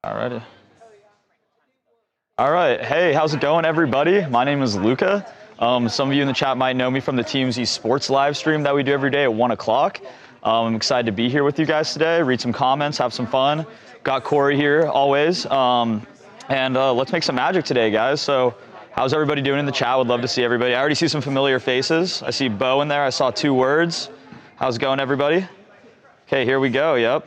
Alrighty. All right. Hey, how's it going, everybody? My name is Luca. Some of you in the chat might know me from the TMZ Sports live stream that we do every day at 1 o'clock. I'm excited to be here with you guys today, read some comments, have some fun. Got Corey here always. And let's make some magic today, guys. So how's everybody doing in the chat? Would love to see everybody. I already see some familiar faces. I see Bo in there. I saw 2 words. How's it going, everybody? Okay, here we go. Yep.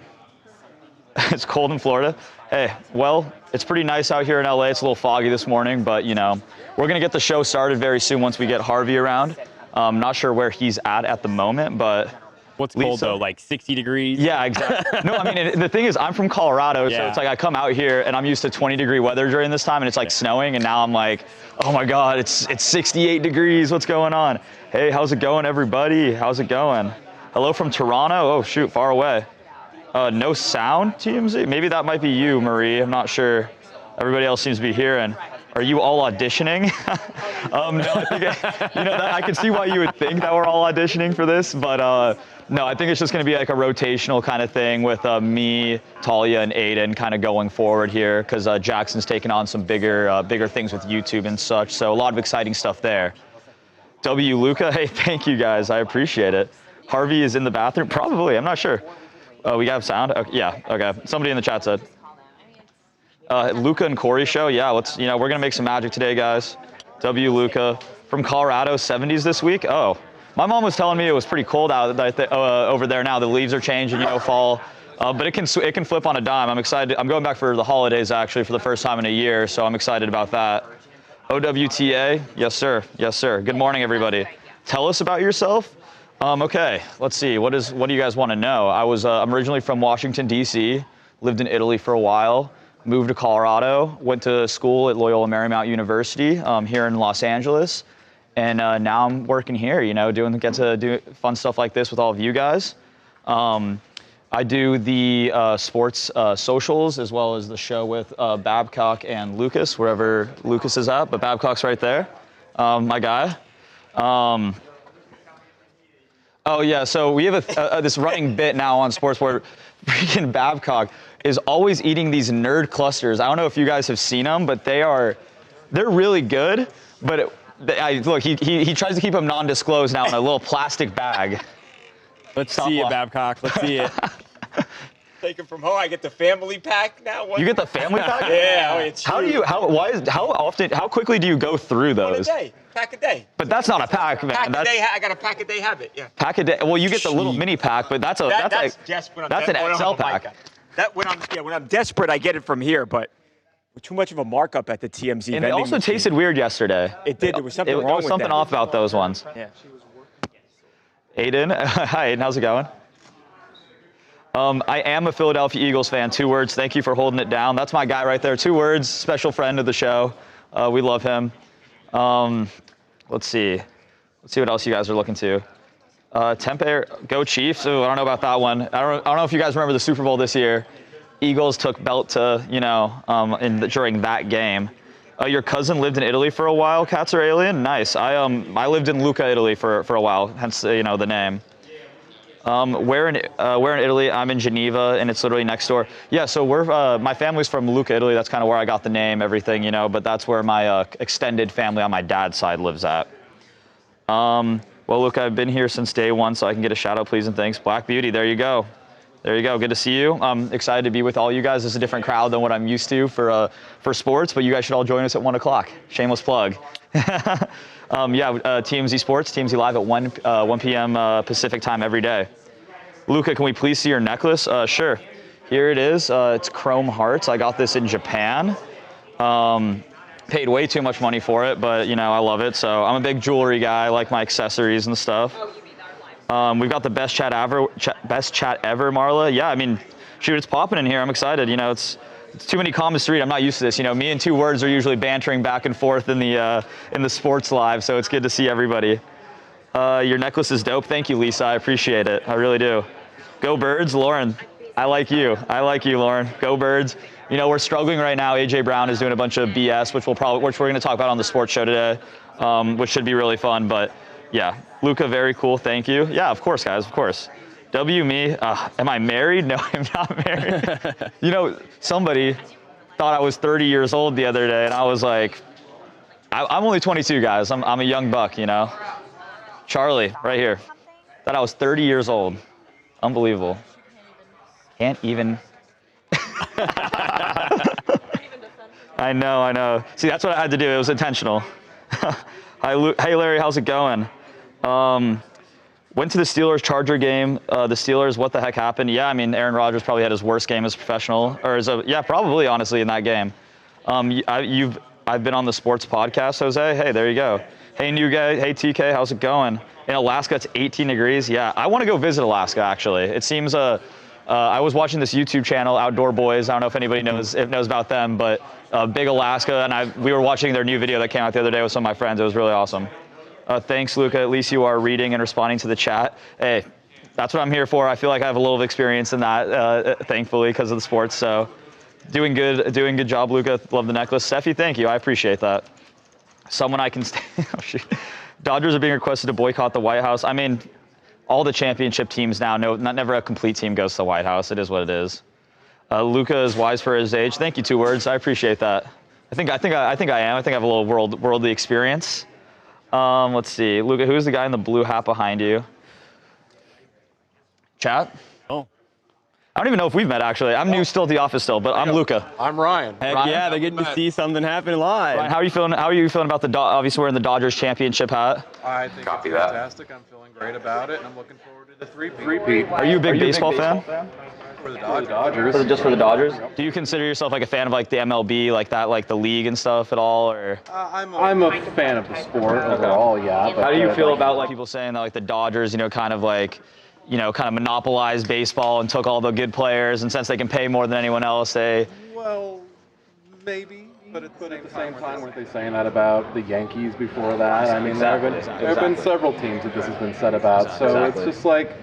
It's cold in Florida. Hey, well, it's pretty nice out here in LA. It's a little foggy this morning, but you know, we're gonna get the show started very soon once we get Harvey around. Not sure where he's at the moment, but what's cold though, like 60 degrees? Yeah, exactly. No, I mean, the thing is, I'm from Colorado, so it's like I come out here and I'm used to 20-degree weather during this time, and it's like snowing, and now I'm like, oh my God, it's 68 degrees. What's going on? Hey, how's it going, everybody? How's it going? Hello from Toronto. Oh shoot, far away. No sound, TMZ? Maybe that might be you, Marie. I'm not sure. Everybody else seems to be here. And are you all auditioning? No, I think, you know, I can see why you would think that we're all auditioning for this, but no, I think it's just going to be like a rotational kind of thing with me, Talia, and Aiden kind of going forward here, because Jackson's taking on some bigger things with YouTube and such. So a lot of exciting stuff there. W. Luca, hey, thank you guys. I appreciate it. Harvey is in the bathroom? Probably, I'm not sure. We have sound? Okay, yeah, okay. Somebody in the chat said. Luca and Corey show, yeah, let's, you know, we're gonna make some magic today, guys. W. Luca from Colorado, 70s this week. Oh, my mom was telling me it was pretty cold out over there now. The leaves are changing, you know, fall. But it can flip on a dime. I'm excited. I'm going back for the holidays actually for the first time in a year, so I'm excited about that. OWTA, yes sir, yes sir. Good morning, everybody. Tell us about yourself. Okay, let's see. What do you guys want to know? I'm originally from Washington, D.C., lived in Italy for a while, moved to Colorado, went to school at Loyola Marymount University here in Los Angeles, and now I'm working here, you know, get to do fun stuff like this with all of you guys. I do the sports socials as well as the show with Babcock and Lucas, wherever Lucas is at, but Babcock's right there, my guy. Oh yeah, so we have this running bit now on Sports where freaking Babcock is always eating these nerd clusters. I don't know if you guys have seen them, but they're really good. But look, he tries to keep them non-disclosed now in a little plastic bag. Let's see it, Babcock. Let's see it. Take them from home. I get the family pack now. You get the family pack? Yeah. It's how quickly do you go through those? One a day. Pack a day. But that's not a pack, man. Pack a day. I got a pack a day habit. Yeah. Pack a day. Well, you get the little mini pack, but that's an XL pack. When I'm desperate, I get it from here, but too much of a markup at the TMZ. And it also tasted weird yesterday. It did. There was something wrong with that. There was something off about those ones. Yeah. Aiden, hi Aiden, how's it going? I am a Philadelphia Eagles fan, 2 words. Thank you for holding it down. That's my guy right there, 2 words, special friend of the show. We love him. Let's see what else you guys are looking to. Tempe, go Chiefs. Ooh, I don't know about that one. I don't know if you guys remember the Super Bowl this year. Eagles took belt to, you know, during that game. Your cousin lived in Italy for a while, Cats Are Alien? Nice. I lived in Lucca, Italy for a while, hence, you know, the name. Where in Italy? I'm in Geneva, and it's literally next door. Yeah, so my family's from Lucca, Italy. That's kind of where I got the name, everything, you know, but that's where my extended family on my dad's side lives at. Well, look, I've been here since day 1, so I can get a shout out, please, and thanks. Black Beauty, there you go. There you go. Good to see you. I'm excited to be with all you guys. It's a different crowd than what I'm used to for sports, but you guys should all join us at 1 o'clock. Shameless plug. TMZ Sports, TMZ Live at 1 p.m. Pacific time every day. Luca, can we please see your necklace? Sure. Here it is. It's chrome hearts. I got this in Japan. Paid way too much money for it, but you know, I love it. So I'm a big jewelry guy. I like my accessories and stuff. We've got the best chat ever, Marla. Yeah, I mean, shoot, it's popping in here. I'm excited. You know, it's too many comments to read. I'm not used to this. You know, me and 2 words are usually bantering back and forth in the sports live, so it's good to see everybody. Your necklace is dope. Thank you, Lisa. I appreciate it. I really do. Go Birds, Lauren. I like you. I like you, Lauren. Go Birds. You know, we're struggling right now. AJ Brown is doing a bunch of BS, which we're going to talk about on the sports show today, which should be really fun. But yeah, Luca, very cool. Thank you. Yeah, of course, guys. Of course. W me. Am I married? No, I'm not married. You know, somebody thought I was 30 years old the other day, and I was like, I'm only 22, guys. I'm a young buck, you know. Charlie, right here. Thought I was 30 years old. Unbelievable. Can't even. I know. See, that's what I had to do. It was intentional. Hey, Larry, how's it going? Went to the Steelers-Charger game. The Steelers, what the heck happened? Yeah, I mean, Aaron Rodgers probably had his worst game as a professional, yeah, probably, honestly, in that game. I've been on the sports podcast, Jose. Hey, there you go. Hey, new guy. Hey, TK, how's it going? In Alaska, it's 18 degrees. Yeah, I want to go visit Alaska, actually. It seems, I was watching this YouTube channel, Outdoor Boys. I don't know if anybody knows about them, but big Alaska, and we were watching their new video that came out the other day with some of my friends. It was really awesome. Thanks, Luca. At least you are reading and responding to the chat. Hey, that's what I'm here for. I feel like I have a little experience in that, thankfully, because of the sports. So, doing good job, Luca. Love the necklace. Steffi, thank you. I appreciate that. Someone I can stay. Oh, shoot. Dodgers are being requested to boycott the White House. I mean, all the championship teams now, never a complete team goes to the White House. It is what it is. Luca is wise for his age. Thank you, 2 words. I appreciate that. I think I am. I think I have a little worldly experience. Let's see. Luca, who's the guy in the blue hat behind you? Chat? Oh. I don't even know if we've met, actually. I'm new still at the office still, but I'm Luca. I'm Ryan. Heck Ryan? yeah, they're getting to see something happen live. Ryan, how are you feeling? How are you feeling about obviously wearing the Dodgers championship hat? I think it's fantastic. I'm feeling great about it, and I'm looking forward to the three-peat. Are you a big baseball fan? For the Dodgers. Just for the Dodgers? Do you consider yourself like a fan of like the MLB, like that, like the league and stuff at all, or? I'm a fan of the sport overall, yeah. But how do you feel about like people saying that like the Dodgers, kind of monopolized baseball and took all the good players, and since they can pay more than anyone else, they. Well, maybe. But at the same time, weren't they saying that about the Yankees before that? I mean, there have been several teams that this has been said about. So it's just like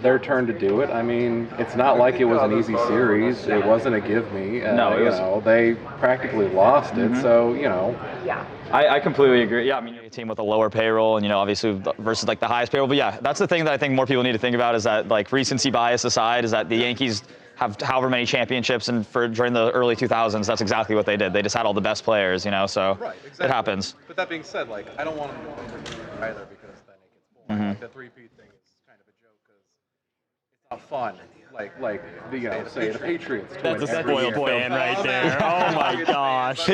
their turn to do it. I mean, it's not like it was an easy series. It wasn't a give me. No, they practically lost it. So Yeah. I completely agree. Yeah, I mean, you're a team with a lower payroll, and obviously versus like the highest payroll. But yeah, that's the thing that I think more people need to think about is that, like, recency bias aside, is that the Yankees have however many championships, and during the early 2000s, that's exactly what they did. They just had all the best players, so right, exactly. It happens. But that being said, like, I don't want them to win either, because then it gets boring. Like, the three-peat thing is kind of a joke because it's not fun. Like say the Patriots. That's a spoiled fan right there. Oh my gosh.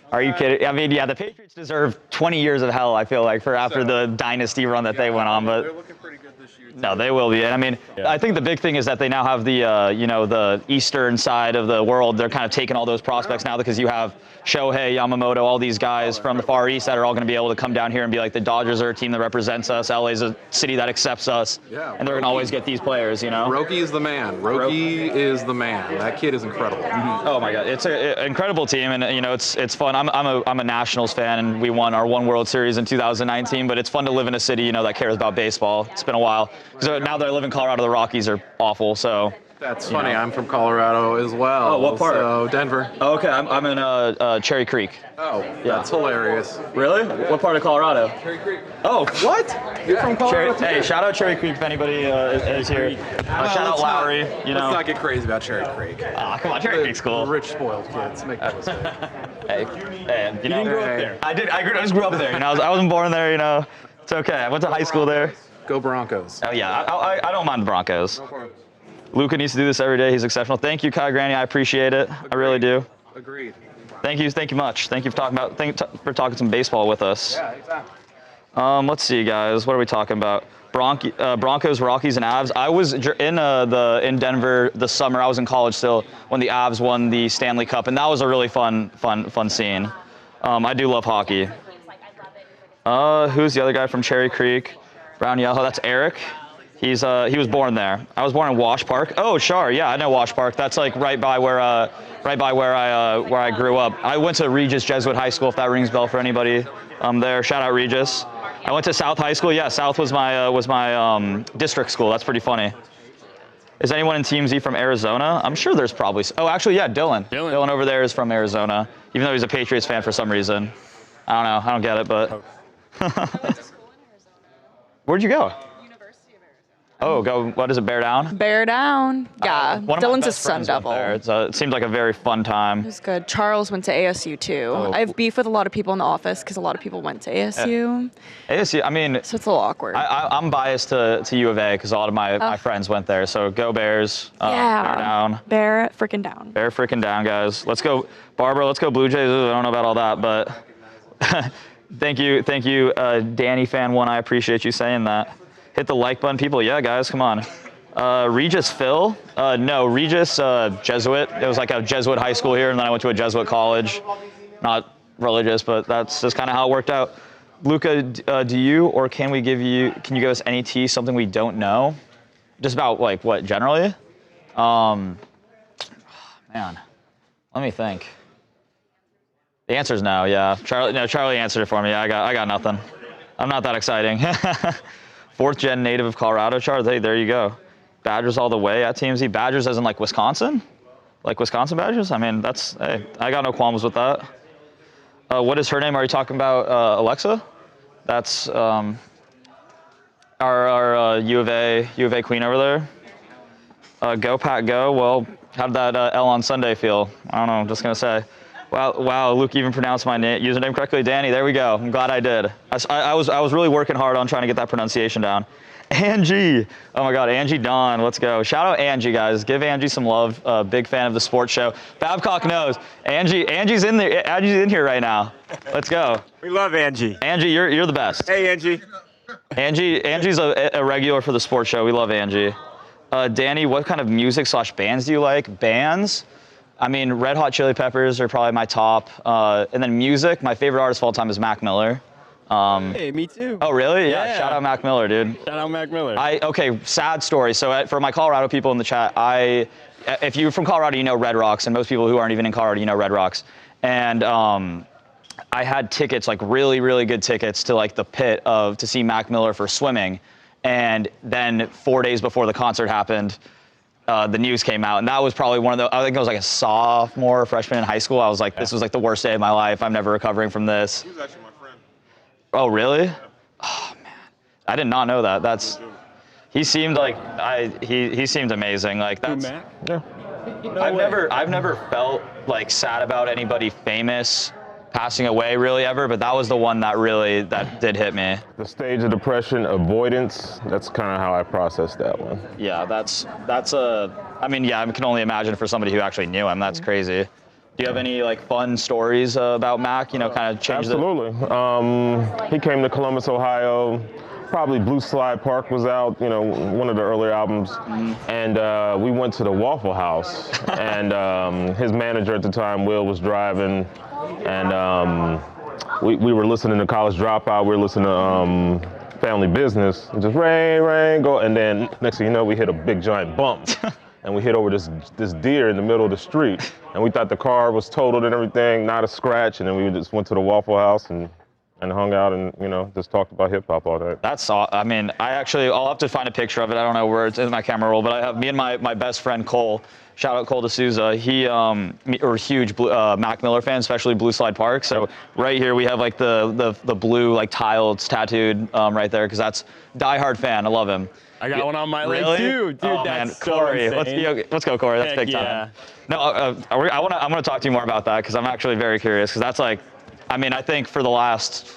Are you kidding? I mean, yeah, the Patriots deserve 20 years of hell, I feel like, after the dynasty run that they went on. But they're looking pretty good this year, too. No, they will be. And I mean, I think the big thing is that they now have the, the eastern side of the world. They're kind of taking all those prospects now, because you have Shohei, Yamamoto, all these guys from the Far East that are all going to be able to come down here and be like, the Dodgers are a team that represents us. LA's a city that accepts us. Yeah, and they're going to always get these players, Roki is the man. Roki is the man. That kid is incredible. Oh my God, it's an incredible team, and it's fun. I'm a Nationals fan, and we won our one World Series in 2019. But it's fun to live in a city that cares about baseball. It's been a while. So now that I live in Colorado, the Rockies are awful. So that's funny. I'm from Colorado as well. Oh, what part? So Denver. Oh, okay, I'm in Cherry Creek. Oh, yeah. That's hilarious. Really? What part of Colorado? Cherry Creek. Oh, what? You're from Colorado? Hey, shout out Cherry Creek if anybody is here. Shout out Lowry. Let's not get crazy about Cherry Creek. Come on, Cherry Creek's cool. Rich, spoiled kids. Make no mistake. Hey, you didn't grow up there. I did. I just grew up there. I wasn't born there. It's okay. I went to high school there. Go Broncos. Oh yeah, I don't mind the Broncos. Luca needs to do this every day. He's exceptional. Thank you, Kai Granny. I appreciate it. I really do. Agreed. Thank you much. Thank you for talking some baseball with us. Yeah, anytime. Let's see, guys. What are we talking about? Broncos, Rockies, and Avs. I was in Denver this summer. I was in college still when the Avs won the Stanley Cup, and that was a really fun scene. I do love hockey. Who's the other guy from Cherry Creek? Brown Yellow. That's Eric. He was born there. I was born in Wash Park. Oh, sure. Yeah, I know Wash Park. That's like right by where I grew up. I went to Regis Jesuit High School, if that rings a bell for anybody there. Shout out Regis. I went to South High School. Yeah, South was my district school. That's pretty funny. Is anyone in TMZ from Arizona? I'm sure there's probably. Oh, actually, yeah, Dylan. Dylan over there is from Arizona, even though he's a Patriots fan for some reason. I don't know. I don't get it, but. I went to school in Arizona. Where'd you go? University of Arizona. Oh, go. What is it? Bear down. Bear down. Yeah. One of my Dylan's a best Sun friends went Devil. there. It seemed like a very fun time. It was good. Charles went to ASU too. Oh. I have beef with a lot of people in the office because a lot of people went to ASU. ASU. I mean, So it's a little awkward. I'm biased to U of A because a lot of my friends went there. So go Bears. yeah. Bear down. Bear freaking down. Bear freaking down, guys. Let's go, Barbara. Let's go Blue Jays. I don't know about all that, but thank you, Danny fan one. I appreciate you saying that. Hit the like button, people. Yeah, guys, come on. Regis Phil? No, Regis Jesuit. It was like a Jesuit high school here, and then I went to a Jesuit college. Not religious, but that's just kind of how it worked out. Luca, do you or can you give us any tea, something we don't know? Just about like what generally? Man, let me think. The answer is no. Yeah, Charlie answered it for me. I got nothing. I'm not that exciting. 4th gen native of Colorado, Charles. Hey, there you go. Badgers all the way at TMZ. Badgers as in like Wisconsin? Like Wisconsin Badgers? I mean, hey, I got no qualms with that. What is her name? Are you talking about Alexa? That's our U of A queen over there. Go Pack Go. Well, how did that L on Sunday feel? I don't know. I'm just gonna say. Wow, Luke even pronounced my username correctly. Danny, there we go. I'm glad I did. I was really working hard on trying to get that pronunciation down. Angie, oh my God, Angie Dawn, let's go. Shout out Angie, guys. Give Angie some love. Big fan of the sports show. Babcock knows. Angie's in there. Angie's in here right now. Let's go. We love Angie. Angie, you're the best. Hey, Angie. Angie's a regular for the sports show. We love Angie. Danny, what kind of music/bands do you like? Bands? I mean, Red Hot Chili Peppers are probably my top. And then music, my favorite artist of all time is Mac Miller. Hey, me too. Oh, really? Yeah. Shout out Mac Miller, dude. Shout out Mac Miller. Okay, sad story. So for my Colorado people in the chat, if you're from Colorado, you know Red Rocks, and most people who aren't even in Colorado, you know Red Rocks. And I had tickets, like really, really good tickets to like the pit to see Mac Miller for swimming. And then 4 days before the concert happened, the news came out, and that was probably one of the, I think I was like a sophomore, freshman in high school. I was like, this was like the worst day of my life. I'm never recovering from this. He was actually my friend. Oh, really? Oh, man. I did not know that. He seemed like, he seemed amazing. Like that's, yeah. I've never felt like sad about anybody famous passing away really ever, but that was the one that did hit me. The stage of depression, avoidance, that's kind of how I processed that one. Yeah, I can only imagine for somebody who actually knew him. That's crazy. Do you have any like fun stories about Mac, kind of change Absolutely. He came to Columbus, Ohio. Probably Blue Slide Park was out, one of the earlier albums. And we went to the Waffle House. And his manager at the time, Will, was driving. And we were listening to College Dropout. We were listening to Family Business. And just rain, go. And then next thing you know, we hit a big giant bump. And we hit over this deer in the middle of the street. And we thought the car was totaled and everything, not a scratch. And then we just went to the Waffle House and hung out and, just talked about hip hop all day. I'll have to find a picture of it. I don't know where it's in my camera roll, but I have me and my best friend Cole. Shout out Cole D'Souza. We're huge Mac Miller fans, especially Blue Slide Park. So right here we have like the blue like tile. It's tattooed right there because that's diehard fan. I love him. I got one on my really? leg too, dude. Oh, that's man. so Corey, insane. let's go, Corey. That's big time. Yeah. No, I want to talk to you more about that because I'm actually very curious because that's like, I think for the last,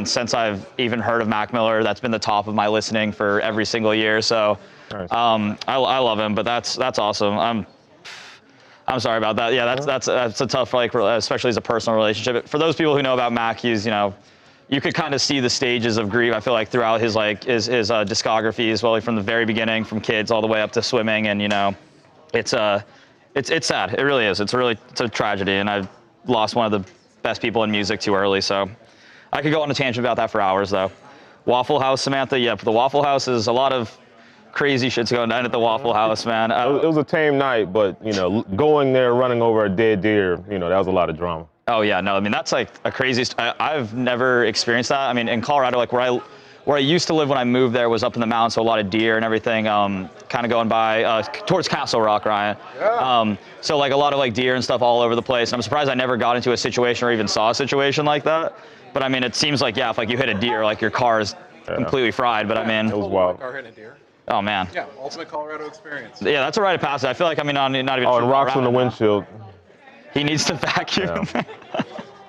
since I've even heard of Mac Miller, that's been the top of my listening for every single year. So, Nice. I love him, but that's awesome. I'm sorry about that. Yeah, that's a tough, like, especially as a personal relationship. For those people who know about Mac, he's, you could kind of see the stages of grief. I feel like throughout his discography as well, from the very beginning, from kids all the way up to swimming, and it's sad. It really is. It's a tragedy, and I've lost one of the best people in music too early. So I could go on a tangent about that for hours, though. Waffle House, Samantha. Yeah, the Waffle House is a lot of crazy shit's going down at the Waffle House, man. It was a tame night, but going there, running over a dead deer, that was a lot of drama. Oh yeah, no, that's like a crazy. I've never experienced that. In Colorado, like where I used to live when I moved there was up in the mountains, so a lot of deer and everything. Kind of going by towards Castle Rock, Ryan. Yeah. So like a lot of like deer and stuff all over the place. I'm surprised I never got into a situation or even saw a situation like that. But it seems like if like you hit a deer, like your car is completely fried. But it was wild. Car hitting a deer? Oh man. Yeah, ultimate Colorado experience. Yeah, that's a rite of passage. I feel like not even. Oh, and rocks on the windshield. He needs to vacuum. Yeah.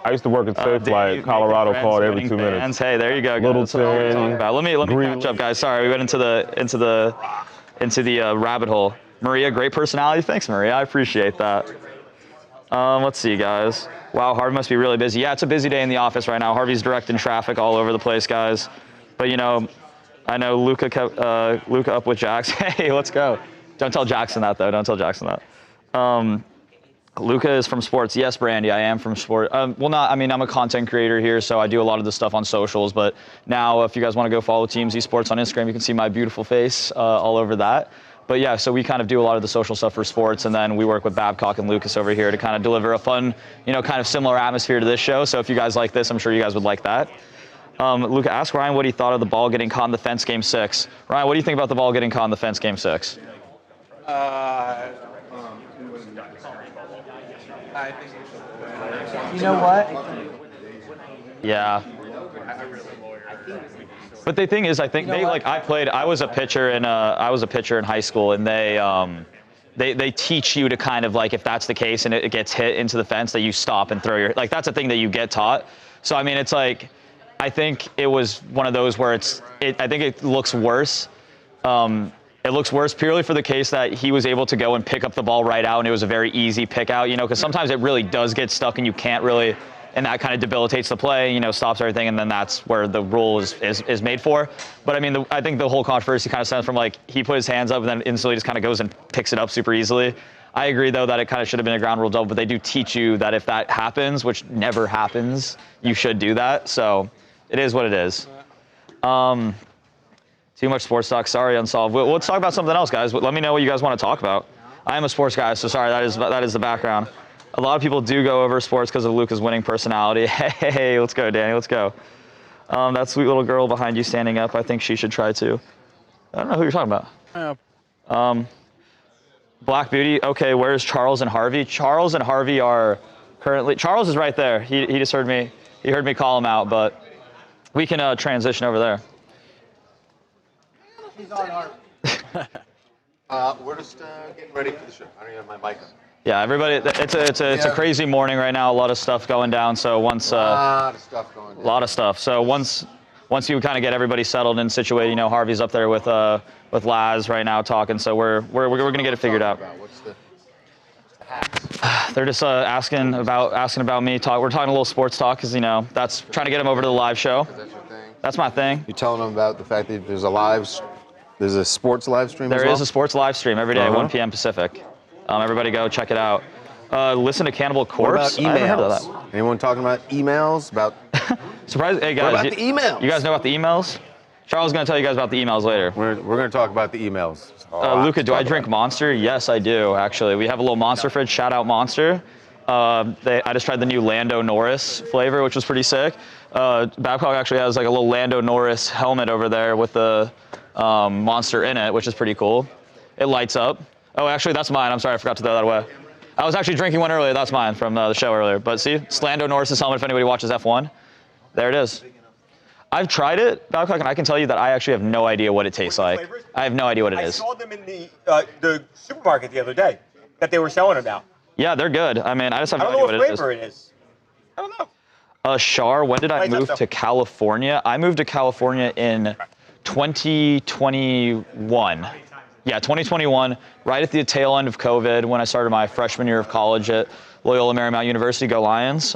I used to work at Safe Flight. Colorado called every 2 minutes. Hey, there you go. Guys. Littleton. Let me catch up, guys. Sorry, we went into the rabbit hole. Maria, great personality. Thanks, Maria. I appreciate that. Let's see, guys. Wow, Harvey must be really busy. Yeah, it's a busy day in the office right now. Harvey's directing traffic all over the place, guys. But I know Luca kept Luca up with Jax. Hey, let's go. Don't tell Jackson that though. Don't tell Jackson that. Luca is from sports. Yes, Brandy, I am from sport. I'm a content creator here, so I do a lot of the stuff on socials. But now, if you guys want to go follow TMZ Sports on Instagram, you can see my beautiful face all over that. But yeah, so we kind of do a lot of the social stuff for sports, and then we work with Babcock and Lucas over here to kind of deliver a fun, kind of similar atmosphere to this show. So if you guys like this, I'm sure you guys would like that. Luca, ask Ryan what he thought of the ball getting caught in the fence game 6. Ryan, what do you think about the ball getting caught in the fence game 6? You know what? Yeah. But the thing is, I think I was a pitcher in high school, and they teach you to kind of like, if that's the case and it gets hit into the fence, that you stop and throw your, like, that's a thing that you get taught. So I mean, it's like, I think it was one of those where I think it looks worse. It looks worse purely for the case that he was able to go and pick up the ball right out, and it was a very easy pick out, because sometimes it really does get stuck and you can't really, and that kind of debilitates the play, stops everything, and then that's where the rule is made for. But I mean, I think the whole controversy kind of stems from, like, he put his hands up and then instantly just kind of goes and picks it up super easily. I agree, though, that it kind of should have been a ground rule double, but they do teach you that if that happens, which never happens, you should do that. So it is what it is. Too much sports talk. Sorry, Unsolved. Let's talk about something else, guys. Let me know what you guys want to talk about. I am a sports guy, so sorry, that is the background. A lot of people do go over sports because of Luca's winning personality. Hey, let's go, Danny. Let's go. That sweet little girl behind you standing up, I think she should try too. I don't know who you're talking about. Black Beauty. Okay, where's Charles and Harvey? Charles and Harvey are currently. Charles is right there. He just heard me. He heard me call him out, but we can transition over there. He's on Harvey. We're just getting ready for the show. I don't even have my mic on. Yeah, everybody. It's a crazy morning right now. A lot of stuff going down. So once a lot of stuff going down. A lot of stuff. So once you kind of get everybody settled and situated, Harvey's up there with Laz right now talking. So we're gonna get it figured out. What's the hacks? They're just asking about me. We're talking a little sports talk because that's trying to get them over to the live show. Is that your thing? That's my thing. You're telling them about the fact that there's a sports live stream as well? There is a sports live stream every day, 1 p.m. Pacific. Everybody go check it out. Listen to Cannibal Corpse. What about emails? I haven't heard of that. Anyone talking about emails? About Surprise! Hey guys, what about the emails? You guys know about the emails? Charles is going to tell you guys about the emails later. We're going to talk about the emails. Luca, do I drink Monster? Yes, I do, actually. We have a little Monster fridge. Shout out Monster. I just tried the new Lando Norris flavor, which was pretty sick. Babcock actually has like a little Lando Norris helmet over there with the Monster in it, which is pretty cool. It lights up. Oh, actually, that's mine. I'm sorry, I forgot to throw that away. I was actually drinking one earlier. That's mine from the show earlier. But see, it's Lando Norris's helmet if anybody watches F1. There it is. I've tried it, Babcock, and I can tell you that I actually have no idea what it tastes like. I have no idea what it is. I saw them in the supermarket the other day that they were selling it now. Yeah, they're good. I mean, I just have no idea what it is. I don't know what flavor it is. I don't know. Shar, when did I move to California? I moved to California in 2021. Yeah, 2021, right at the tail end of COVID, when I started my freshman year of college at Loyola Marymount University. Go Lions.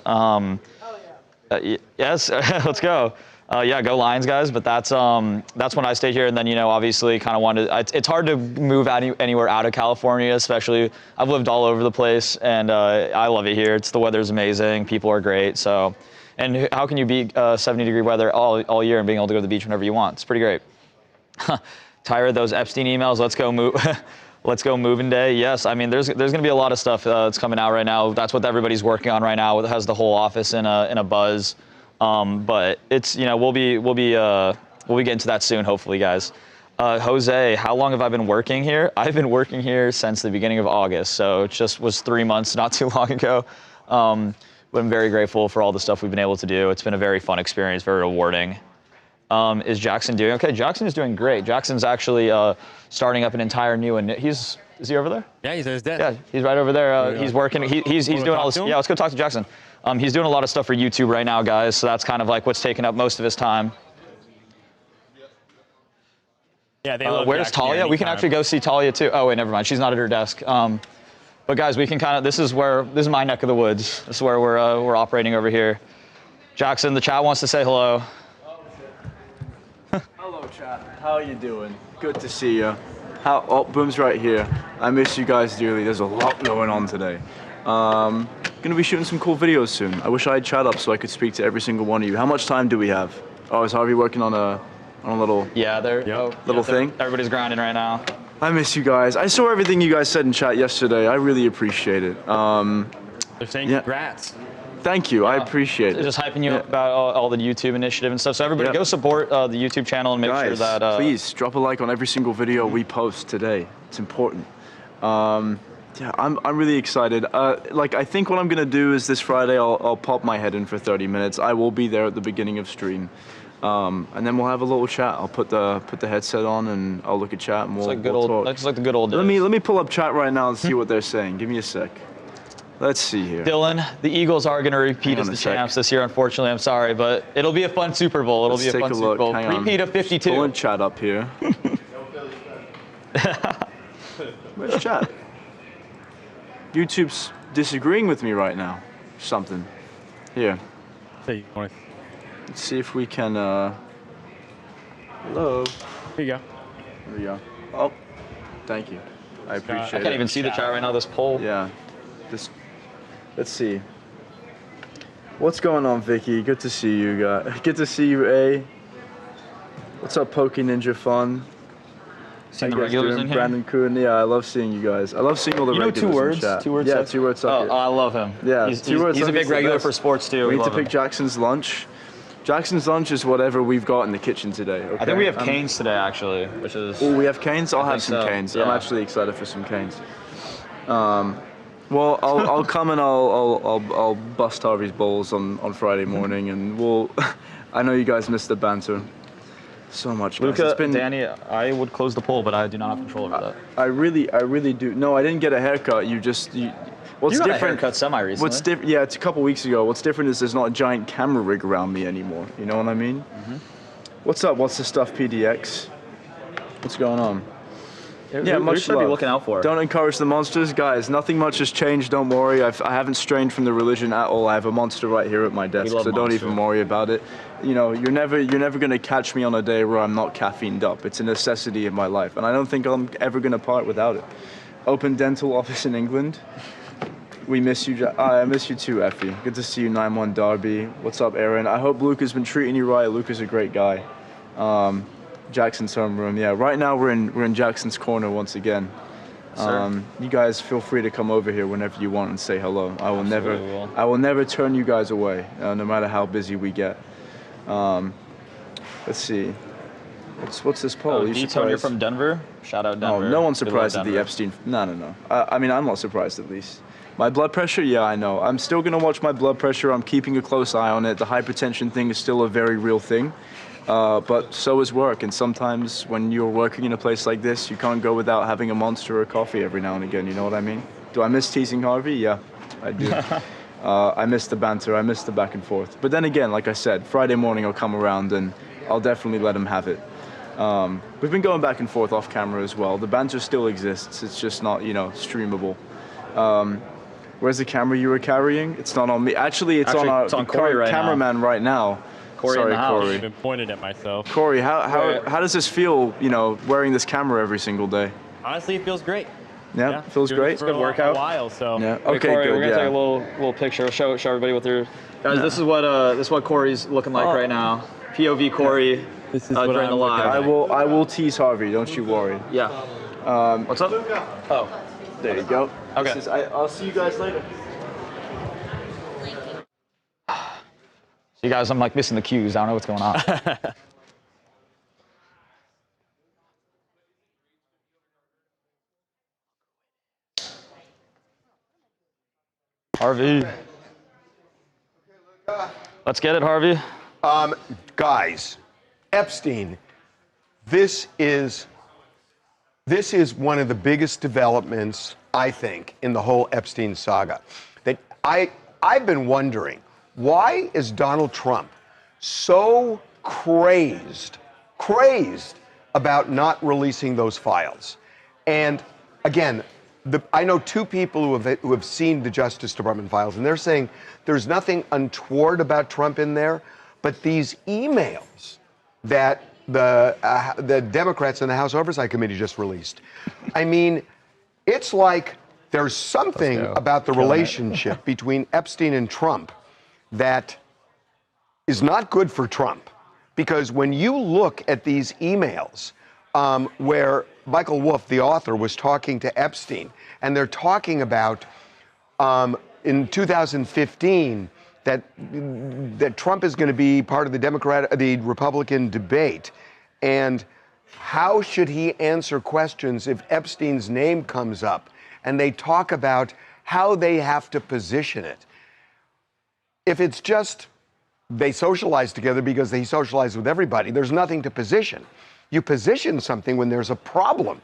Yes, let's go. Yeah, go Lions, guys. But that's when I stayed here, and then obviously kind of wanted. It's hard to move anywhere out of California, especially. I've lived all over the place, and I love it here. The weather's amazing, people are great. So, and how can you beat 70-degree weather all year and being able to go to the beach whenever you want? It's pretty great. Tired of those Epstein emails. Let's go move. Let's go moving day. Yes, I mean there's going to be a lot of stuff that's coming out right now. That's what everybody's working on right now. It has the whole office in a buzz. But it's we'll be getting to that soon, hopefully, guys. Jose, how long have I been working here? I've been working here since the beginning of August, so it just was 3 months, not too long ago. But I'm very grateful for all the stuff we've been able to do. It's been a very fun experience, very rewarding. is Jackson doing? Okay, Jackson is doing great. Jackson's actually starting up an entire new, and is he over there? Yeah, he's at his desk. Yeah, he's right over there. He's working. He's doing all this. Yeah, let's go talk to Jackson. He's doing a lot of stuff for YouTube right now, guys. So that's kind of like what's taking up most of his time. Yeah, they love where's Jackson Talia? We can actually go see Talia too. Oh wait, never mind. She's not at her desk. But guys, we can kind of. This is my neck of the woods. This is where we're operating over here. Jackson, the chat wants to say hello. Hello, chat. How are you doing? Good to see you. Boom's right here. I miss you guys dearly. There's a lot going on today. Gonna be shooting some cool videos soon. I wish I had chat up so I could speak to every single one of you. How much time do we have? Oh, is Harvey working on a little thing? Everybody's grinding right now. I miss you guys. I saw everything you guys said in chat yesterday. I really appreciate it. They're saying congrats. Thank you. I appreciate it. Just hyping you up about all the YouTube initiative and stuff. So everybody go support the YouTube channel and make sure that... please, drop a like on every single video we post today. It's important. Yeah, I'm really excited. I think what I'm going to do is this Friday I'll pop my head in for 30 minutes. I will be there at the beginning of stream. And then we'll have a little chat. I'll put the headset on and I'll look at chat and we'll talk. That's like the good old days. Let me pull up chat right now and see what they're saying. Give me a sec. Let's see here. Dylan, the Eagles are going to repeat as the champs this year, unfortunately. I'm sorry, but it'll be a fun Super Bowl. It'll be a fun Super Bowl. Repeat of 52. Pulling chat up here. Where's chat? YouTube's disagreeing with me right now. Something. Here. Let's Let's see if we can, hello. Here you go. There we go. Oh, thank you. I appreciate it. I can't even see the chat right now, this poll. Yeah. Let's see. What's going on, Vicky? Good to see you guys. Good to see you, A. What's up, Poke Ninja Fun? Seeing the regulars in here? Brandon Kuhn. Yeah, I love seeing you guys. I love seeing all the regulars in the chat. Two words? Yeah, 2 words up here. I love him. Yeah, he's 2 words. He's a big regular for sports, too. We need to pick Jackson's lunch. Jackson's lunch is whatever we've got in the kitchen today. Okay? I think we have canes today, actually, which is... Oh, we have canes? I'll have some canes. Yeah. I'm actually excited for some canes. Well, I'll come and I'll bust Harvey's balls on Friday morning, and we'll. I know you guys missed the banter so much, guys. Luca, Danny, I would close the poll, but I do not have control over that. I really do. No, I didn't get a haircut. What's you got different? A haircut semi-recently. What's different? Yeah, it's a couple weeks ago. What's different is there's not a giant camera rig around me anymore. You know what I mean? Mm-hmm. What's up? What's the stuff, PDX? What's going on? Yeah, much love. Be looking out for. Don't encourage the monsters, guys. Nothing much has changed. Don't worry. I haven't strained from the religion at all. I have a monster right here at my desk, so don't even worry about it. You know, you're never gonna catch me on a day where I'm not caffeined up. It's a necessity in my life, and I don't think I'm ever gonna part without it. Open dental office in England. We miss you. I miss you too, Effie. Good to see you, 9-1 Darby. What's up, Aaron? I hope Luke has been treating you right. Luke is a great guy. Jackson's homeroom. Yeah, right now we're in Jackson's corner once again. You guys feel free to come over here whenever you want and say hello. I will never turn you guys away, no matter how busy we get. Let's see. What's this poll? You're from Denver. Shout out Denver. Oh, no one's surprised at the Epstein. No. I mean, I'm not surprised at least. My blood pressure, yeah, I know. I'm still gonna watch my blood pressure. I'm keeping a close eye on it. The hypertension thing is still a very real thing. But so is work, and sometimes when you're working in a place like this, you can't go without having a monster or coffee every now and again, you know what I mean? Do I miss teasing Harvey? Yeah, I do. I miss the banter, I miss the back and forth. But then again, like I said, Friday morning I'll come around and I'll definitely let him have it. We've been going back and forth off camera as well. The banter still exists, it's just not, streamable. Where's the camera you were carrying? It's not on me. Actually, it's on our Corey right cameraman right now. Corey Sorry, in the house. Corey. I've been pointed at myself. Corey, how does this feel, wearing this camera every single day? Honestly, it feels great. Yeah, feels great. Good workout. A while, so. Yeah. Okay, Corey, good. We're gonna take a little picture. Show everybody what they're. Guys, this is what Corey's looking like right now. POV Corey. This is what during the live. I will tease Harvey. Don't you worry. Yeah. What's up? Oh. There you go. Okay. I'll see you guys later. You guys, I'm like missing the cues. I don't know what's going on. Harvey. Let's get it, Harvey. Guys, Epstein, this is one of the biggest developments, I think, in the whole Epstein saga. That I've been wondering, why is Donald Trump so crazed about not releasing those files? And again, I know two people who have seen the Justice Department files, and they're saying there's nothing untoward about Trump in there, but these emails that the Democrats in the House Oversight Committee just released. I mean, it's like there's something about the relationship between Epstein and Trump that is not good for Trump. Because when you look at these emails where Michael Wolff, the author, was talking to Epstein, and they're talking about in 2015 that Trump is going to be part of the Republican debate, and how should he answer questions if Epstein's name comes up? And they talk about how they have to position it. If it's just they socialize together because they socialize with everybody, there's nothing to position. You position something when there's a problem,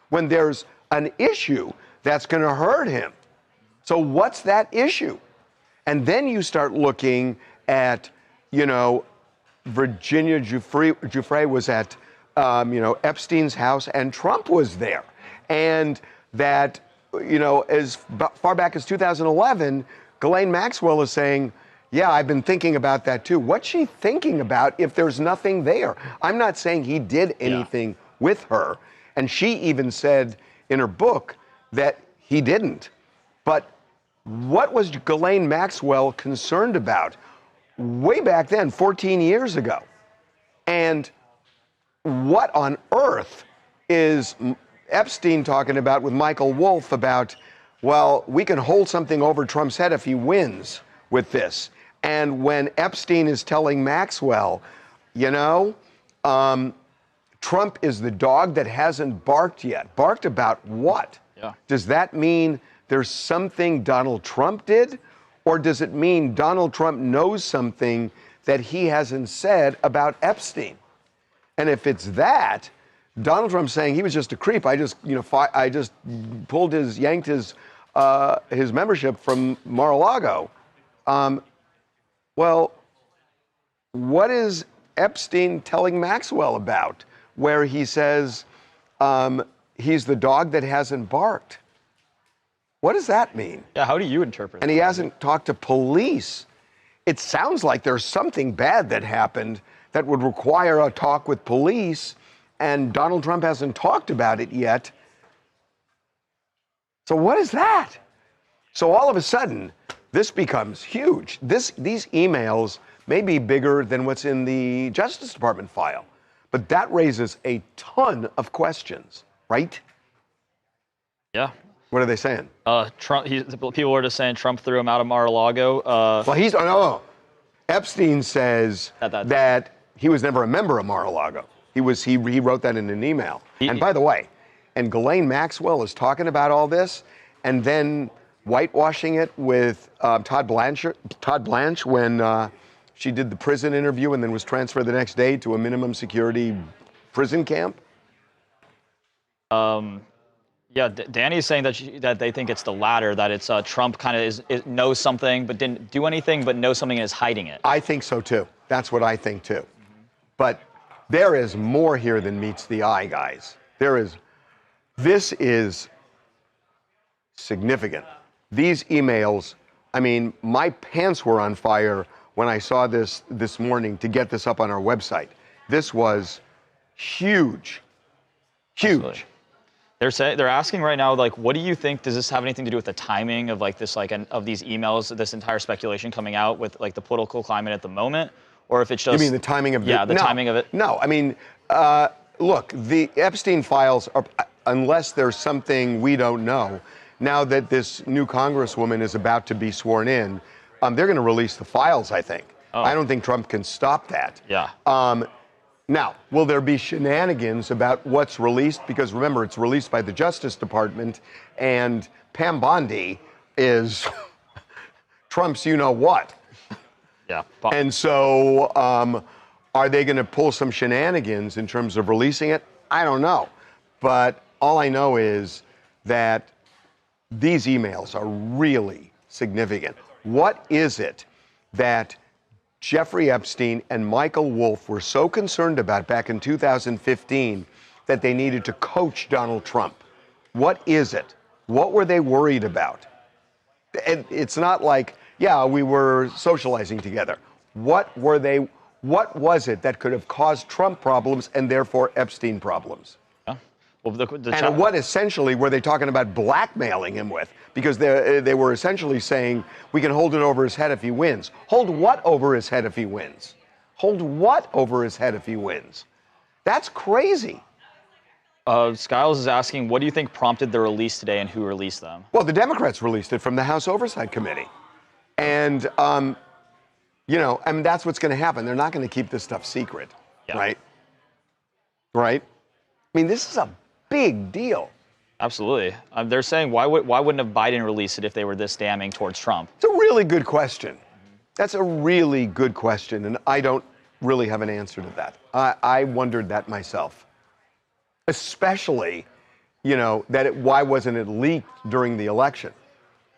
when there's an issue that's going to hurt him. So what's that issue? And then you start looking at, Virginia Giuffre was at, Epstein's house, and Trump was there. And that, as far back as 2011, Ghislaine Maxwell is saying, yeah, I've been thinking about that too. What's she thinking about if there's nothing there? I'm not saying he did anything with her. And she even said in her book that he didn't. But what was Ghislaine Maxwell concerned about way back then, 14 years ago? And what on earth is Epstein talking about with Michael Wolff about, well, we can hold something over Trump's head if he wins with this? And when Epstein is telling Maxwell, Trump is the dog that hasn't barked yet. Barked about what? Yeah. Does that mean there's something Donald Trump did? Or does it mean Donald Trump knows something that he hasn't said about Epstein? And if it's that, Donald Trump saying he was just a creep, I just yanked his membership from Mar-a-Lago. Well, what is Epstein telling Maxwell about, where he says he's the dog that hasn't barked? What does that mean? Yeah, how do you interpret it? And he hasn't talked to police. It sounds like there's something bad that happened that would require a talk with police, and Donald Trump hasn't talked about it yet. So what is that? So all of a sudden, this becomes huge. These emails may be bigger than what's in the Justice Department file, but that raises a ton of questions, right? Yeah. What are they saying? Trump. People were just saying Trump threw him out of Mar-a-Lago. Well, no. Epstein says that he was never a member of Mar-a-Lago. He wrote that in an email. And by the way, and Ghislaine Maxwell is talking about all this, and then whitewashing it with Todd Blanche when she did the prison interview and then was transferred the next day to a minimum security prison camp. Yeah, Danny's saying that they think it's the latter, that it's Trump kind of knows something but didn't do anything, but knows something and is hiding it. I think so too. That's what I think too. But there is more here than meets the eye, guys. This is significant. These emails, I mean, my pants were on fire when I saw this morning to get this up on our website. This was huge. Huge. Absolutely. They're asking right now, like, what do you think? Does this have anything to do with the timing of of these emails, this entire speculation coming out with like the political climate at the moment, or if it's just? You mean the timing of the timing of it? No, I mean, look, the Epstein files are, unless there's something we don't know. Now that this new Congresswoman is about to be sworn in, they're going to release the files, I think. Oh. I don't think Trump can stop that. Yeah. Now, will there be shenanigans about what's released? Because remember, it's released by the Justice Department, and Pam Bondi is Trump's you-know-what. Yeah. And so Are they going to pull some shenanigans in terms of releasing it? I don't know. But all I know is that these emails are really significant. What is it that Jeffrey Epstein and Michael Wolff were so concerned about back in 2015 that they needed to coach Donald Trump? What is it? What were they worried about? It's not like, yeah, we were socializing together. What was it that could have caused Trump problems and therefore Epstein problems? Well, And what essentially were they talking about blackmailing him with? Because they were essentially saying, we can hold it over his head if he wins. Hold what over his head if he wins? Hold what over his head if he wins? That's crazy. Skiles is asking, what do you think prompted the release today and who released them? Well, the Democrats released it from the House Oversight Committee. And, you know, I mean, that's what's going to happen. They're not going to keep this stuff secret, right? Right? I mean, this is a big deal. Absolutely. They're saying, why wouldn't have Biden released it if they were this damning towards Trump? It's a really good question. That's a really good question, and I don't really have an answer to that. I wondered that myself. Especially, you know, why wasn't it leaked during the election?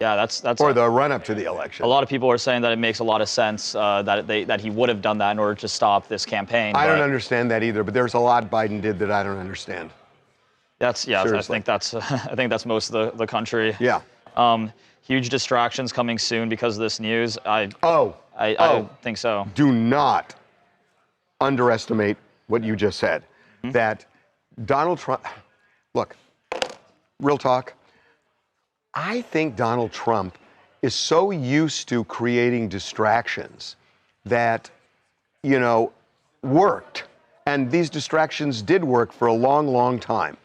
Yeah, that's or the run-up to the election. A lot of people are saying that it makes a lot of sense that he would have done that in order to stop this campaign. I don't understand that either, but there's a lot Biden did that I don't understand. Seriously. I think that's most of the country. Yeah. Huge distractions coming soon because of this news. I think so. Do not underestimate what you just said. Mm-hmm. That Donald Trump, look, real talk. I think Donald Trump is so used to creating distractions that, you know, worked. And these distractions did work for a long, long time.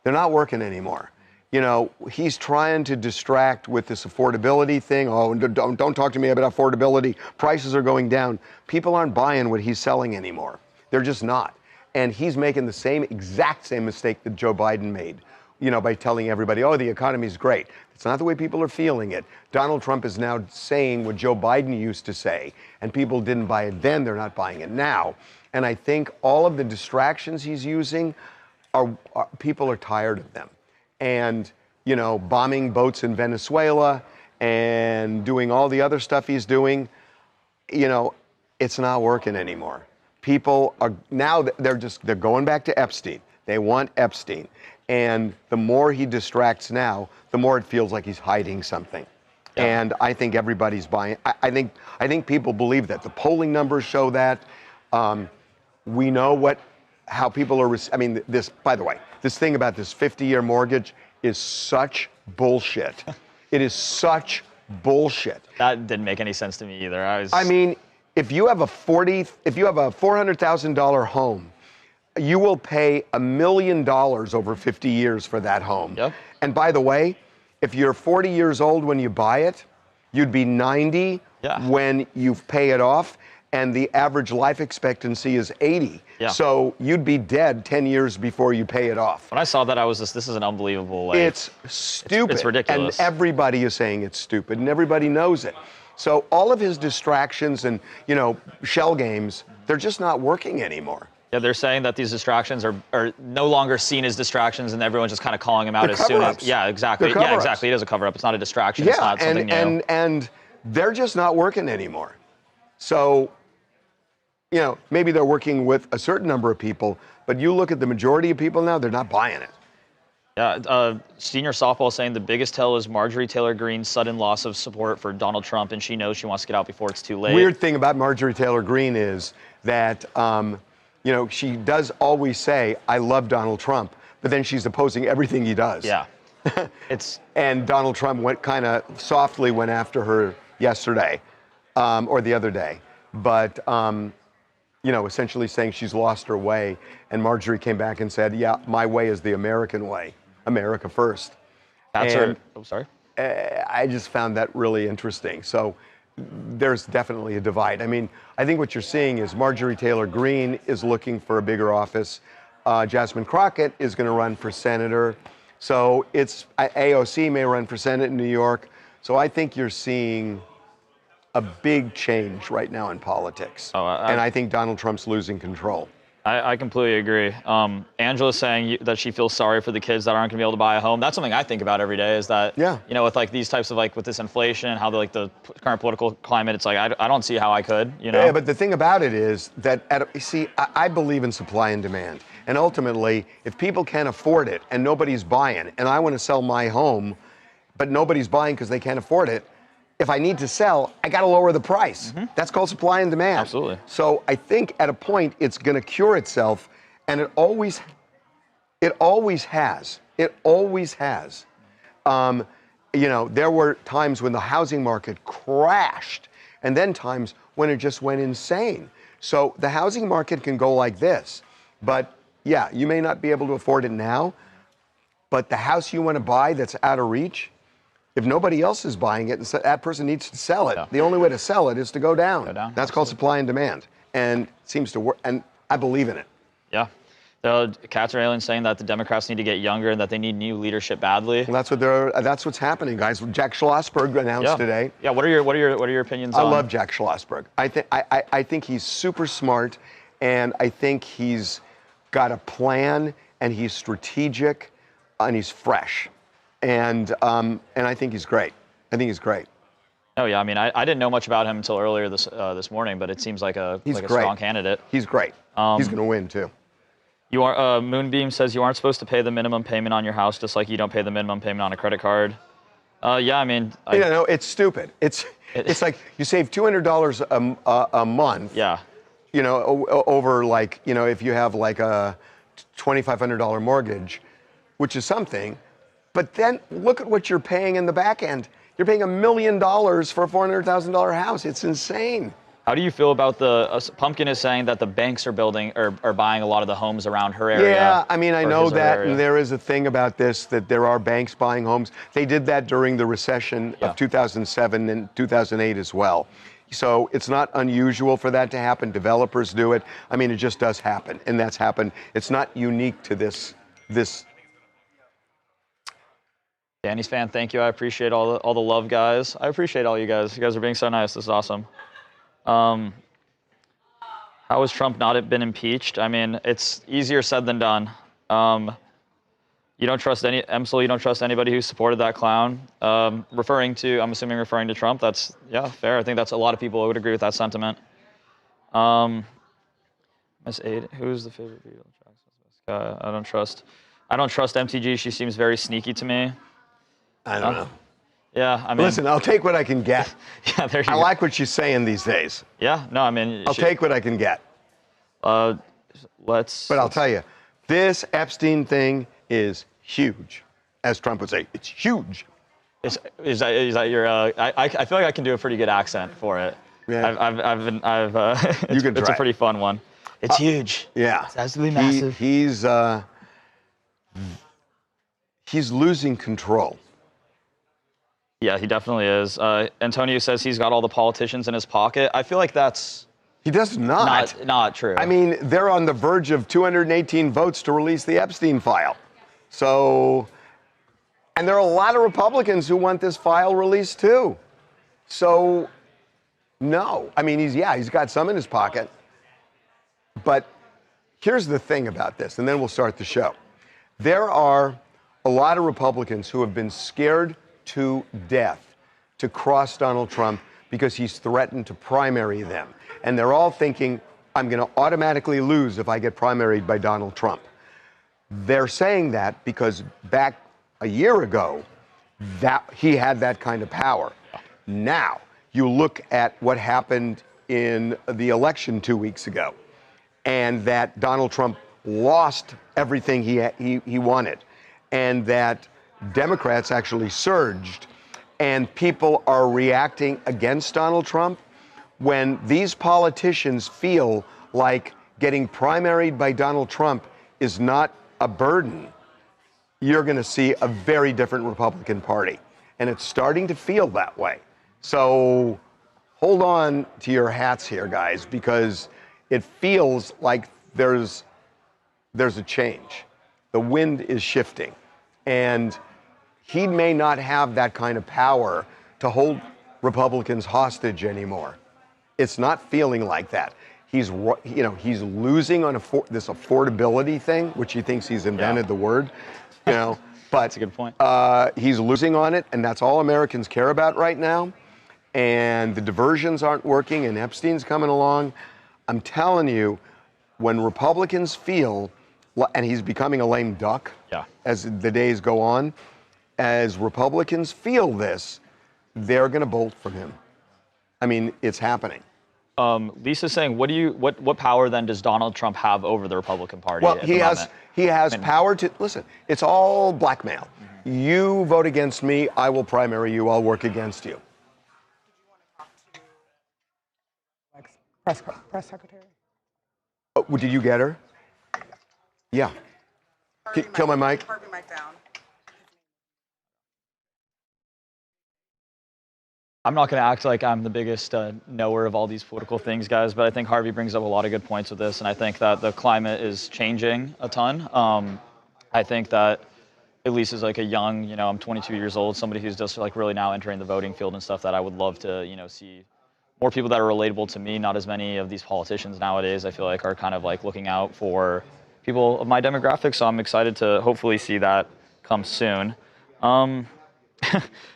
They're not working anymore. You know, he's trying to distract with this affordability thing. Oh, don't talk to me about affordability. Prices are going down. People aren't buying what he's selling anymore. They're just not. And he's making the exact same mistake that Joe Biden made, you know, by telling everybody, oh, the economy's great. It's not the way people are feeling it. Donald Trump is now saying what Joe Biden used to say, and people didn't buy it then, they're not buying it now. And I think all of the distractions he's using people are tired of them. And, you know, bombing boats in Venezuela and doing all the other stuff he's doing, you know, it's not working anymore. People are now, they're going back to Epstein. They want Epstein. And the more he distracts now, the more it feels like he's hiding something. Yeah. And I think everybody's buying. I think people believe that. The polling numbers show that. We know how people are. I mean, this. By the way, this thing about this 50-year mortgage is such bullshit. It is such bullshit. That didn't make any sense to me either. I mean, if you have a $400,000 home, you will pay $1 million over 50 years for that home. Yep. And by the way, if you're 40 years old when you buy it, you'd be 90 when you pay it off, and the average life expectancy is 80. Yeah. So you'd be dead 10 years before you pay it off. When I saw that, I was just, this is an unbelievable. It's stupid. It's ridiculous. And everybody is saying it's stupid, and everybody knows it. So all of his distractions and, you know, shell games, they're just not working anymore. Yeah, they're saying that these distractions are no longer seen as distractions, and everyone's just kind of calling them out as soon as. Yeah, exactly. Yeah, exactly. It is a cover-up. It's not a distraction. Yeah, it's not something new. And they're just not working anymore. So, you know, maybe they're working with a certain number of people, but you look at the majority of people now, they're not buying it. Yeah, senior softball saying the biggest tell is Marjorie Taylor Greene's sudden loss of support for Donald Trump, and she knows she wants to get out before it's too late. Weird thing about Marjorie Taylor Greene is that, you know, she does always say, I love Donald Trump, but then she's opposing everything he does. Yeah. And Donald Trump went after her yesterday, or the other day. But, you know, essentially saying she's lost her way. And Marjorie came back and said, yeah, my way is the American way. America first. That's her. Oh, sorry. I just found that really interesting. So there's definitely a divide. I mean, I think what you're seeing is Marjorie Taylor Greene is looking for a bigger office. Jasmine Crockett is going to run for senator. So it's AOC may run for Senate in New York. So I think you're seeing a big change right now in politics. And I think Donald Trump's losing control. I completely agree. Angela's saying that she feels sorry for the kids that aren't going to be able to buy a home. That's something I think about every day. Is that with like these types of with this inflation and how the current political climate, it's like I don't see how I could. Yeah, but the thing about it is that I believe in supply and demand, and ultimately, if people can't afford it and nobody's buying, and I want to sell my home, but nobody's buying because they can't afford it. If I need to sell, I got to lower the price. That's called supply and demand. Absolutely. So I think at a point it's going to cure itself, and it always has. It always has. There were times when the housing market crashed, and then times when it just went insane. So the housing market can go like this, but yeah, you may not be able to afford it now, but the house you want to buy that's out of reach, if nobody else is buying it, that person needs to sell it. Yeah. The only way to sell it is to go down. That's Absolutely. Called supply and demand, and it seems to work. And I believe in it. Yeah, the cats are aliens saying that the Democrats need to get younger and that they need new leadership badly. Well, that's what's happening, guys. Jack Schlossberg announced today. Yeah. What are your opinions? I love Jack Schlossberg. I think he's super smart, and I think he's got a plan, and he's strategic, and he's fresh. And I think he's great. I think he's great. Oh yeah, I mean, I didn't know much about him until earlier this morning, but it seems like a strong candidate. He's great. He's going to win too. Moonbeam says you aren't supposed to pay the minimum payment on your house, just like you don't pay the minimum payment on a credit card. Yeah, I mean, no, it's stupid. It's like you save $200 a month. Yeah. Over if you have like a $2,500 mortgage, which is something. But then look at what you're paying in the back end. You're paying $1 million for a $400,000 house. It's insane. How do you feel about Pumpkin is saying that the banks are building or buying a lot of the homes around her area? Yeah, I mean, I know that, and there is a thing about this, that there are banks buying homes. They did that during the recession of 2007 and 2008 as well. So it's not unusual for that to happen. Developers do it. I mean, it just does happen, and that's happened. It's not unique to this. Danny's fan, thank you. I appreciate all the love, guys. I appreciate all you guys. You guys are being so nice. This is awesome. How has Trump not been impeached? I mean, it's easier said than done. You don't trust Emsel, you don't trust anybody who supported that clown. I'm assuming referring to Trump. That's, fair. I think that's a lot of people would agree with that sentiment. Miss Aid, who's the favorite Beatle? Guy? I don't trust MTG. She seems very sneaky to me. I don't know. Yeah, I mean. Listen, I'll take what I can get. Yeah, there you go. I like what she's saying these days. Yeah, no, I mean. I'll take what I can get. But I'll tell you, this Epstein thing is huge, as Trump would say. It's huge. Is that your? I feel like I can do a pretty good accent for it. Yeah. You can try. It's a pretty fun one. It's huge. Yeah. It's absolutely massive. He's losing control. Yeah, he definitely is. Antonio says he's got all the politicians in his pocket. I feel like that's... He does not. Not true. I mean, they're on the verge of 218 votes to release the Epstein file. So, and there are a lot of Republicans who want this file released too. So, no. I mean, he's got some in his pocket. But here's the thing about this, and then we'll start the show. There are a lot of Republicans who have been scared to death to cross Donald Trump because he's threatened to primary them. And they're all thinking, I'm going to automatically lose if I get primaried by Donald Trump. They're saying that because back a year ago, that he had that kind of power. Now, you look at what happened in the election 2 weeks ago, and that Donald Trump lost everything he wanted, and that Democrats actually surged, and people are reacting against Donald Trump. When these politicians feel like getting primaried by Donald Trump is not a burden, you're going to see a very different Republican Party. And it's starting to feel that way. So hold on to your hats here, guys, because it feels like there's a change. The wind is shifting. And he may not have that kind of power to hold Republicans hostage anymore. It's not feeling like that. He's losing on this affordability thing, which he thinks he's invented the word, but that's a good point. He's losing on it, and that's all Americans care about right now. And the diversions aren't working, and Epstein's coming along. I'm telling you, when Republicans feel, and he's becoming a lame duck as the days go on, as Republicans feel this, they're going to bolt from him. I mean, it's happening. Lisa's saying, what power then does Donald Trump have over the Republican Party? Well, he has power to listen. It's all blackmail. You vote against me, I will primary you. I'll work against you. Press secretary. Oh, did you get her? Yeah. Kill my mic. Harvey mic down. I'm not going to act like I'm the biggest knower of all these political things, guys, but I think Harvey brings up a lot of good points with this, and I think that the climate is changing a ton. I think that at least as like a young, I'm 22 years old, somebody who's just like really now entering the voting field and stuff, that I would love to, see more people that are relatable to me. Not as many of these politicians nowadays, I feel like, are kind of like looking out for people of my demographic, so I'm excited to hopefully see that come soon.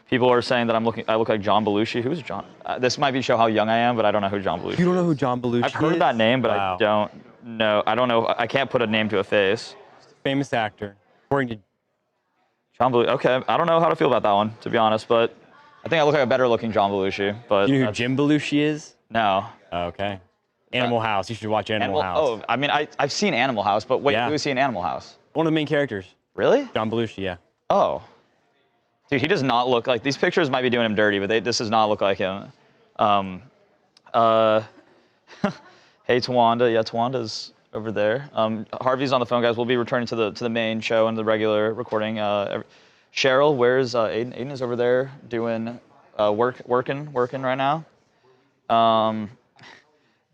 People are saying that I look like John Belushi. Who's John? This might show how young I am, but I don't know who John Belushi is. You don't know who John Belushi is? I've heard that name, but I don't know. I don't know. I can't put a name to a face. Famous actor. According to John Belushi. Okay, I don't know how to feel about that one, to be honest, but I think I look like a better looking John Belushi. But you know who Jim Belushi is? No. Oh, okay. Animal House. You should watch Animal House. Oh, I mean, I've seen Animal House, but wait, who is he in Animal House? One of the main characters. Really? John Belushi, yeah. Oh. Dude, he does not look like, these pictures might be doing him dirty, but this does not look like him. Hey, Tawanda. Yeah, Tawanda's over there. Harvey's on the phone, guys. We'll be returning to the main show and the regular recording. Cheryl, where's Aiden? Aiden is over there doing working right now.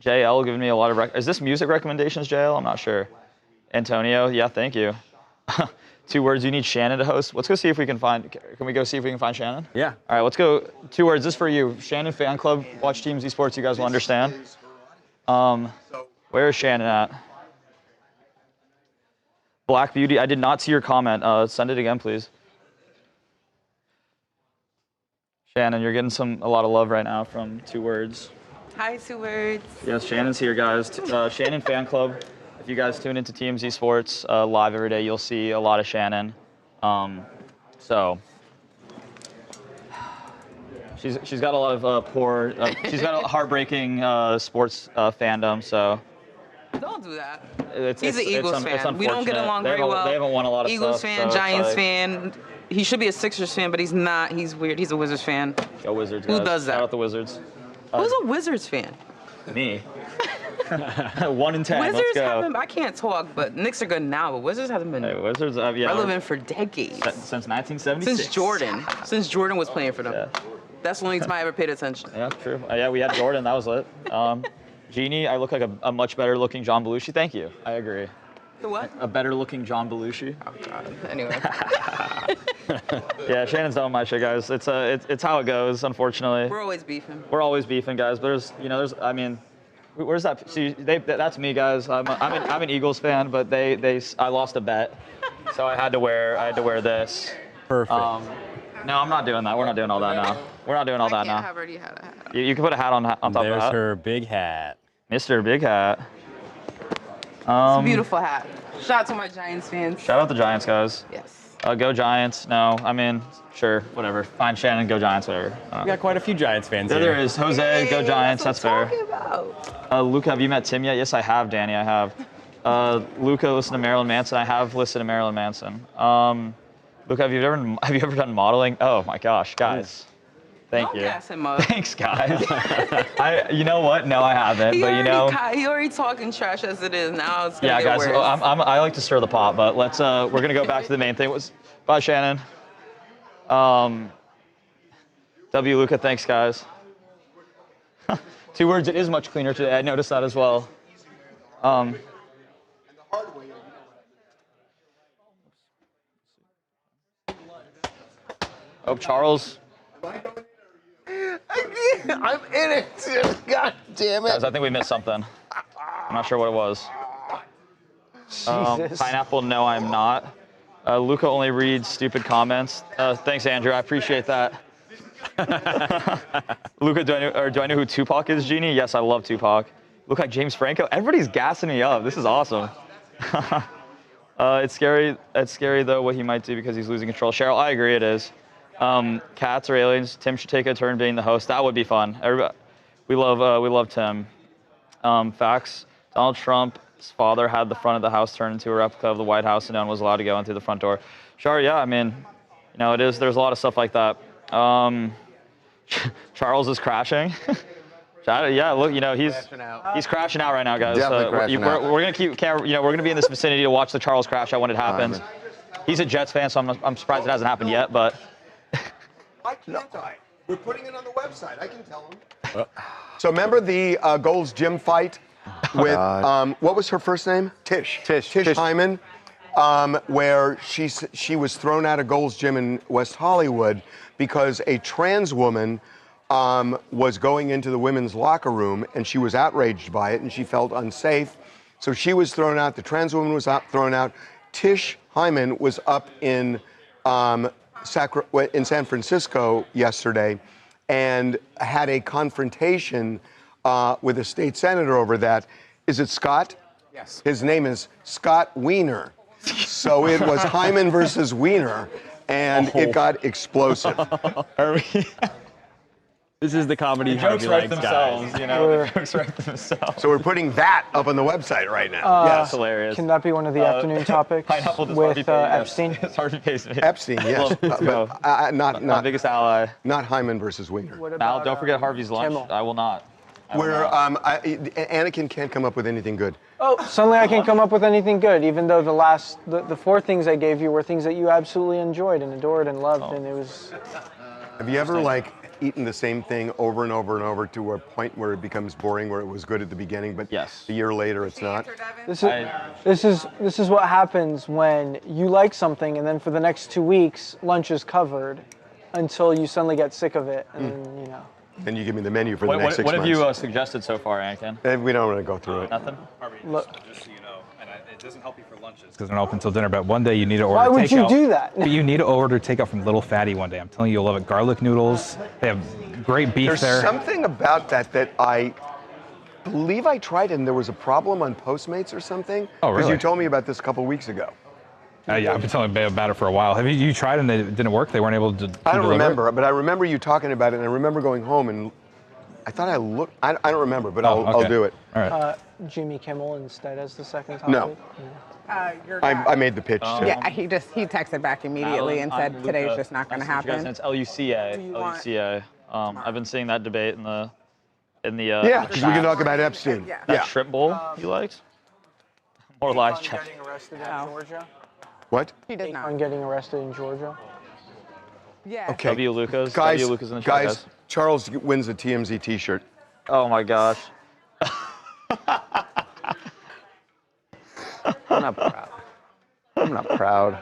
JL giving me a lot of is this music recommendations, JL? I'm not sure. Antonio, yeah, thank you. 2 words, you need Shannon to host. Let's go see if we can find, can we go see if we can find Shannon? Yeah. All right, let's go. 2 words, this is for you. Shannon fan club, watch TMZ Sports, you guys will understand. Where is Shannon at? Black Beauty, I did not see your comment. Send it again, please. Shannon, you're getting a lot of love right now from 2 words. Hi, 2 words. Yes, Shannon's here, guys. Shannon fan club. If you guys tune into TMZ Sports live every day, you'll see a lot of Shannon. So she's got a lot of she's got a heartbreaking sports fandom. So Don't do that. He's an Eagles fan. We don't get along very well. They haven't won a lot of Eagles stuff. fan, so Giants fan. He should be a Sixers fan, but he's not. He's weird. He's a Wizards fan. Go Wizards, Who guys. does that? Shout out the Wizards. Who's a Wizards fan? Me. 1 in 10. Wizards Let's go. haven't. I can't talk, but Knicks are good now. But Wizards haven't been Wizards, relevant for decades. Since 1976. Since Jordan. Since Jordan was playing for them. Yeah. That's the only time I ever paid attention. Yeah, true. Yeah, we had Jordan. That was lit. Jeannie, I look like a much better looking John Belushi. Thank you. I agree. The what? A better looking John Belushi. Oh God. Anyway. Yeah, Shannon's done my shit, guys. It's how it goes, unfortunately. We're always beefing. We're always beefing, guys. But I mean, where's that? See, that's me, guys. I'm an Eagles fan, but I lost a bet, so I had to wear this. Perfect. No, I'm not doing that. We're not doing all that now. We're not doing all that now. I've already had a hat. You can put a hat on top of There's that. her big hat. Mr. Big Hat. It's a beautiful hat. Shout out to my Giants fans. Shout out the Giants, guys. Yes. Go Giants. No, I mean, sure, whatever. Fine, Shannon, go Giants, whatever. We got quite a few Giants fans here. There is. Jose, go Giants. That's fair. About. Luca, have you met Tim yet? Yes, I have, Danny. I have. Luca, listen to Marilyn Manson. I have listened to Marilyn Manson. Luca, have you ever done modeling? Oh my gosh, guys. Thank you. Gas him up. Thanks, guys. You know what? No, I haven't. He already talking trash as it is. Now it's gonna get guys. worse. I like to stir the pot, but let's. We're gonna go back to the main thing. Bye, Shannon. W. Luca, thanks, guys. 2 words. It is much cleaner today. I noticed that as well. Oh, Charles. I'm in it. God damn it. Guys, I think we missed something. I'm not sure what it was. Jesus. Pineapple, no, I'm not. Luca only reads stupid comments. Thanks, Andrew. I appreciate that. Luca, do I know who Tupac is, Jeannie? Yes, I love Tupac. Look like James Franco. Everybody's gassing me up. This is awesome. It's scary. It's scary though what he might do because he's losing control. Cheryl, I agree. It is. Cats or aliens? Tim should take a turn being the host. That would be fun. Everybody, we love Tim. Facts. Donald Trump's father had the front of the house turned into a replica of the White House, and no one was allowed to go in through the front door. Sure. Yeah. I mean, you know, it is. There's a lot of stuff like that. Charles is crashing. Yeah, look, you know, he's crashing out right now, guys. Definitely crashing out. We're gonna keep camera. You know, we're gonna be in this vicinity to watch the Charles crash out when it happens. He's a Jets fan, so I'm surprised it hasn't happened yet. But why can't I? We're putting it on the website. I can tell him. So remember the Gold's Gym fight with what was her first name? Tish Hyman, where she was thrown out of Gold's Gym in West Hollywood because a trans woman was going into the women's locker room and she was outraged by it and she felt unsafe. So she was thrown out. The trans woman was thrown out. Tish Hyman was up in San Francisco yesterday and had a confrontation with a state senator over that. Is it Scott? Yes. His name is Scott Wiener. So it was Hyman versus Wiener, and it got explosive. This is the comedy jokes Harvey write likes, themselves, guys. you know. The jokes write themselves. So we're putting that up on the website right now. Yes, hilarious. Can that be one of the afternoon topics with Epstein? It's Harvey pays me. Epstein, yes, but not my biggest ally. Not Hyman versus Wiener. Now, don't forget Harvey's lunch. Kimmel? I will not. Anakin can't come up with anything good. Oh, suddenly I can't come up with anything good, even though the four things I gave you were things that you absolutely enjoyed and adored and loved, and it was. Have you ever eaten the same thing over and over and over to a point where it becomes boring, where it was good at the beginning, but a year later it's not? This is what happens when you like something and then for the next 2 weeks lunch is covered until you suddenly get sick of it, and then, you know. Then you give me the menu for the next 6 months. What have you suggested so far, Anakin? We don't want to go through it. Nothing? Look. Just so you know, and it doesn't help you for lunches because they're not open until dinner, but one day you need to order Why would takeout. you do that? But you need to order takeout from Little Fatty one day. I'm telling you, you'll love it. Garlic noodles. They have great beef there. There's something about that I believe I tried and there was a problem on Postmates or something. Oh, really? Because you told me about this a couple weeks ago. Yeah, I've been telling you about it for a while. Have you tried and it didn't work? They weren't able to I don't deliver remember, it? but I remember you talking about it, and I remember going home and I thought I looked. I don't remember, but I'll do it. All right. Jimmy Kimmel instead as the second topic? No. I made the pitch too. Yeah, he texted back immediately and said today's just not going to happen. It's LUCA. LUCA. I've been seeing that debate in the. Yeah, because we can talk about Epstein. That shrimp bowl you liked? More lies check. Getting arrested in Georgia? What? He did not. On getting arrested in Georgia? Yeah. Okay. W. Lucas. Guys, W. Lucas in the chat, guys, Charles wins a TMZ T-shirt. Oh my gosh. I'm not proud. I'm not proud.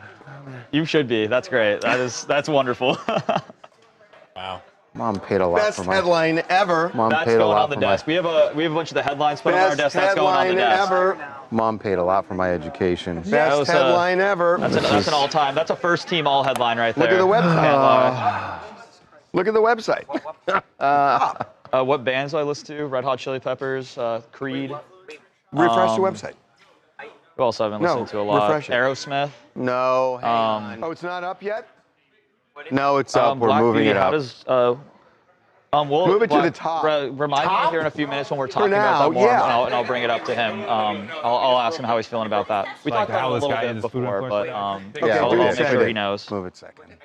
You should be. That's great. That's wonderful. Wow. Mom paid a lot Best for my headline ever. Mom That's paid a going lot on the for desk. my. We have a bunch of the headlines put on our Best desk. That's going on the headline desk. ever. Mom paid a lot for my education. Best headline ever. That's an all-time. That's a first-team all headline right there. Look at the website. Look at the website. What bands do I listen to? Red Hot Chili Peppers, Creed. Refresh the website. Who else have I been listening to a lot? Refresh it. Aerosmith. No, hang on. Oh, it's not up yet? No, it's up. We're Black moving Beauty, it up. How does, we'll Move it to the top. Remind me here in a few minutes when we're talking now, about that more, yeah. and I'll bring it up to him. I'll ask him how he's feeling about that. We talked about it a little bit before, but Okay, I'll do it. make sure he knows. Move it second.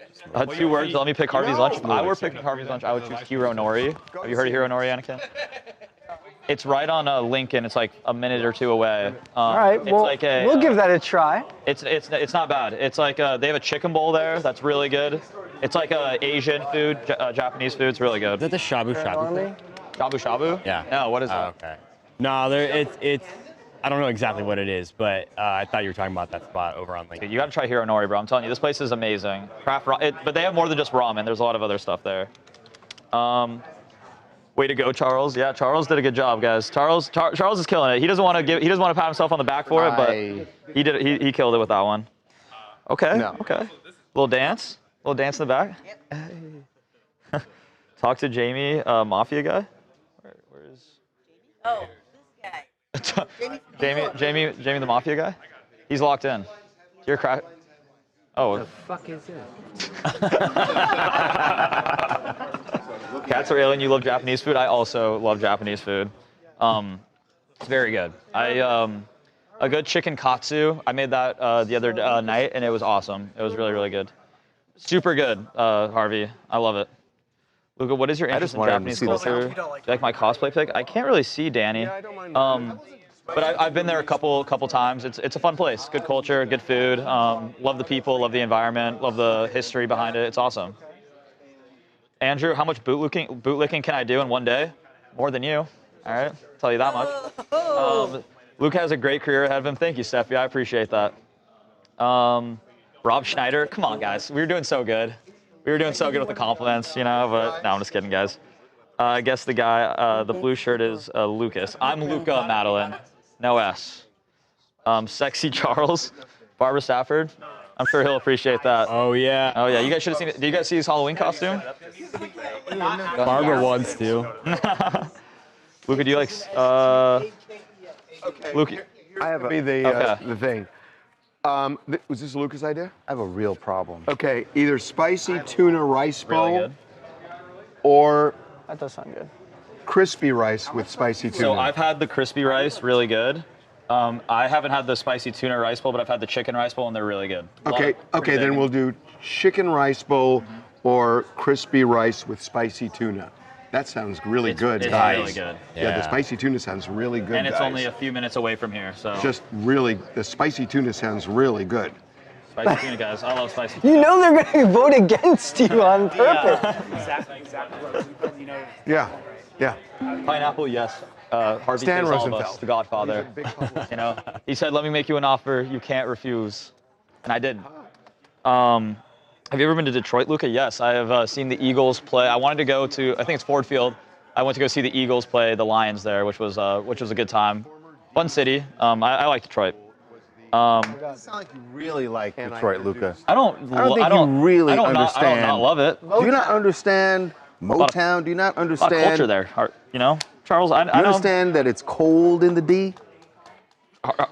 2 words. Let me pick Harvey's lunch. If I were picking Harvey's lunch, I would choose Hiro Nori. Have you heard of Hiro Nori, Anakin? It's right on Lincoln. It's like a minute or 2 away. All right, it's well, like we'll give that a try. It's not bad. It's like they have a chicken bowl there that's really good. It's like Asian food, Japanese food. It's really good. Is that the shabu shabu thing? Shabu shabu? Yeah. No, what is that? Okay. No, it's. I don't know exactly what it is, but I thought you were talking about that spot over on Lincoln. You got to try Hiro Nori, bro. I'm telling you, this place is amazing. But they have more than just ramen. There's a lot of other stuff there. Way to go, Charles. Yeah, Charles did a good job, guys. Charles is killing it. He doesn't want to pat himself on the back for it, but he killed it with that one. Okay. No. Okay. Little dance in the back. Hey. Talk to Jamie, Mafia guy. Where is? Oh, this guy. Jamie the Mafia guy. He's locked in. You're crack. Oh. The fuck is it? Cats are alien. You love Japanese food. I also love Japanese food. It's very good. A good chicken katsu. I made that the other night, and it was awesome. It was really, really good. Super good, Harvey. I love it. Luca, what is your interest in Japanese culture? Do you like my cosplay pic? I can't really see Danny. Yeah, I don't mind. But I've been there a couple times. It's a fun place. Good culture, good food. Love the people, love the environment, love the history behind it. It's awesome. Andrew, how much bootlicking can I do in one day? More than you. All right, I'll tell you that much. Luke has a great career ahead of him. Thank you, Steffi. I appreciate that. Rob Schneider, come on, guys. We were doing so good. We were doing so good with the compliments, you know, but no, I'm just kidding, guys. I guess the guy, the blue shirt is Lucas. I'm Luca Madeline. No S. Sexy Charles, Barbara Stafford. I'm sure he'll appreciate that. Oh, yeah. Oh, yeah. You guys should have seen it. Did you guys see his Halloween costume? Barbara wants to. Luca, do you like... Luca, I have the thing. Was this Luca's idea? I have a real problem. Okay, either spicy tuna rice bowl or That does sound good. crispy rice with spicy tuna. So I've had the crispy rice, really good. I haven't had the spicy tuna rice bowl, but I've had the chicken rice bowl, and they're really good. Okay, then we'll do chicken rice bowl or crispy rice with spicy tuna. That sounds really good, it's guys. really good. Yeah, the spicy tuna sounds really good, And it's guys. only a few minutes away from here, so. Just really, the spicy tuna sounds really good. Spicy tuna, guys. I love spicy tuna. You know they're going to vote against you on purpose. Exactly. You know. Yeah. Pineapple, yes. Harvey Stan takes all of Rosenfeld. us, the Godfather. You know, he said, "Let me make you an offer you can't refuse," and I did. Have you ever been to Detroit, Luca? Yes, I have seen the Eagles play. I wanted to go to, I think it's Ford Field. I went to go see the Eagles play the Lions there, which was a good time. Fun city. I like Detroit. You sound like you really like Detroit, Luca. I don't think you really understand. I don't not love it. Do you not understand Motown? Do you not A understand? lot of culture there, you know? Charles, I Do you understand that it's cold in the D?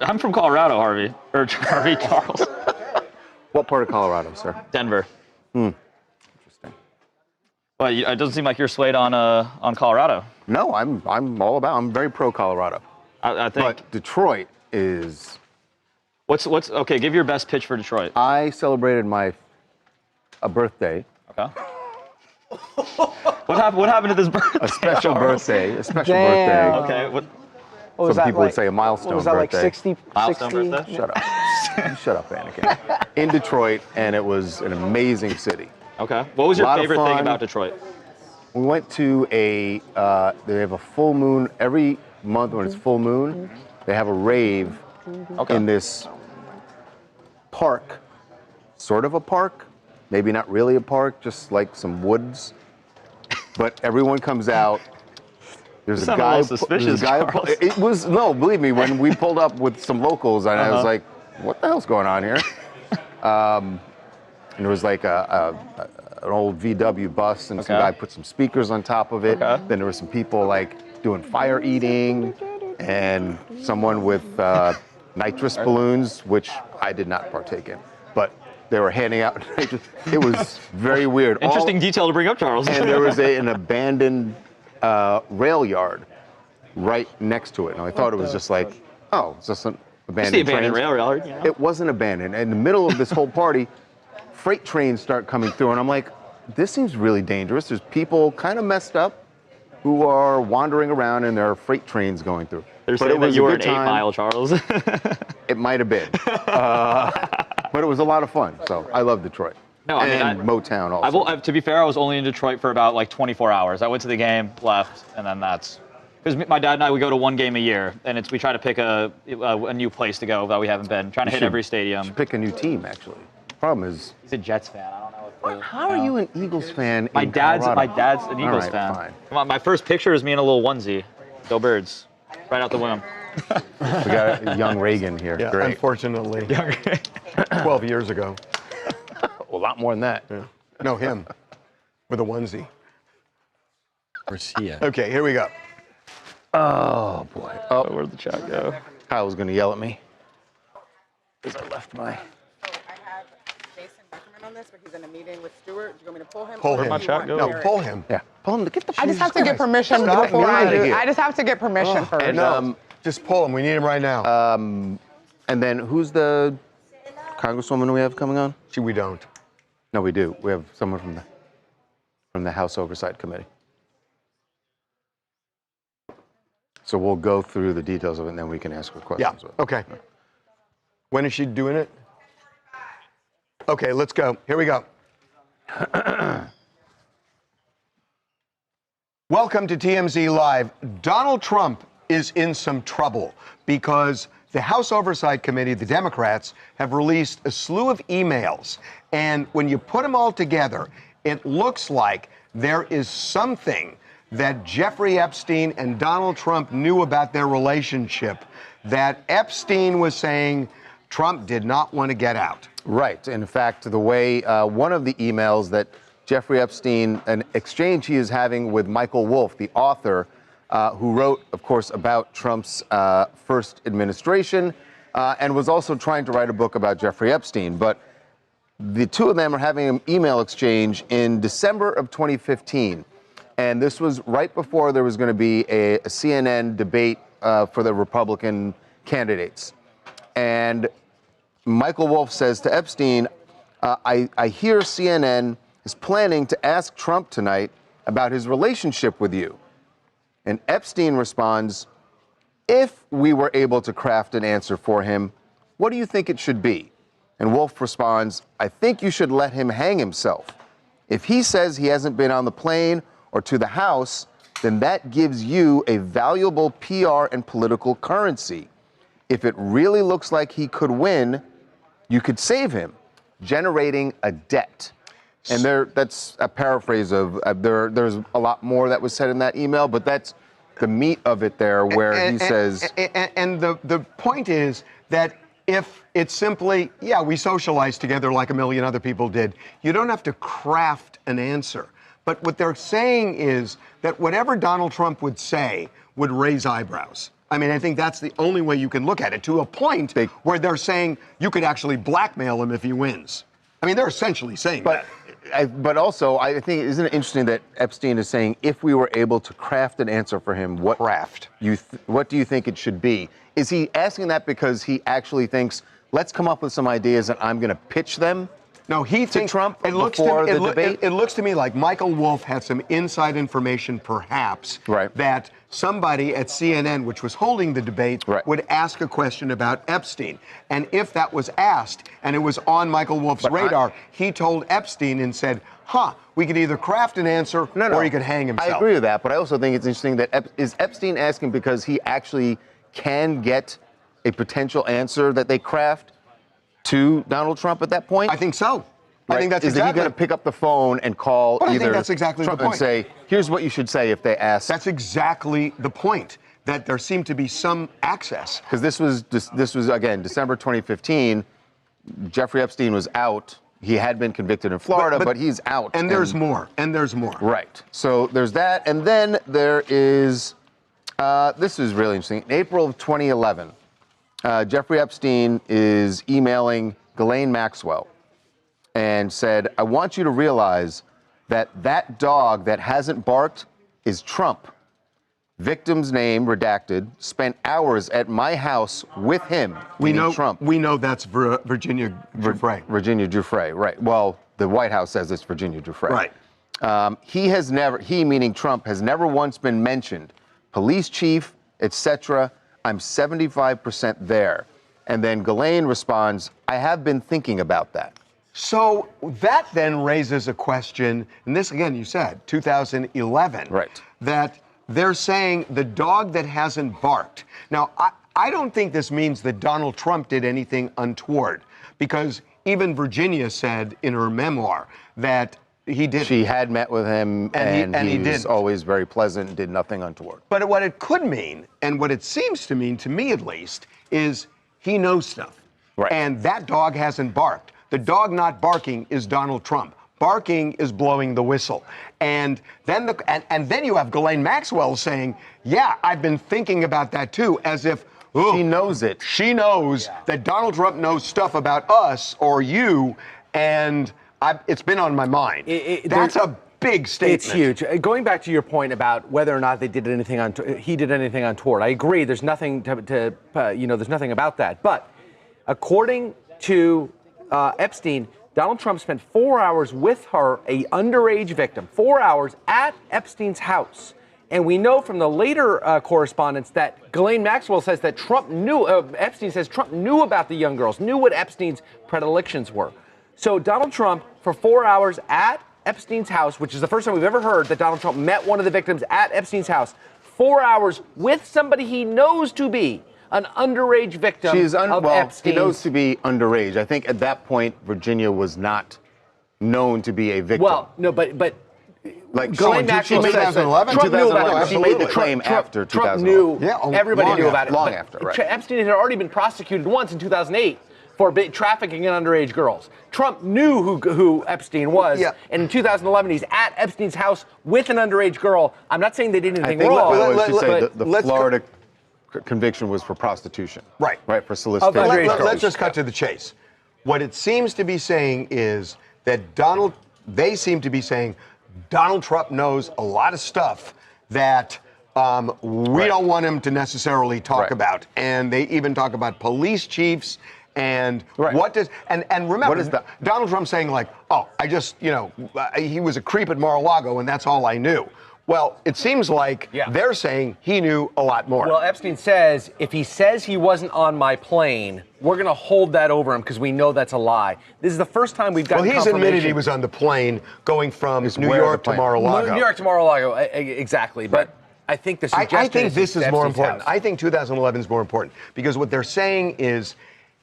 I'm from Colorado, Harvey. Or Harvey, Charles. What part of Colorado, sir? Denver. Interesting. Well, it doesn't seem like you're swayed on Colorado. No, I'm very pro Colorado. I think. But Detroit is. Okay? Give your best pitch for Detroit. I celebrated a birthday. Okay. What happened to this birthday? A special Charles? birthday. A special Damn. birthday. Okay. What was Some that people like? would say a milestone What was that, birthday. like 60? Milestone 60? birthday? Shut up. You shut up, Anakin. In Detroit, and it was an amazing city. Okay. What was your Lot of favorite thing fun. about Detroit? We went to they have a full moon every month when it's full moon. They have a rave in this park, sort of a park, maybe not really a park, just like some woods. But everyone comes out. There's a guy. Suspicious, Charles. It was no, believe me. When we pulled up with some locals, and I was like, "What the hell's going on here?" And there was like an old VW bus, and some guy put some speakers on top of it. Then there were some people like doing fire eating, and someone with nitrous balloons, which I did not partake in, but they were handing out nitrous. It was very weird. Interesting detail to bring up, Charles. And there was an abandoned rail yard right next to it, and I thought it was just like, oh, it's just an abandoned rail yard. You know? It wasn't abandoned. In the middle of this whole party, freight trains start coming through, and I'm like, this seems really dangerous. There's people kind of messed up who are wandering around, and there are freight trains going through. They're saying that you were an 8 Mile, Charles. It might have been, but it was a lot of fun. So I love Detroit. No, I mean, Motown also. To be fair, I was only in Detroit for about like 24 hours. I went to the game, left, and then that's because my dad and I, we go to one game a year, and we try to pick a new place to go that we haven't been. Trying to hit every stadium. You should pick a new team, actually. Problem is, he's a Jets fan. I don't know. How are you an Eagles fan? My in dad's Colorado? an Eagles All right, fan. Fine. Come on, my first picture is me in a little onesie. Go Birds. Right out the womb. We got a young Reagan here. Yeah, Great. unfortunately. 12 years ago. A lot more than that. Yeah. No, him. With a onesie. Where's he at? Okay, here we go. Oh, boy. Oh, where'd the chat go? Kyle's going to yell at me. Because I left my... I have Jason Beckerman on this, but he's in a meeting with Stewart. Do you want me to pull him? Pull or him. do you want No, Eric? pull him. Yeah, pull him. Get the I just have to get permission Stop before I getting do. here. I just have to get permission first. And, just pull him. We need him right now. And then who's the congresswoman we have coming on? We don't. No, we do. We have someone from the House Oversight Committee. So we'll go through the details of it, and then we can ask her questions. Yeah, okay. When is she doing it? Okay, let's go. Here we go. Welcome to TMZ Live. Donald Trump is in some trouble because the House Oversight Committee, the Democrats, have released a slew of emails. And when you put them all together, it looks like there is something that Jeffrey Epstein and Donald Trump knew about their relationship that Epstein was saying Trump did not want to get out. Right. In fact, the way one of the emails that Jeffrey Epstein, an exchange he is having with Michael Wolff, the author, who wrote, of course, about Trump's first administration and was also trying to write a book about Jeffrey Epstein. But the two of them are having an email exchange in December of 2015. And this was right before there was going to be a CNN debate for the Republican candidates. And Michael Wolff says to Epstein, I hear CNN is planning to ask Trump tonight about his relationship with you. And Epstein responds, if we were able to craft an answer for him, what do you think it should be? And Wolff responds, I think you should let him hang himself. If he says he hasn't been on the plane or to the House, then that gives you a valuable PR and political currency. If it really looks like he could win, you could save him, generating a debt. And that's a paraphrase of, there's a lot more that was said in that email, but that's the meat of it there where he says... And the point is that if it's simply, yeah, we socialized together like a million other people did, you don't have to craft an answer. But what they're saying is that whatever Donald Trump would say would raise eyebrows. I mean, I think that's the only way you can look at it, to a point where they're saying you could actually blackmail him if he wins. I mean, they're essentially saying that. But also, I think, isn't it interesting that Epstein is saying, if we were able to craft an answer for him, what do you think it should be? Is he asking that because he actually thinks, let's come up with some ideas and I'm going to pitch them? No, he thinks Trump before the debate? It looks to me like Michael Wolff had some inside information, perhaps, that somebody at CNN, which was holding the debate, would ask a question about Epstein. And if that was asked, and it was on Michael Wolff's radar, he told Epstein and said, we could either craft an answer or he could hang himself. I agree with that, but I also think it's interesting that is Epstein asking because he actually can get a potential answer that they craft to Donald Trump at that point? I think so. I think that's Is he going to pick up the phone and call But I either think that's exactly Trump the point. and say, here's what you should say if they ask? That's exactly the point, that there seemed to be some access. Because this was, again, December 2015. Jeffrey Epstein was out. He had been convicted in Florida, but he's out. And there's more. And there's more. Right. So there's that. And then there is, this is really interesting. In April of 2011, Jeffrey Epstein is emailing Ghislaine Maxwell and said, I want you to realize that that dog that hasn't barked is Trump. Victim's name redacted, spent hours at my house with him. We know Trump. We know that's Virginia Giuffre. Virginia Giuffre, right. Well, the White House says it's Virginia Giuffre. Right. He meaning Trump, has never once been mentioned. Police chief, etc. I'm 75% there. And then Ghislaine responds, I have been thinking about that. So that then raises a question, and this again you said, 2011. Right. That they're saying the dog that hasn't barked. Now, I don't think this means that Donald Trump did anything untoward, because even Virginia said in her memoir that he didn't. She had met with him, and he was didn't. always very pleasant and did nothing untoward. But what it could mean, and what it seems to mean, to me at least, is he knows stuff. Right. And that dog hasn't barked. The dog not barking is Donald Trump. Barking is blowing the whistle. And then and then you have Ghislaine Maxwell saying, yeah, I've been thinking about that too, as if she knows it. She knows that Donald Trump knows stuff about us or you, and it's been on my mind. That's a big statement. It's huge. Going back to your point about whether or not they did anything he did anything untoward, I agree. There's nothing there's nothing about that. But according to Epstein, Donald Trump spent 4 hours with her, a underage victim, 4 hours at Epstein's house. And we know from the later correspondence that Ghislaine Maxwell says that Epstein says Trump knew about the young girls, knew what Epstein's predilections were. So Donald Trump, for 4 hours at Epstein's house, which is the first time we've ever heard that Donald Trump met one of the victims at Epstein's house, 4 hours with somebody he knows to be an underage victim of Epstein. He knows to be underage. I think at that point, Virginia was not known to be a victim. Well, no, but like Ghislaine Maxwell says 2011? Trump knew about it. She made the claim after 2011. Trump knew. Yeah, everybody knew about it. Long but after, right. Epstein had already been prosecuted once in 2008 for trafficking in underage girls. Trump knew who Epstein was, and in 2011 he's at Epstein's house with an underage girl. I'm not saying they did anything wrong. I should say the Florida conviction was for prostitution. Right. Right, for solicitation. Let's just cut to the chase. What it seems to be saying is that they seem to be saying Donald Trump knows a lot of stuff that we don't want him to necessarily talk about. And they even talk about police chiefs and what does, and remember, what is that? Donald Trump saying like, oh, I just, he was a creep at Mar-a-Lago and that's all I knew. Well, it seems like they're saying he knew a lot more. Well, Epstein says if he says he wasn't on my plane, we're going to hold that over him because we know that's a lie. This is the first time we've gotten confirmation. Well, he's admitted he was on the plane going from New York to Mar-a-Lago. New York to Mar-a-Lago, exactly. But I think the suggestion I think this is more important. House. I think 2011 is more important because what they're saying is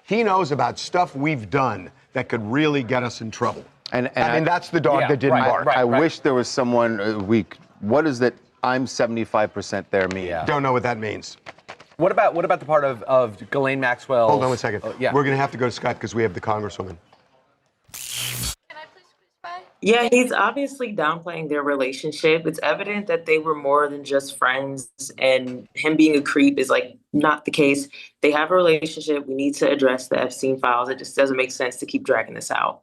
he knows about stuff we've done that could really get us in trouble. And I mean, that's the dog that didn't bark. I wish there was someone what does that I'm 75% there mean? Don't know what that means. What about the part of Ghislaine Maxwell? Hold on one second. We're going to have to go to Scott because we have the Congresswoman. Yeah, he's obviously downplaying their relationship. It's evident that they were more than just friends, and him being a creep is like not the case. They have a relationship. We need to address the Epstein files. It just doesn't make sense to keep dragging this out.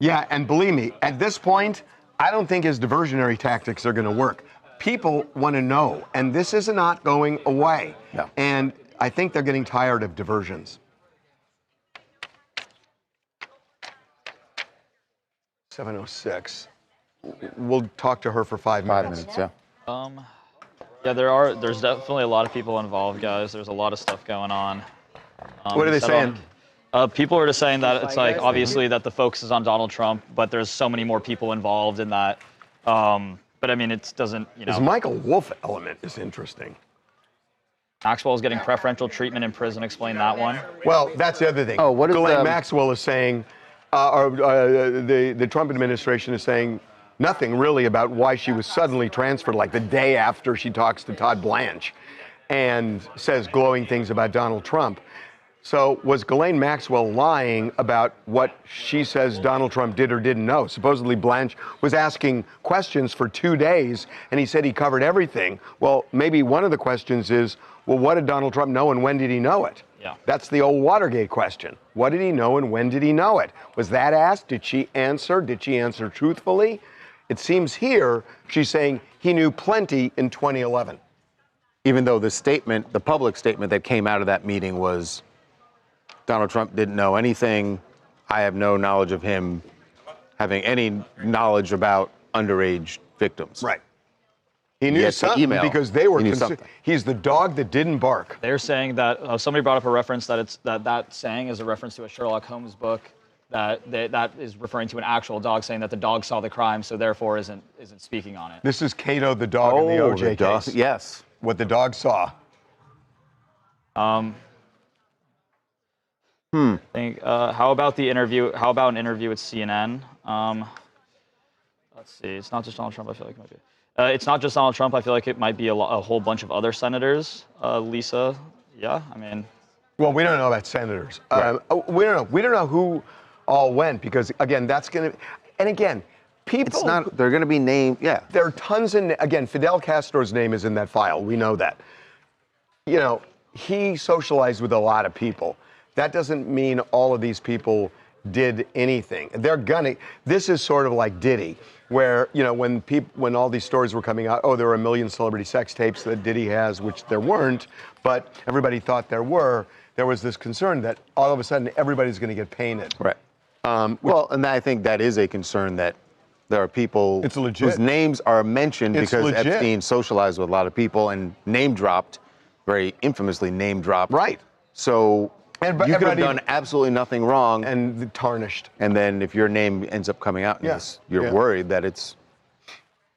Yeah, and believe me, at this point, I don't think his diversionary tactics are going to work. People want to know, and this is not going away. No. And I think they're getting tired of diversions. 7:06. We'll talk to her for 5 minutes. 5 minutes, yeah. Yeah, there's definitely a lot of people involved, guys. There's a lot of stuff going on. What are they saying? People are just saying that it's like obviously that the focus is on Donald Trump, but there's so many more people involved in that. But I mean, it doesn't, This Michael Wolff element is interesting. Maxwell's getting preferential treatment in prison. Explain that one. Well, that's the other thing. Oh, what is Ghislaine Maxwell is saying, the Trump administration is saying nothing really about why she was suddenly transferred, like the day after she talks to Todd Blanche and says glowing things about Donald Trump. So was Ghislaine Maxwell lying about what she says Donald Trump did or didn't know? Supposedly Blanche was asking questions for 2 days, and he said he covered everything. Well, maybe one of the questions is, well, what did Donald Trump know and when did he know it? Yeah. That's the old Watergate question. What did he know and when did he know it? Was that asked? Did she answer? Did she answer truthfully? It seems here she's saying he knew plenty in 2011. Even though the public statement that came out of that meeting was Donald Trump didn't know anything. I have no knowledge of him having any knowledge about underage victims. Right. He knew something because they were he's the dog that didn't bark. They're saying that somebody brought up a reference that it's that saying is a reference to a Sherlock Holmes book that is referring to an actual dog saying that the dog saw the crime, so therefore isn't speaking on it. This is Cato the dog in the OJ case. Yes. What the dog saw. I think. How about the interview? How about an interview with CNN? Let's see. It's not just Donald Trump. I feel like it might be. It's not just Donald Trump. I feel like it might be a whole bunch of other senators. Lisa, yeah. I mean. Well, we don't know about senators. Right. We don't know. We don't know who all went because again, that's going to. And again, people. It's not. They're going to be named. Yeah. There are tons of. Again, Fidel Castro's name is in that file. We know that. You know, he socialized with a lot of people. That doesn't mean all of these people did anything. They're gonna. This is sort of like Diddy, where when all these stories were coming out, there were a million celebrity sex tapes that Diddy has, which there weren't, but everybody thought there were. There was this concern that all of a sudden everybody's going to get painted. Right. Well, and I think that is a concern that there are people whose names are mentioned because Epstein socialized with a lot of people and name dropped, very infamously name dropped. Right. So you could have done absolutely nothing wrong. And tarnished. And then if your name ends up coming out in this, you're worried that it's.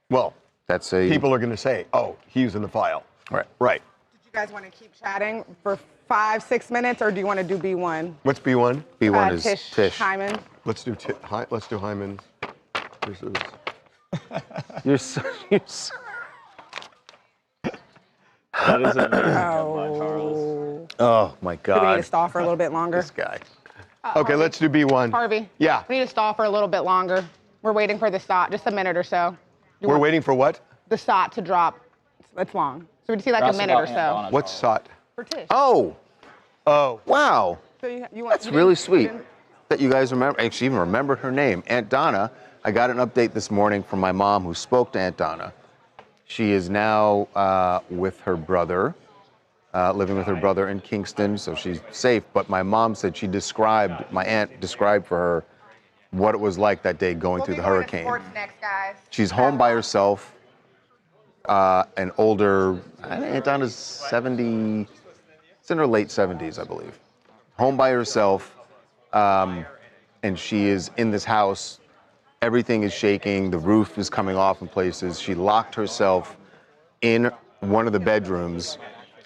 Well, that's a. People are going to say, he's in the file. Right. Right. Did you guys want to keep chatting for 5-6 minutes, or do you want to do B1? What's B1? B1 is Tish. Hyman. Let's do Hyman. This is. You're so. That is amazing headline, Charles. Oh my God. Do we need to stall for a little bit longer? This guy. Okay, let's do B1. Harvey. Yeah. We need to stall for a little bit longer. We're waiting for the SOT, just a minute or so. We're waiting for what? The SOT to drop. It's long. So we just see like a minute or so. What's SOT? For Tish. Oh. Wow. So you want, That's really sweet that you guys remember. She even remembered her name, Aunt Donna. I got an update this morning from my mom who spoke to Aunt Donna. She is now with her brother, living with her brother in Kingston, so she's safe. But my mom said my aunt described for her what it was like that day going through the hurricane. Next, guys. She's home by herself, an older, Aunt Donna's 70, it's in her late 70s, I believe. Home by herself, and she is in this house. Everything is shaking. The roof is coming off in places. She locked herself in one of the bedrooms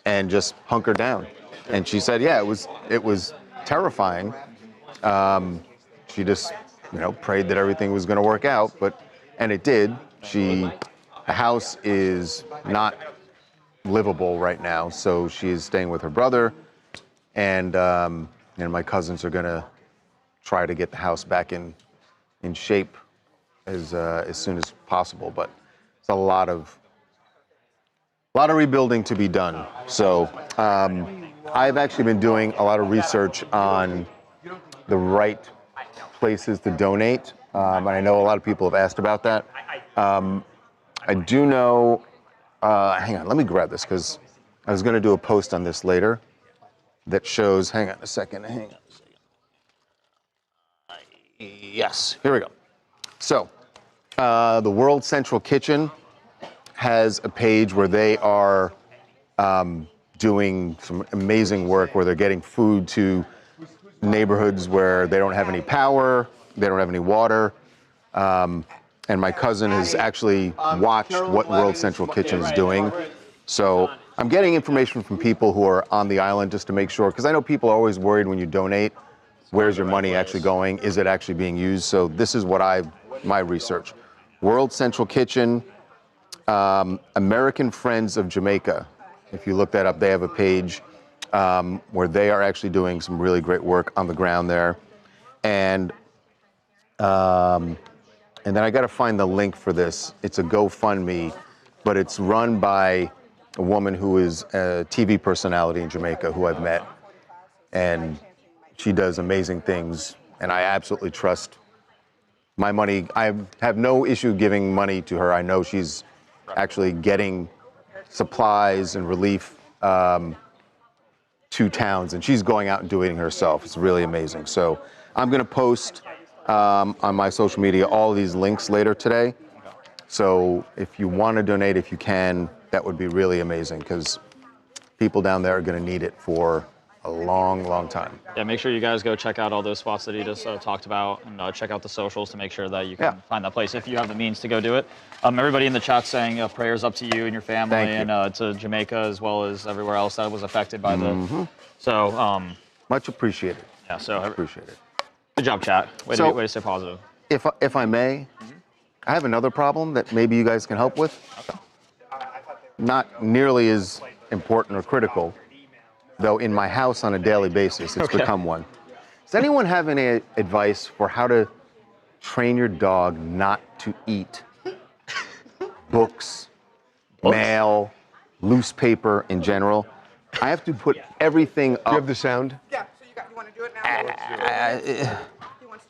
and just hunkered down. And she said, it was terrifying. She just, prayed that everything was going to work out, and it did. The house is not livable right now, so she is staying with her brother, and my cousins are going to try to get the house back in shape as soon as possible, but it's a lot of rebuilding to be done. So I've actually been doing a lot of research on the right places to donate, and I know a lot of people have asked about that. I do know. Hang on, let me grab this because I was going to do a post on this later that shows. Hang on a second. Yes, here we go. So, the World Central Kitchen has a page where they are doing some amazing work where they're getting food to neighborhoods where they don't have any power, they don't have any water. And my cousin has actually watched what World Central Kitchen is doing. So I'm getting information from people who are on the island just to make sure, because I know people are always worried when you donate, where's your money actually going? Is it actually being used? So this is what my research. World Central Kitchen, American Friends of Jamaica. If you look that up, they have a page where they are actually doing some really great work on the ground there. And then I got to find the link for this. It's a GoFundMe, but it's run by a woman who is a TV personality in Jamaica who I've met. And she does amazing things, and I absolutely trust my money. I have no issue giving money to her. I know she's actually getting supplies and relief to towns, and she's going out and doing it herself. It's really amazing. So I'm going to post on my social media all these links later today. So if you want to donate, if you can, that would be really amazing, because people down there are going to need it for a long, long time. Yeah, make sure you guys go check out all those spots that he just talked about, and check out the socials to make sure that you can find that place if you have the means to go do it. Everybody in the chat saying prayers up to you and your family, and to Jamaica as well as everywhere else that was affected by the. So much appreciated. Yeah, so Appreciate it. good job, chat. Way to stay positive. If I may, I have another problem that maybe you guys can help with. Not nearly as important or critical, though in my house on a daily basis, it's become one. Does anyone have any advice for how to train your dog not to eat books, mail, loose paper in general? I have to put everything up. Do you have the sound? Yeah, so you want to do it now?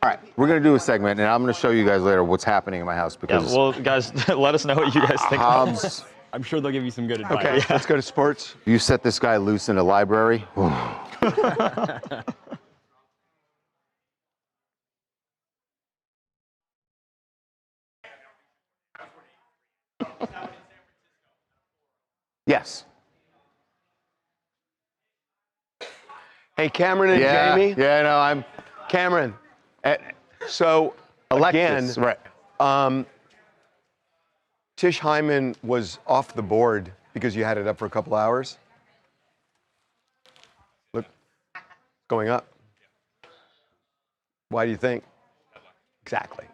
All right, we're going to do a segment, and I'm going to show you guys later what's happening in my house. Because well, guys, let us know what you guys think. I'm sure they'll give you some good advice. Okay, let's go to sports. You set this guy loose in a library. Yes. Hey, Cameron and Jamie. Yeah, no, I'm Cameron. So Alexis, again, right. Tish Hyman was off the board because you had it up for a couple hours. Look, going up. Why do you think? Exactly.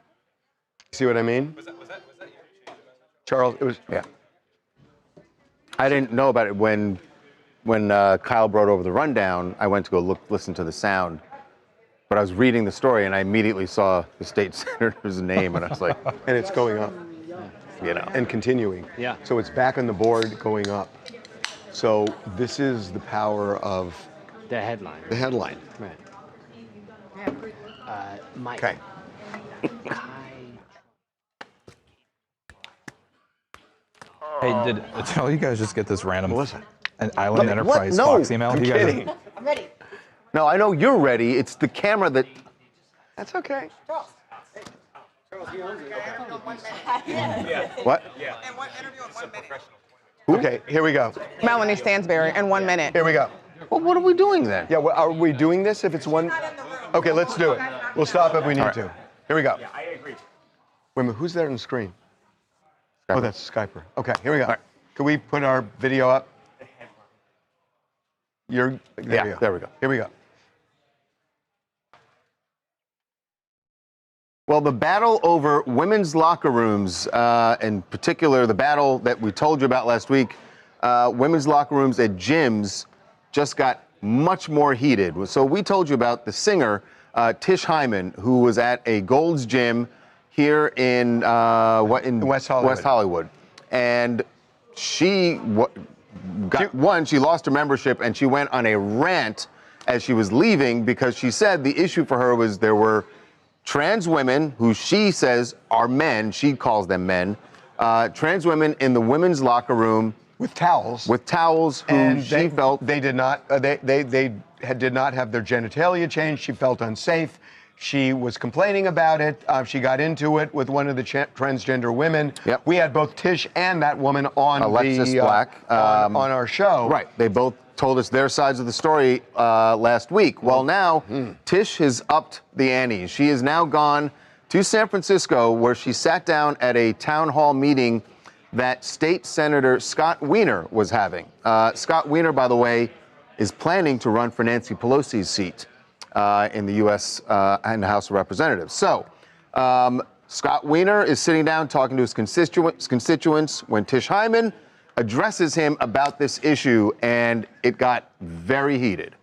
See what I mean? Was that Charles, it was. Yeah. I didn't know about it when Kyle brought over the rundown. I went to go listen to the sound, but I was reading the story and I immediately saw the state senator's name and I was like, and it's going up, you know, and continuing. Yeah. So it's back on the board, going up. So this is the power of the headline. The headline. Right. Mike. Okay. Hey, did all you guys just get this random an Island What? Enterprise No, Fox email? I'm You guys kidding. I'm ready. No, I know you're ready. It's the camera that. That's okay. What? Okay, here we go. Melanie Stansberry in 1 minute. Here we go. Well, what are we doing then? Yeah, well, are we doing this if it's one? Okay, let's do it. We'll stop if we need to. Here we go. Yeah, I agree. Wait a minute, who's there on the screen? Oh, that's Skyper. Okay, here we go. Can we put our video up? There we go. There we go. Here we go. Well, the battle over women's locker rooms, in particular, the battle that we told you about last week, women's locker rooms at gyms just got much more heated. So we told you about the singer, Tish Hyman, who was at a Gold's Gym here in West Hollywood. West Hollywood. And she she lost her membership and she went on a rant as she was leaving because she said the issue for her was there were trans women who she says are men, she calls them men, trans women in the women's locker room with towels. Who she felt they did not did not have their genitalia changed. She felt unsafe. She was complaining about it. She got into it with one of the transgender women. Yep. We had both Tish and that woman on Alexis Black on our show. Right. They both told us their sides of the story last week. Well, now Tish has upped the ante. She has now gone to San Francisco, where she sat down at a town hall meeting that State Senator Scott Wiener was having. Scott Wiener, by the way, is planning to run for Nancy Pelosi's seat in the U.S. and the House of Representatives. So Scott Wiener is sitting down talking to his constituents when Tish Hyman addresses him about this issue, and it got very heated.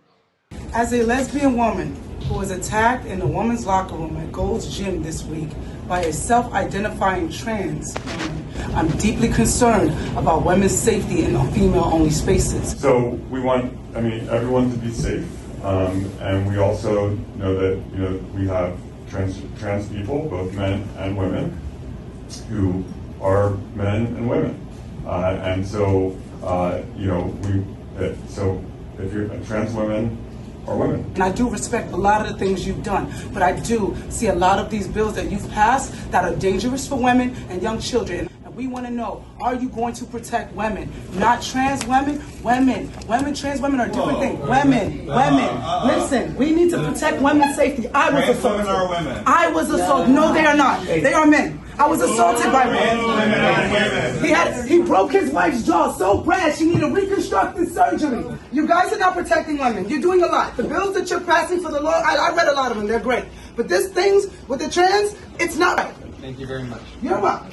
As a lesbian woman who was attacked in the women's locker room at Gold's Gym this week by a self-identifying trans woman, I'm deeply concerned about women's safety in female-only spaces. So we want, everyone to be safe, and we also know that, we have trans people, both men and women, who are men and women. And so, so if you're trans women are women. And I do respect a lot of the things you've done, but I do see a lot of these bills that you've passed that are dangerous for women and young children. And we want to know, are you going to protect women? Not trans women, women. Trans women are different things. Women. Listen, we need to protect women's safety. I was assaulted. I was assaulted. No, they are not. They are men. I was assaulted by men. He broke his wife's jaw so bad she needed reconstructive surgery. You guys are not protecting women. You're doing a lot. The bills that you're passing for the law, I read a lot of them. They're great. But this things with the trans, it's not right. Thank you very much. You're welcome.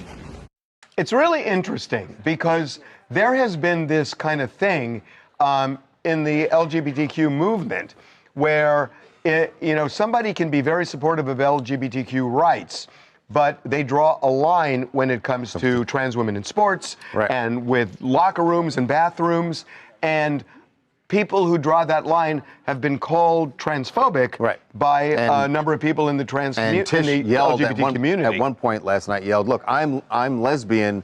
It's really interesting because there has been this kind of thing in the LGBTQ movement where somebody can be very supportive of LGBTQ rights, but they draw a line when it comes to trans women in sports and with locker rooms and bathrooms. And people who draw that line have been called transphobic by a number of people in the trans community, the LGBT community. At one point last night, yelled, "Look, I'm lesbian,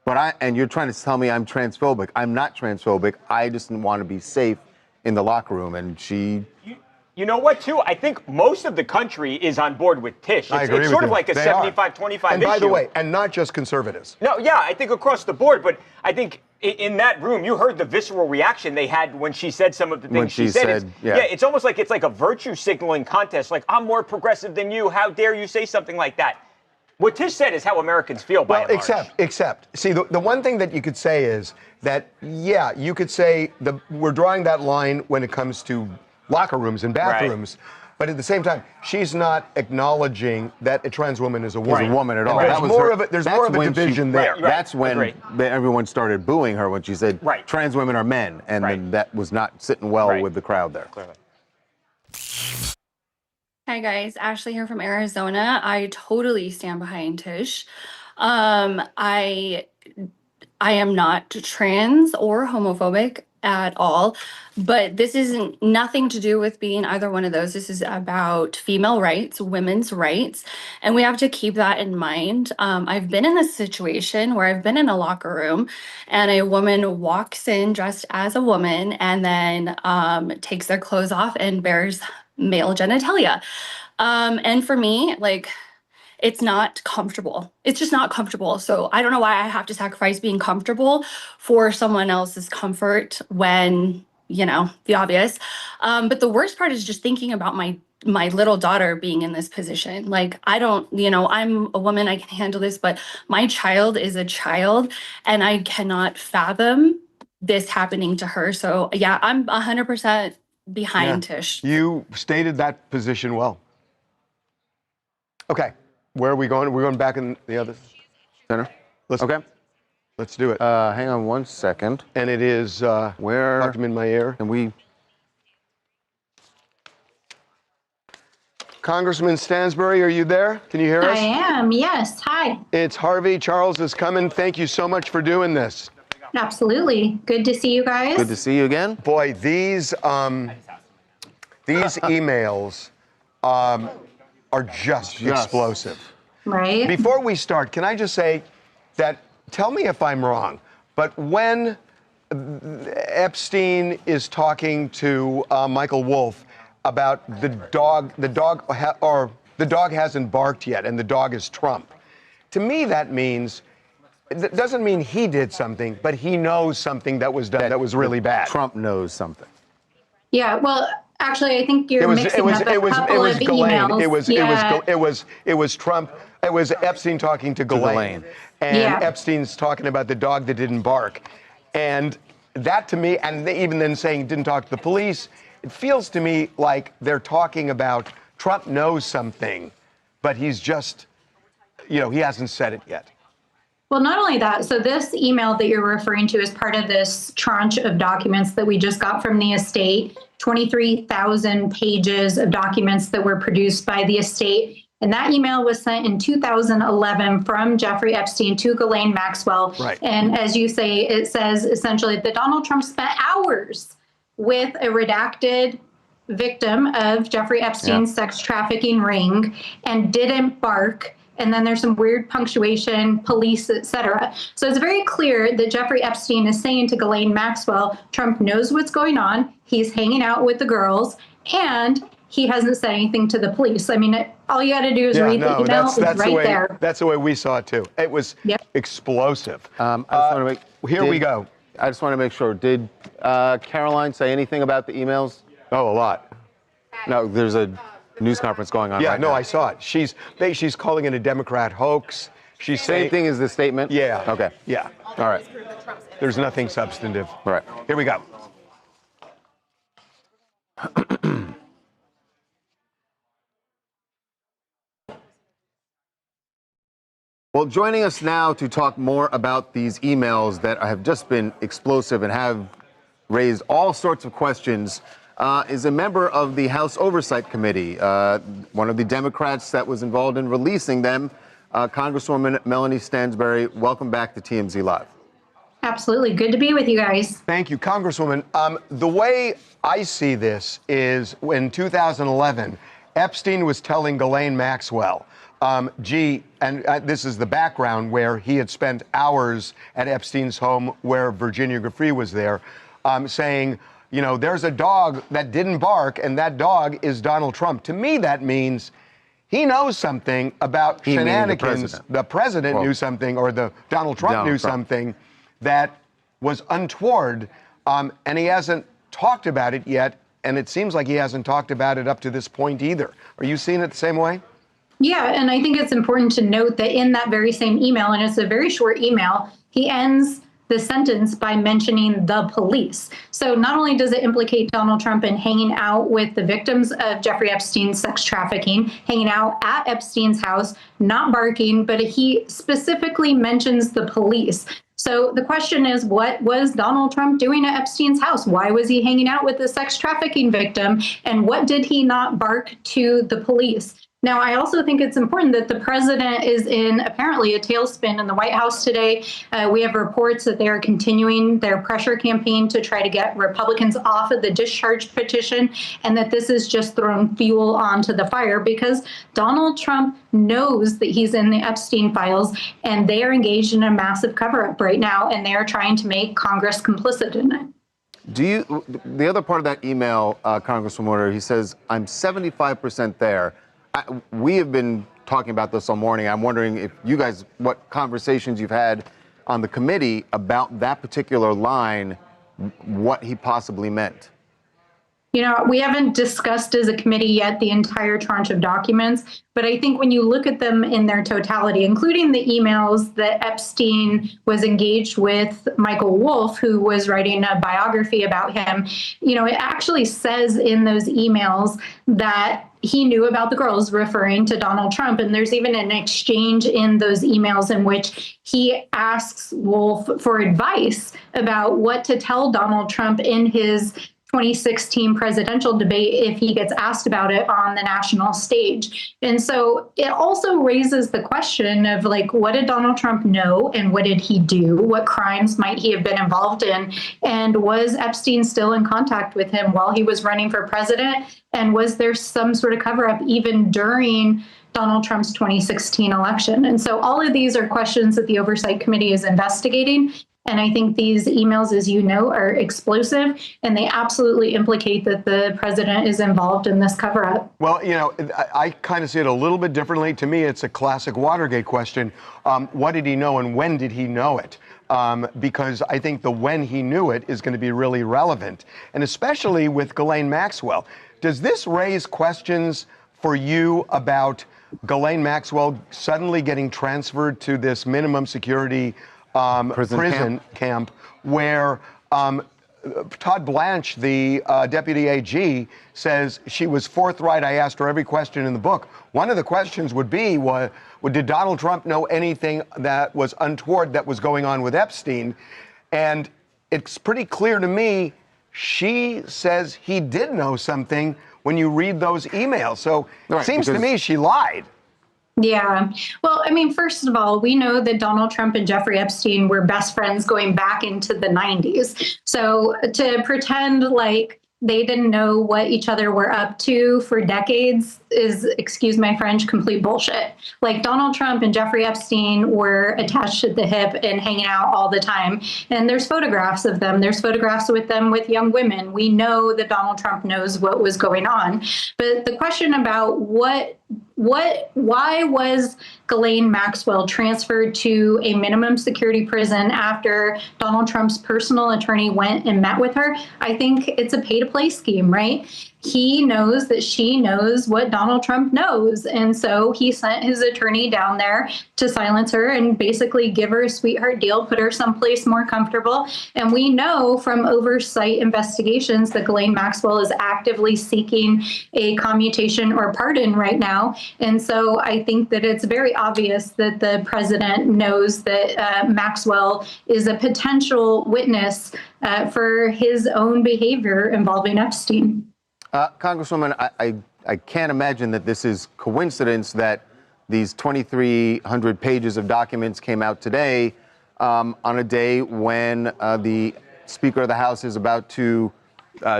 and you're trying to tell me I'm transphobic. I'm not transphobic. I just want to be safe in the locker room." And she. You know what, too? I think most of the country is on board with Tish. It's sort of like a 75-25 issue. And by the way, and not just conservatives. No, yeah, I think across the board. But I think in that room, you heard the visceral reaction they had when she said some of the things she said. It's almost like it's like a virtue signaling contest. Like, I'm more progressive than you. How dare you say something like that? What Tish said is how Americans feel by and large. Except, see, the one thing that you could say is that, yeah, you could say we're drawing that line when it comes to locker rooms and bathrooms, but at the same time, she's not acknowledging that a trans woman is a woman. Is a woman at all. There's more of a division there. That's when everyone started booing her when she said trans women are men, and then that was not sitting well with the crowd there. Clearly. Hi guys, Ashley here from Arizona. I totally stand behind Tish. I am not trans or homophobic at all, but this isn't nothing to do with being either one of those. This is about female rights, women's rights, and we have to keep that in mind. I've been in this situation where I've been in a locker room and a woman walks in dressed as a woman and then takes their clothes off and bears male genitalia. And for me, like, it's not comfortable. It's just not comfortable. So I don't know why I have to sacrifice being comfortable for someone else's comfort when, the obvious. But the worst part is just thinking about my little daughter being in this position. Like, I don't, I'm a woman, I can handle this, but my child is a child and I cannot fathom this happening to her. So yeah, I'm 100% behind Tish. You stated that position well. Okay. Where are we going? We're going back in the other center. Let's do it. Hang on one second. And it is where? Talk to me in my ear. And we. Congressman Stansbury, are you there? Can you hear us? I am. Yes. Hi. It's Harvey. Charles is coming. Thank you so much for doing this. Absolutely. Good to see you guys. Good to see you again. Boy, these emails are just explosive. Right. Before we start, can I just say that, tell me if I'm wrong, but when Epstein is talking to Michael Wolff about the dog hasn't barked yet and the dog is Trump, to me that means, it doesn't mean he did something, but he knows something that was done that was really bad. Trump knows something. Yeah, well, actually, I think you're mixing up a couple of emails. It was Trump. It was Epstein talking to Ghislaine. And Epstein's talking about the dog that didn't bark. And that to me, and they even then saying didn't talk to the police, it feels to me like they're talking about Trump knows something, but he's just, he hasn't said it yet. Well, not only that, so this email that you're referring to is part of this tranche of documents that we just got from the estate, 23,000 pages of documents that were produced by the estate. And that email was sent in 2011 from Jeffrey Epstein to Ghislaine Maxwell. Right. And as you say, it says essentially that Donald Trump spent hours with a redacted victim of Jeffrey Epstein's sex trafficking ring and didn't bark. And then there's some weird punctuation, police, etc. So it's very clear that Jeffrey Epstein is saying to Ghislaine Maxwell, Trump knows what's going on. He's hanging out with the girls, and he hasn't said anything to the police. I mean, all you got to do is read the email. It's right there. That's the way we saw it too. It was explosive. Here we go. I just want to make sure. Did Caroline say anything about the emails? Oh, a lot. No, there's a news conference going on right now. I saw it. She's calling it a Democrat hoax. She's Same saying, thing as the statement? Yeah. Okay. Yeah. All right. There's nothing substantive. All right. Here we go. Well, joining us now to talk more about these emails that have just been explosive and have raised all sorts of questions is a member of the House Oversight Committee, one of the Democrats that was involved in releasing them, Congresswoman Melanie Stansbury. Welcome back to TMZ Live. Absolutely. Good to be with you guys. Thank you, Congresswoman. The way I see this is in 2011, Epstein was telling Ghislaine Maxwell, this is the background where he had spent hours at Epstein's home where Virginia Giuffre was there, saying, you know, there's a dog that didn't bark and that dog is Donald Trump. To me, that means he knows something about shenanigans. The president knew something, or Donald Trump knew something that was untoward, and he hasn't talked about it yet, and it seems like he hasn't talked about it up to this point either. Are you seeing it the same way? Yeah, and I think it's important to note that in that very same email, and it's a very short email, he ends the sentence by mentioning the police. So not only does it implicate Donald Trump in hanging out with the victims of Jeffrey Epstein's sex trafficking, hanging out at Epstein's house, not barking, but he specifically mentions the police. So the question is, what was Donald Trump doing at Epstein's house? Why was he hanging out with the sex trafficking victim? And what did he not bark to the police? Now, I also think it's important that the president is in apparently a tailspin in the White House today. We have reports that they are continuing their pressure campaign to try to get Republicans off of the discharge petition, and that this is just throwing fuel onto the fire because Donald Trump knows that he's in the Epstein files, and they are engaged in a massive cover-up right now, and they are trying to make Congress complicit in it. The other part of that email, Congresswoman Warner, he says, I'm 75% there. We have been talking about this all morning. I'm wondering if you guys, what conversations you've had on the committee about that particular line, what he possibly meant. You know, we haven't discussed as a committee yet the entire tranche of documents, but I think when you look at them in their totality, including the emails that Epstein was engaged with Michael Wolff, who was writing a biography about him, you know, it actually says in those emails that he knew about the girls, referring to Donald Trump. And there's even an exchange in those emails in which he asks Wolff for advice about what to tell Donald Trump in his 2016 presidential debate if he gets asked about it on the national stage. And so it also raises the question of, like, what did Donald Trump know and what did he do? What crimes might he have been involved in? And was Epstein still in contact with him while he was running for president? And was there some sort of cover up even during Donald Trump's 2016 election? And so all of these are questions that the Oversight Committee is investigating. And I think these emails, as you know, are explosive, and they absolutely implicate that the president is involved in this cover-up. Well, you know, I kind of see it a little bit differently. To me, it's a classic Watergate question. What did he know and when did he know it? Because I think the when he knew it is going to be really relevant, and especially with Ghislaine Maxwell. Does this raise questions for you about Ghislaine Maxwell suddenly getting transferred to this minimum security prison camp where Todd Blanche, the deputy AG, says she was forthright. I asked her every question in the book. One of the questions would be, did Donald Trump know anything that was untoward that was going on with Epstein? And it's pretty clear to me she says he did know something when you read those emails. So it seems to me she lied. Yeah. Well, I mean, first of all, we know that Donald Trump and Jeffrey Epstein were best friends going back into the 90s. So to pretend like they didn't know what each other were up to for decades is, excuse my French, complete bullshit. Like, Donald Trump and Jeffrey Epstein were attached at the hip and hanging out all the time. And there's photographs of them. There's photographs with them with young women. We know that Donald Trump knows what was going on. But the question about why was Ghislaine Maxwell transferred to a minimum security prison after Donald Trump's personal attorney went and met with her? I think it's a pay-to-play scheme, right? he knows that she knows what Donald Trump knows. And so he sent his attorney down there to silence her and basically give her a sweetheart deal, put her someplace more comfortable. And we know from oversight investigations that Ghislaine Maxwell is actively seeking a commutation or pardon right now. And so I think that it's very obvious that the president knows that Maxwell is a potential witness for his own behavior involving Epstein. Congresswoman, I can't imagine that this is coincidence that these 2,300 pages of documents came out today on a day when the Speaker of the House is about to,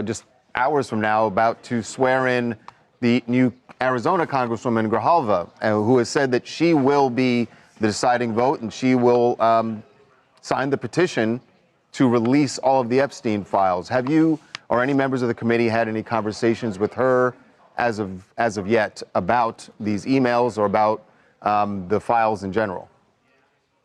just hours from now, about to swear in the new Arizona Congresswoman Grijalva, who has said that she will be the deciding vote and she will sign the petition to release all of the Epstein files. Have you or any members of the committee had any conversations with her as of yet about these emails or about the files in general?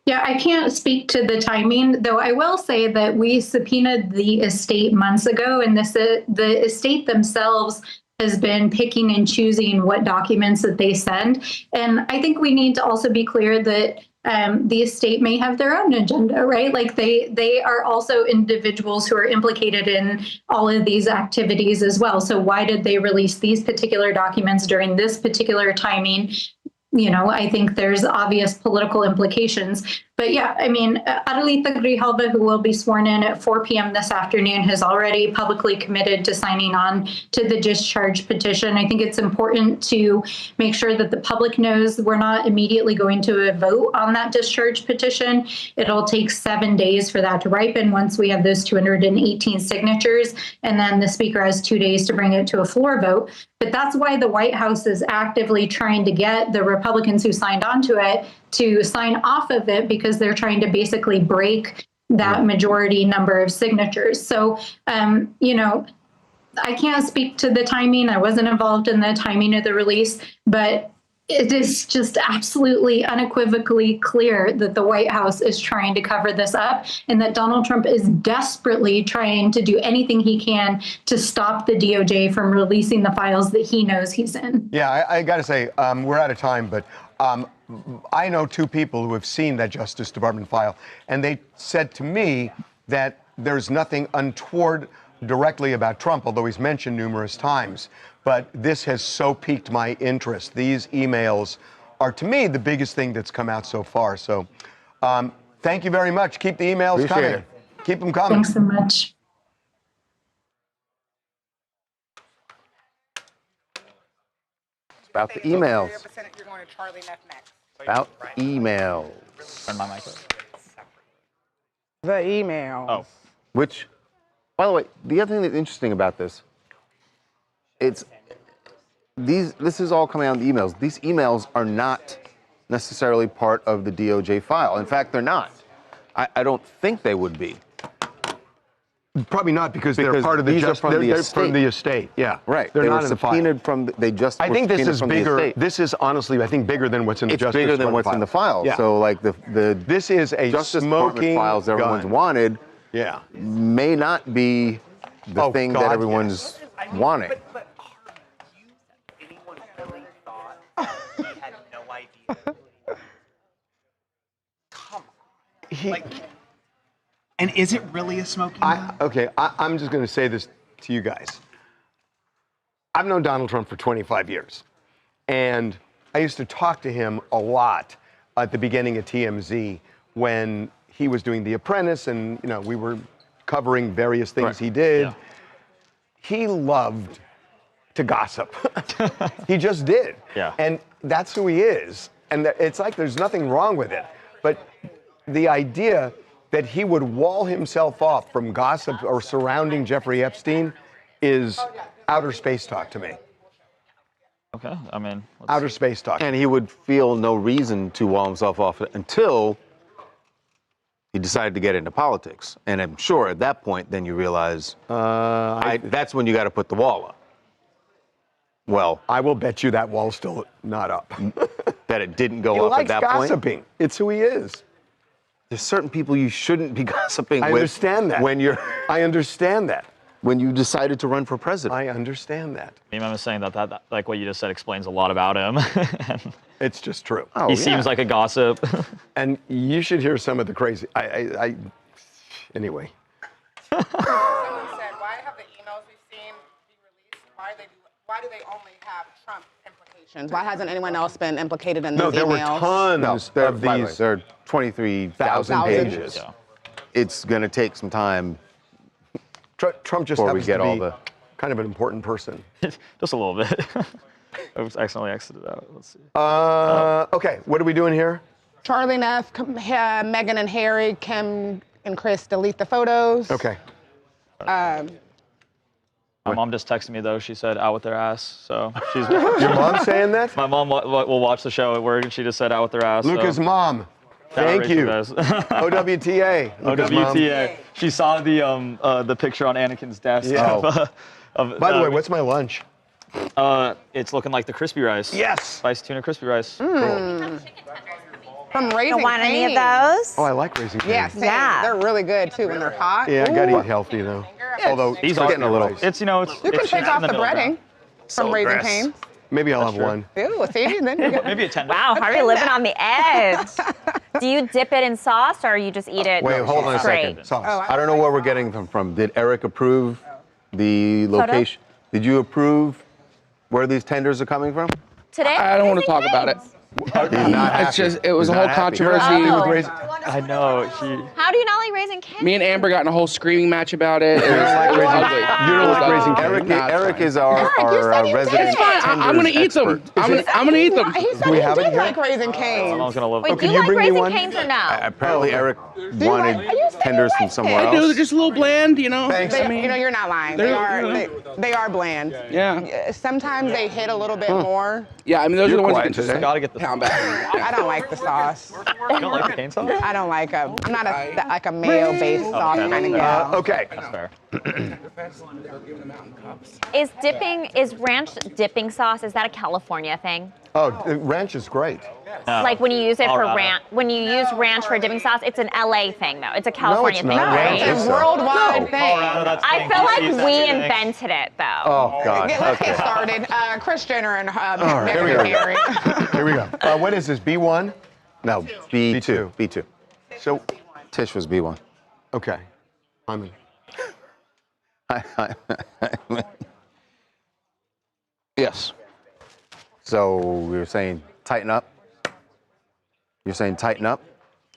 Yeah, I can't speak to the timing, though I will say that we subpoenaed the estate months ago, and the estate themselves has been picking and choosing what documents that they send. And I think we need to also be clear that the estate may have their own agenda, right? Like they are also individuals who are implicated in all of these activities as well. So why did they release these particular documents during this particular timing? You know, I think there's obvious political implications. But yeah, I mean, Adelita Grijalva, who will be sworn in at 4 p.m. this afternoon, has already publicly committed to signing on to the discharge petition. I think it's important to make sure that the public knows we're not immediately going to vote on that discharge petition. It'll take 7 days for that to ripen once we have those 218 signatures, and then the Speaker has 2 days to bring it to a floor vote. But that's why the White House is actively trying to get the Republicans who signed on to it to sign off of it, because they're trying to basically break that majority number of signatures. So, you know, I can't speak to the timing. I wasn't involved in the timing of the release, but it is just absolutely unequivocally clear that the White House is trying to cover this up, and that Donald Trump is desperately trying to do anything he can to stop the DOJ from releasing the files that he knows he's in. Yeah, I got to say, we're out of time, but I know two people who have seen that Justice Department file, and they said to me that there's nothing untoward directly about Trump, although he's mentioned numerous times. But this has so piqued my interest. These emails are, to me, the biggest thing that's come out so far. So thank you very much. Keep the emails coming. Keep them coming. Thanks so much. It's about the emails. About emails. Turn my mic up. The email. Oh. Which, by the way, the other thing that's interesting about this, this is all coming out in the emails. These emails are not necessarily part of the DOJ file. In fact, they're not. I don't think they would be. Probably not, because they're part of the from the estate. Yeah, right. They're they not were in the file. subpoenaed from. They just. I think this is bigger. This is honestly, I think, bigger than what's in the Justice Department. It's bigger than what's in the file. Yeah. So, like the this is a Justice smoking Department files everyone's gun. wanted. Yeah. May not be the thing that everyone's wanting. But you anyone really thought he had no idea? Come on. And is it really a smoking gun? I'm just going to say this to you guys. I've known Donald Trump for 25 years, and I used to talk to him a lot at the beginning of TMZ when he was doing The Apprentice, and we were covering various things he did. Yeah. He loved to gossip. He just did. Yeah. And that's who he is. And it's like there's nothing wrong with it. But the idea that he would wall himself off from gossip or surrounding Jeffrey Epstein is outer space talk to me. Okay, I mean, outer space talk. And he would feel no reason to wall himself off until he decided to get into politics. And I'm sure at that point, then you realize that's when you got to put the wall up. Well, I will bet you that wall's still not up. That it didn't go up at that point. He likes gossiping. It's who he is. There's certain people you shouldn't be gossiping with. I understand that. When you're... I understand that. when you decided to run for president. I understand that. I'm saying that like what you just said explains a lot about him. It's just true. He seems like a gossip. And you should hear some of the crazy. Anyway. Someone said, why have the emails we've seen be released? Why do they only have Trump implications? Why hasn't anyone else been implicated in these emails? No, there were tons of these. There are 23,000 pages. Yeah. It's going to take some time. Trump just happens to be kind of an important person. Just a little bit. I was accidentally exited out. Let's see. Okay, what are we doing here? Charlie Neff, Meghan and Harry, Kim and Chris delete the photos. Okay. My mom just texted me though. She said out with their ass. So she's. Your mom saying that? My mom will watch the show at work, and she just said out with their ass. Luca's mom. Thank you. OWTA. OWTA. She saw the picture on Anakin's desk. Yeah. By the way, what's my lunch? It's looking like the crispy rice. Yes. Spiced tuna crispy rice. From Raising Don't want any of Cane's. those? Oh, I like Raising Cane's. Yeah, same. They're really good too when they're hot. Yeah, I gotta eat healthy though. Although These are are getting a little. It's You can take off the breading from Raising gross. Cane's. Maybe I'll have one. Ew, see, then you get Maybe a 10. Wow, Harvey living on the edge. Do you dip it in sauce or you just eat it Wait, hold on a straight? second. Sauce. I don't know where we're getting them from. Did Eric approve the location? Did you approve where these tenders are coming from? Today? I don't want to talk about it. It's just, it was a whole controversy. I know. How do you not like Raising Cane's? Me and Amber got in a whole screaming match about it. It was ugly. You don't like Raising Cane's? Eric is our resident. It's fine. I'm gonna eat them. I'm gonna eat them. He said he did like Raising Cane's. I'm gonna love. Wait, do you like Raising Cane's or no? Apparently, Eric wanted tenders from somewhere I do. They're else. just a little bland, you know. Thanks. You know, you're not lying. They are bland. Yeah. Sometimes they hit a little bit more. Yeah, I mean, those are the ones that can Just just gotta get the. pound back. I don't like the sauce. You don't like the cane sauce? I don't like I'm not like a mayo-based sauce kind of gal. Okay. That's fair. Is ranch dipping sauce, is that a California thing? Oh, ranch is great. Like when you use it for Colorado. ranch, when you use ranch for dipping sauce, it's an LA thing though. It's a California it's thing, not. right? It's a worldwide thing. I feel like we invented it though. Oh God. Let's Okay. get started. Kris Jenner and right, here we Meghan go. Harry. Here we go. What is this? B1? No, B2. B2. So, Tish was B1. okay. I'm in. Yes. So we were saying tighten up. You're saying tighten up.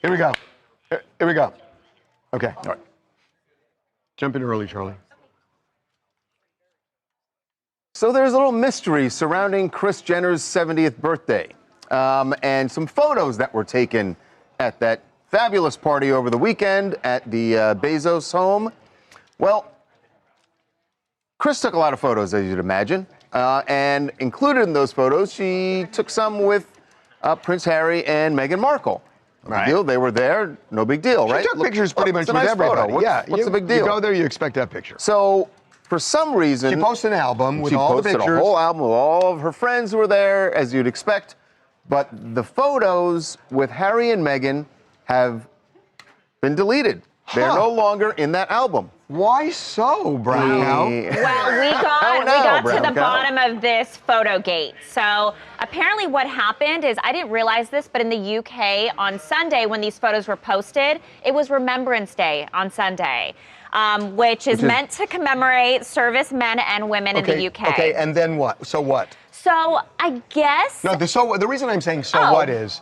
Here we go. Here we go. Okay. All right. Jump in early, Charlie. So there's a little mystery surrounding Kris Jenner's 70th birthday, and some photos that were taken at that fabulous party over the weekend at the Bezos home. Well, Kris took a lot of photos, as you'd imagine, and included in those photos, she took some with Prince Harry and Meghan Markle. No big deal. They were there. No big deal, right? She took pictures pretty much it's a with nice everybody. photo. What's the big deal? You go there, you expect that picture. So, for some reason, She posted an album with all the She posted pictures. a whole album with all of her friends who were there, as you'd expect. But the photos with Harry and Meghan have been deleted. They're no longer in that album. Why so, Brown? Well, we got to the bottom of this photo gate. So apparently what happened is, I didn't realize this, but in the UK on Sunday when these photos were posted, it was Remembrance Day on Sunday, which is meant to commemorate servicemen and women in the UK. Okay, and then what? So what? So I guess... No, the reason I'm saying what is,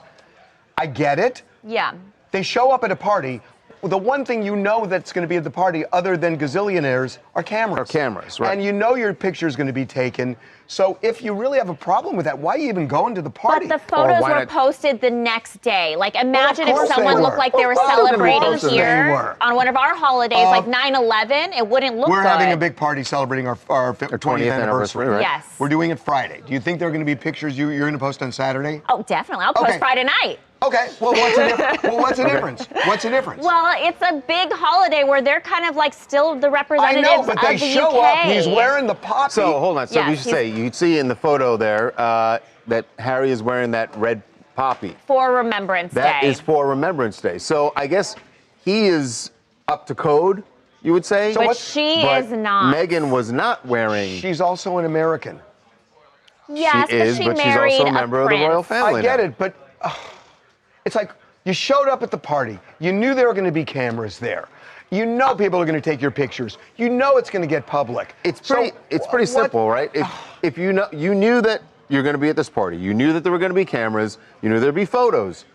I get it. Yeah. They show up at a party. The one thing you know that's going to be at the party, other than gazillionaires, are cameras. Right. And you know your picture is going to be taken. So if you really have a problem with that, why are you even going to the party? But the photos were posted the next day. Like, imagine if someone looked like they were Of course celebrating they here were. on one of our holidays, like 9/11. It wouldn't look We're good. having a big party celebrating our 20th anniversary. right? Yes. We're doing it Friday. Do you think there are going to be pictures you're going to post on Saturday? Oh, definitely. I'll post Friday night. Okay. Well, what's the difference? What's the difference? What's the difference? Well, it's a big holiday where they're kind of like still the representatives I know, but they of the show UK. up. He's wearing the poppy. So hold on. So Yes, we should say you'd see in the photo there that Harry is wearing that red poppy. For Remembrance That Day. is for Remembrance Day. So I guess he is up to code you would say. But she is not. Meghan was not wearing. She's also an American. Yes, she is, but she's also a member of the royal family. I get now. it, but it's like you showed up at the party. You knew there were going to be cameras there. You know people are going to take your pictures. You know it's going to get public. It's pretty simple, right? If you knew that you're going to be at this party, you knew that there were going to be cameras, you knew there'd be photos,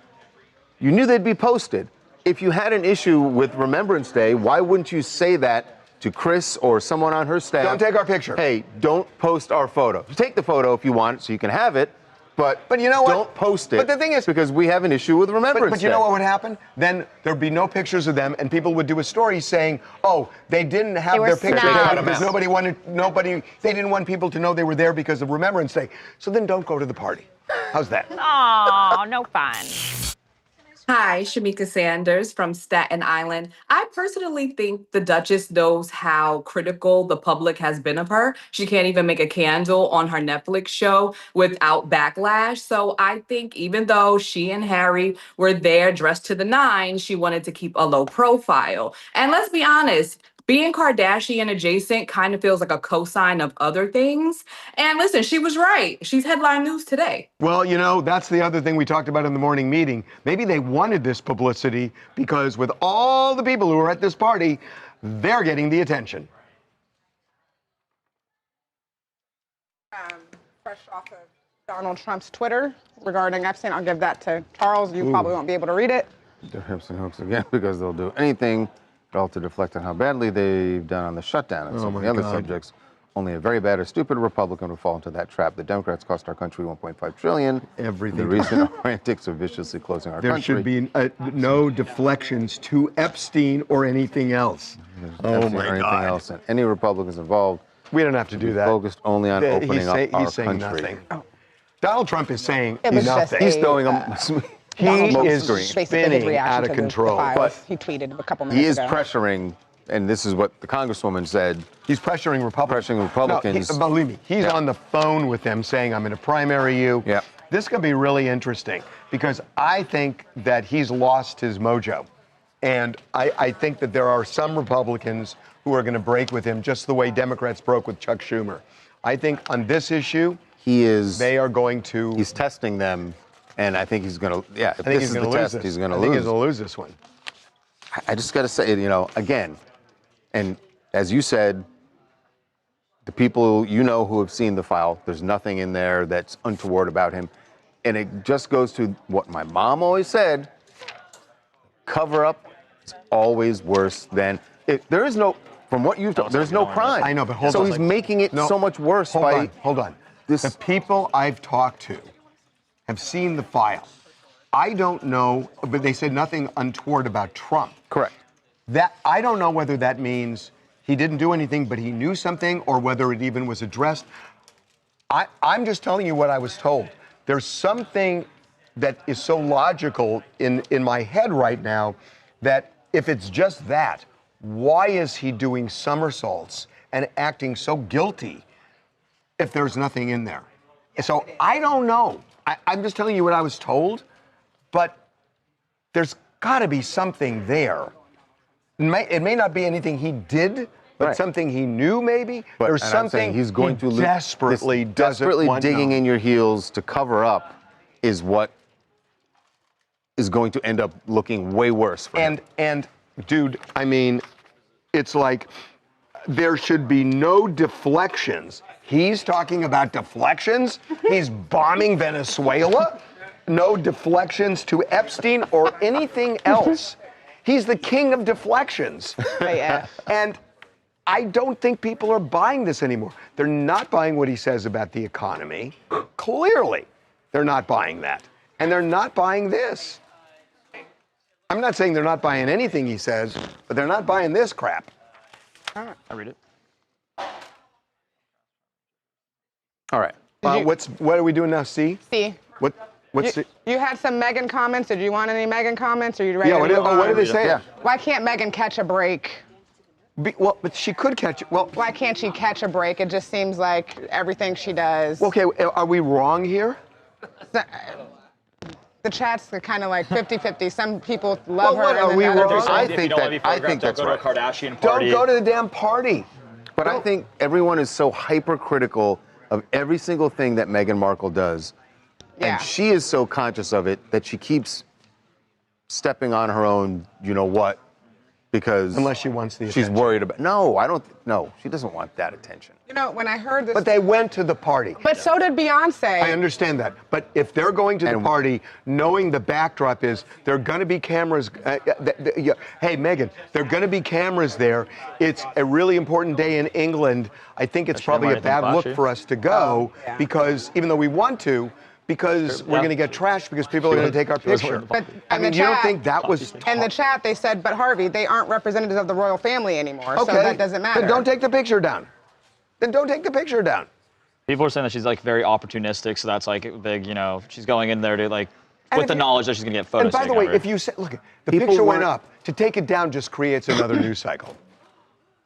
you knew they'd be posted. If you had an issue with Remembrance Day, why wouldn't you say that to Chris or someone on her staff? Don't take our picture. Hey, don't post our photo. Take the photo if you want, so you can have it. But you know what? Don't post it. But the thing is, because we have an issue with Remembrance But you know what would happen? Then there'd be no pictures of them, and people would do a story saying, "Oh, they didn't have their picture taken because they didn't want people to know they were there because of Remembrance Day." So then don't go to the party. How's that? Oh, no fun. Hi, Shamika Sanders from Staten Island. I personally think the Duchess knows how critical the public has been of her. She can't even make a candle on her Netflix show without backlash. So I think even though she and Harry were there dressed to the nines, she wanted to keep a low profile. And let's be honest, being Kardashian adjacent kind of feels like a cosign of other things. And listen, she was right. She's headline news today. Well, you know, that's the other thing we talked about in the morning meeting. Maybe they wanted this publicity because with all the people who are at this party, they're getting the attention. Fresh off of Donald Trump's Twitter regarding Epstein. I'll give that to Charles. You probably won't be able to read it. The hips and hooks again, because they'll do anything at all to deflect on how badly they've done on the shutdown and some of the other subjects. Only a very bad or stupid Republican would fall into that trap. The Democrats cost our country $1.5 trillion. Everything. The recent antics of viciously closing our country. There should be no deflections to Epstein or anything else. Oh my God. Anything else, and any Republicans involved. We don't have to do that. Focused only on opening up our he's saying country. Nothing. Oh. Donald Trump is saying nothing. He's throwing he is spinning out of control. But he tweeted a couple minutes ago. He is pressuring, and this is what the Congresswoman said. He's pressuring Republicans. No, believe me, he's on the phone with them saying, "I'm going to primary you." Yeah. This could be really interesting because I think that he's lost his mojo. And I think that there are some Republicans who are going to break with him just the way Democrats broke with Chuck Schumer. I think on this issue, they are going to... He's testing them, and I think he's going to... Yeah, if this is the test, he's going to lose. I think he's going to lose this one. I just got to say, you know, again, and as you said, the people you know who have seen the file, there's nothing in there that's untoward about him. And it just goes to what my mom always said, cover up is always worse than... There is no... From what you've told, there's no crime. I know, but hold on. So he's making it so much worse by... Hold on. The people I've talked to have seen the file. I don't know, but they said nothing untoward about Trump. Correct. I don't know whether that means he didn't do anything, but he knew something, or whether it even was addressed. I'm just telling you what I was told. There's something that is so logical in my head right now that if it's just that, why is he doing somersaults and acting so guilty if there's nothing in there? So I don't know. I'm just telling you what I was told, but there's got to be something there. It may not be anything he did, but something he knew maybe. But, there's something he's going to desperately digging in your heels to cover up is what is going to end up looking way worse for him. And dude, I mean, it's like there should be no deflections. He's talking about deflections. He's bombing Venezuela. No deflections to Epstein or anything else. He's the king of deflections. And I don't think people are buying this anymore. They're not buying what he says about the economy. Clearly, they're not buying that. And they're not buying this. I'm not saying they're not buying anything he says, but they're not buying this crap. I read it. All right. What are we doing now, C? C. What's C? You had some Meghan comments. Did you want any Meghan comments? Or are you ready to move on? What did they say? Yeah. Why can't Meghan catch a break? But she could catch it. Well, why can't she catch a break? It just seems like everything she does. Okay, are we wrong here? the chats are kind of like 50-50. Some people love her. What, are and we then wrong? others I don't. think that's right. Go to a Kardashian party. Don't go to the damn party. But I think everyone is so hypercritical of every single thing that Meghan Markle does. Yeah. And she is so conscious of it that she keeps stepping on her own, you know what, because unless she wants the she's attention. worried about. No, I don't. No, she doesn't want that attention. You know, when I heard this. But they went to the party. But so did Beyonce. I understand that. But if they're going to the party, knowing the backdrop is there are going to be cameras. Hey, Meghan, there are going to be cameras there. It's a really important day in England. I think it's probably a bad look for us to go because even though we want to, because we're going to get trashed because people are going to take our picture. But I mean, you don't think that was... In the chat, they said, but Harvey, they aren't representatives of the royal family anymore, Okay. so that doesn't matter. Then don't take the picture down. Then don't take the picture down. People are saying that she's like very opportunistic, so that's like big, you know, she's going in there to like, with the knowledge that she's going to get photos And by the taken way, of her. if you say, look, the People picture went weren't- up. To take it down just creates another news cycle.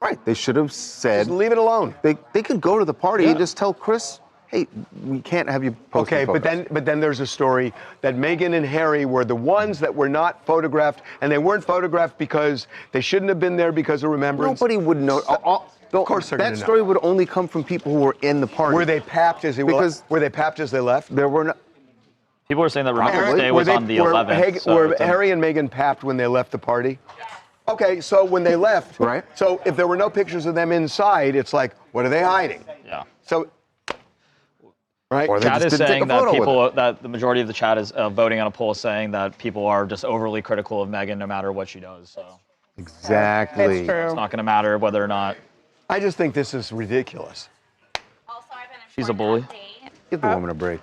Right. They should have said. Just leave it alone. They could go to the party Yeah. and just tell Chris, hey, we can't have you posting Okay, photos. but then there's a story that Meghan and Harry were the ones that were not photographed, and they weren't photographed because they shouldn't have been there because of remembrance. Nobody would know. Of course they're That gonna know. story would only come from people who were in the party. Were they papped as they were they papped as they left? There were not. People were saying that Remembrance Day was on the 11th. So were it's Harry and Meghan papped when they left the party? Okay, so when they left, right? So if there were no pictures of them inside, it's like, what are they hiding? Yeah. So, right? Or they Chat just is didn't take saying a that photo with people, that the majority of the chat is voting on a poll saying that people are just overly critical of Meghan no matter what she does. So Exactly. That's true. it's not going to matter whether or not I just think this is ridiculous. she's a bully. Give the woman a break.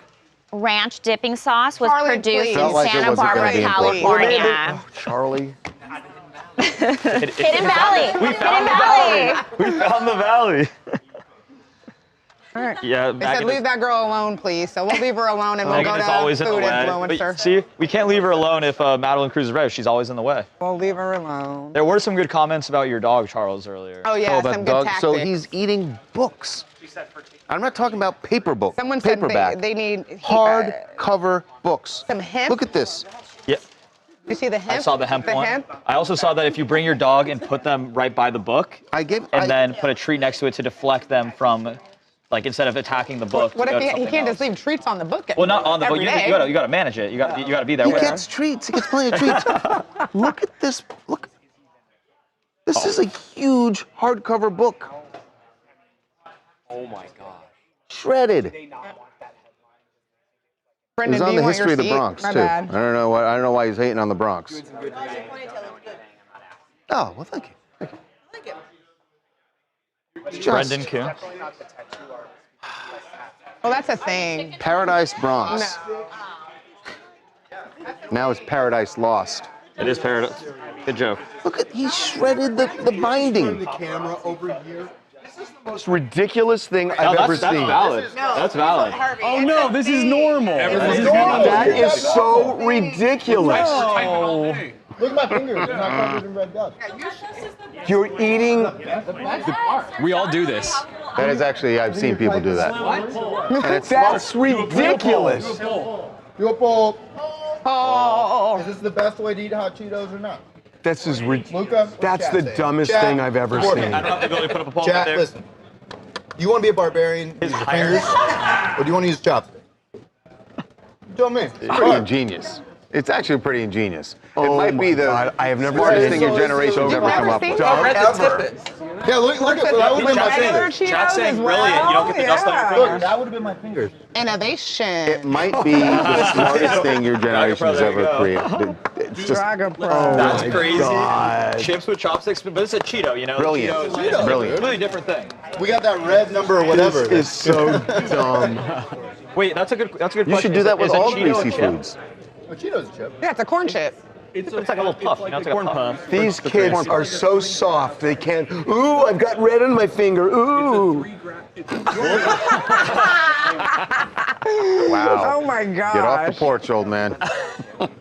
Ranch dipping sauce was Charlie, produced please. in Felt like it Santa wasn't gonna Barbara, be important. California. Charlie. Hidden Valley. We found the valley. We found the valley. All right. Yeah, They said, leave that girl alone, please. So we'll leave her alone and we'll go Meghan to is always in the food way. influencer. But see, we can't leave her alone if Madeline Cruz is right. She's always in the way. We'll leave her alone. There were some good comments about your dog, Charles, earlier. Oh, yeah, about some good dog. tactics. So he's eating books. I'm not talking about paper books. Someone said paperback. they need hardcover books. some hemp. Look at this. Yeah. You see the hemp? I saw the hemp one. I also saw that if you bring your dog and put them right by the book, then put a treat next to it to deflect them from, like instead of attacking the book. What go to if he something can't else. just leave treats on the book? Well, not on the book. every You day? gotta manage it. You gotta be there. He with her. gets treats. He gets plenty of treats. Look at this. Look. This is a huge hardcover book. Oh my God. Shredded. Brendan, He's on do the you want history your of the seat? Bronx My too. bad. I don't know why he's hating on the Bronx. Oh well, thank you. It's just Brendan Kuhn. Well, that's a thing. Paradise Bronx. Now it's Paradise Lost. It is Paradise. Good joke. Look at he shredded the binding. The camera over here. This is the most ridiculous thing I've that's ever seen. Valid. That's valid. Oh no, this is normal. That is so ridiculous. Look at my fingers. They're not covered in red dust. You're eating. We all do this. That is actually, I've seen people do that. And it's That's ridiculous. Do a poll. Oh. Is this the best way to eat hot Cheetos or not? That's as Luca, That's chat the say? dumbest Chat, thing I've ever support seen. me. I don't have the ability to put up a poll Chat, there. listen. Do you want to be a barbarian with your fingers, or do you want to use chopsticks? Tell me. pretty ingenious. It's actually pretty ingenious. It Oh might be my the God, I have never smartest seen thing your generation's ever come up with. Ever. Yeah, look at that would be my Regular fingers. Cheetos as well? You don't get the dust on your Look, fingers. that would have been my fingers. Innovation. It might be the smartest thing your generation's ever created. It's just Draga Pro. That's my crazy. God. Chips with chopsticks, but it's a Cheeto, you know? Brilliant. Cheetos is Brilliant. a really different thing. We got that red number or whatever. This is so dumb. Wait, that's a good question. You should do that with Is a all Cheeto a greasy chip? foods. A Cheeto's a chip. Yeah, it's a corn chip. It's like a little puff, you know? It's like a corn puff. These kids are so soft. They can't. Ooh, I've got red on my finger. Ooh. Wow. Oh my gosh. Get off the porch, old man.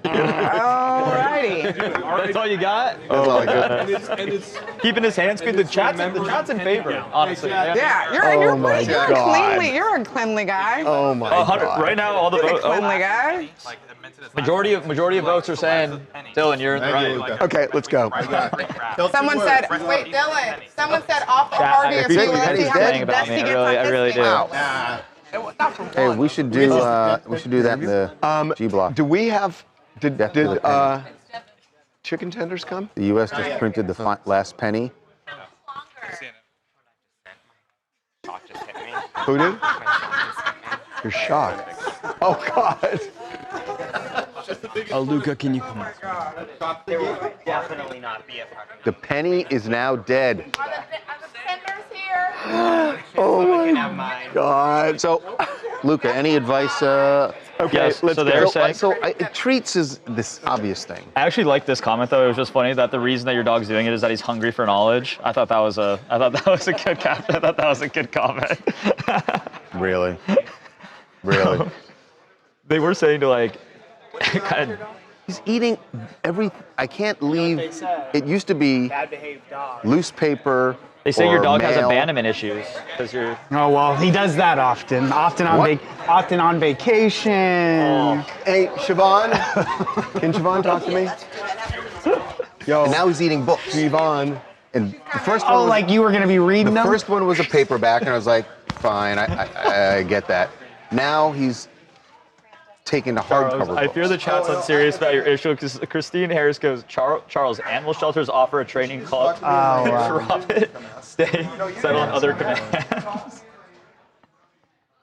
Alrighty. That's all you got? That's all I got. Keeping his hands good. The chat's in favor, honestly. Yeah, you're Oh my you're God. You're a cleanly guy. Oh my Oh, 100 God. right now, all the You're a votes. cleanly guy. Majority of votes are saying, Dylan, you're in the right. Luca. Okay, let's go. Someone said, wait, Dylan. Someone said off the party if you Penny's saying about me. I really do. Hey, we should do that in the G block. Do we have? Did chicken tenders come? The U.S. just printed the last penny. Who did? You're shocked. Oh God. Oh, Luca, can you come on? There will definitely not be a fucking. The penny is now dead. Are the tenders here? Oh my God. So, Luca, any advice? Okay, yes, let's so they're saying. Treats is this obvious thing. I actually like this comment though. It was just funny that the reason that your dog's doing it is that he's hungry for knowledge. I thought that was a good comment. Really? Really? They were saying to like, kind of. He's eating I can't leave. It used to be loose paper. They say your dog has mail. abandonment issues because you're. Oh well, he does that often. Often on vacation. Oh. Hey, Siobhan, can Siobhan talk to me? Yo. And now he's eating books. Siobhan. And the first one. Oh, like you were gonna be reading them? The first one was a paperback, and I was like, fine, I get that. Now he's taking to hardcover books. I fear the chat's unserious about your issue because Christine Harris goes, Charles, animal shelters offer a training club. Drop it, stay, settle on other commands.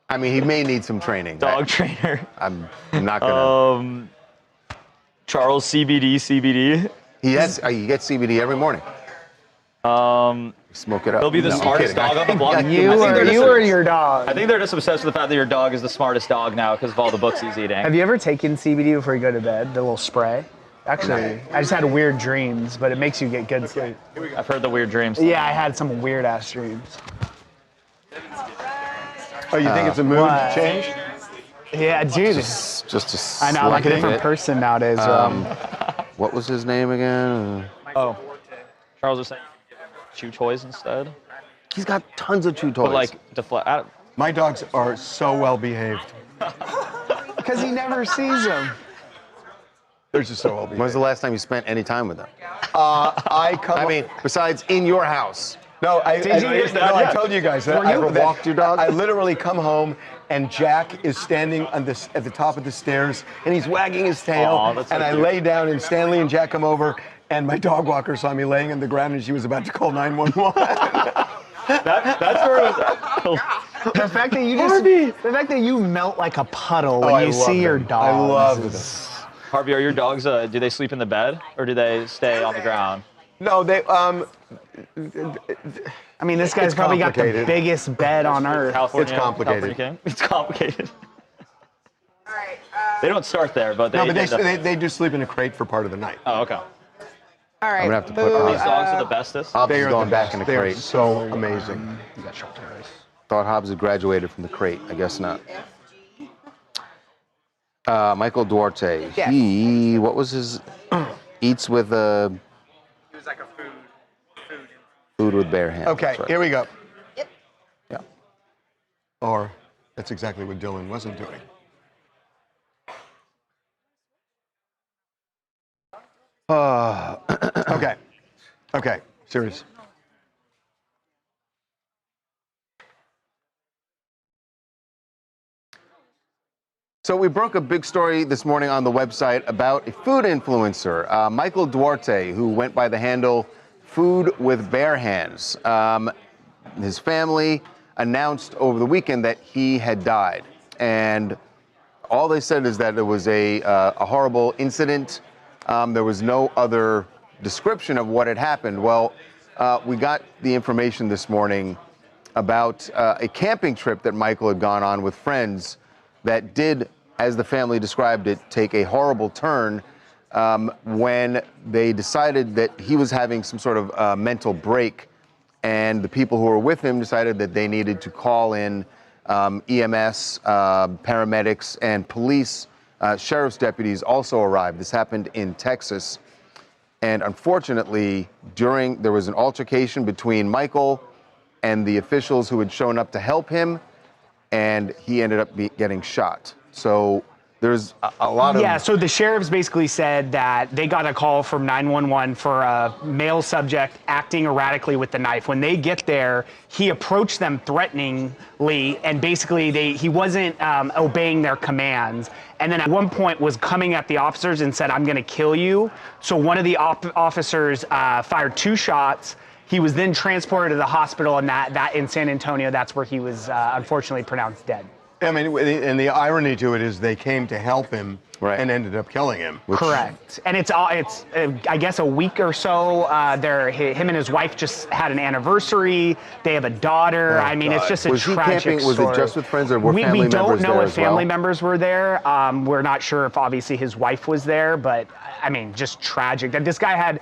I mean, he may need some training. Dog trainer. I'm not gonna. Charles, CBD. He gets CBD every morning. Smoke it up. He'll be the smartest dog on the block. You or your dog? I think they're just obsessed with the fact that your dog is the smartest dog now because of all the books he's eating. Have you ever taken CBD before you go to bed? The little spray? Actually, I just had weird dreams, but it makes you get good sleep. I've heard the weird dreams. Yeah, I had some weird ass dreams. Oh, you think it's a mood change? Yeah, dude. Just I know, I'm like a different person nowadays. What was his name again? Oh, Charles was saying chew toys instead. He's got tons of chew toys. But like deflect. My dogs are so well behaved. Because he never sees them. They're just so well behaved. When's the last time you spent any time with them? I mean, besides in your house. No, I told you guys that. You ever walked your dog? I literally come home and Jack is standing at the top of the stairs and he's wagging his tail. That's so and I cute. lay down and Stanley and Jack come over and my dog walker saw me laying on the ground and she was about to call 911. That's where it was. The fact that you melt like a puddle when you see your dog. I love this. Harvey, are your dogs? Do they sleep in the bed or do they stay on the ground? No, they. I mean, this guy's probably got the complicated. biggest bed on earth. California, It's complicated. California King? It's complicated. They don't start there, but they. No, but they do sleep in a crate for part of the night. Oh, okay. All right. I'm gonna have to put These dogs are the bestest. Hobbs They is are going the back best. in the They are crate. so amazing. Thought Hobbs had graduated from the crate. I guess not. Michael Duarte. Yes. He, what was his? Eats with He was like a food with bare hands. Okay, That's right. here we go. Yep. Yeah. Or that's exactly what Dylan wasn't doing. Okay, serious. So we broke a big story this morning on the website about a food influencer, Michael Duarte, who went by the handle Food with Bare Hands. His family announced over the weekend that he had died. And all they said is that it was a horrible incident. There was no other description of what had happened. Well, we got the information this morning about a camping trip that Michael had gone on with friends that did, as the family described it, take a horrible turn when they decided that he was having some sort of mental break, and the people who were with him decided that they needed to call in EMS, paramedics, and police. Sheriff's deputies also arrived. This happened in Texas. And unfortunately, there was an altercation between Michael and the officials who had shown up to help him, and he ended up getting shot. So there's a lot of... Yeah, so the sheriffs basically said that they got a call from 911 for a male subject acting erratically with the knife. When they get there, he approached them threateningly, and basically he wasn't obeying their commands. And then at one point was coming at the officers and said, "I'm gonna kill you." So one of the officers fired 2 shots. He was then transported to the hospital, and that in San Antonio, that's where he was unfortunately pronounced dead. I mean, and the irony to it is they came to help him and ended up killing him. Correct. And it's I guess a week or so. Him and his wife just had an anniversary. They have a daughter. I mean, it's just a tragic story. Was it just with friends, or were family members there? We don't know if as well? family members were there. We're not sure if obviously his wife was there, but I mean, just tragic that this guy had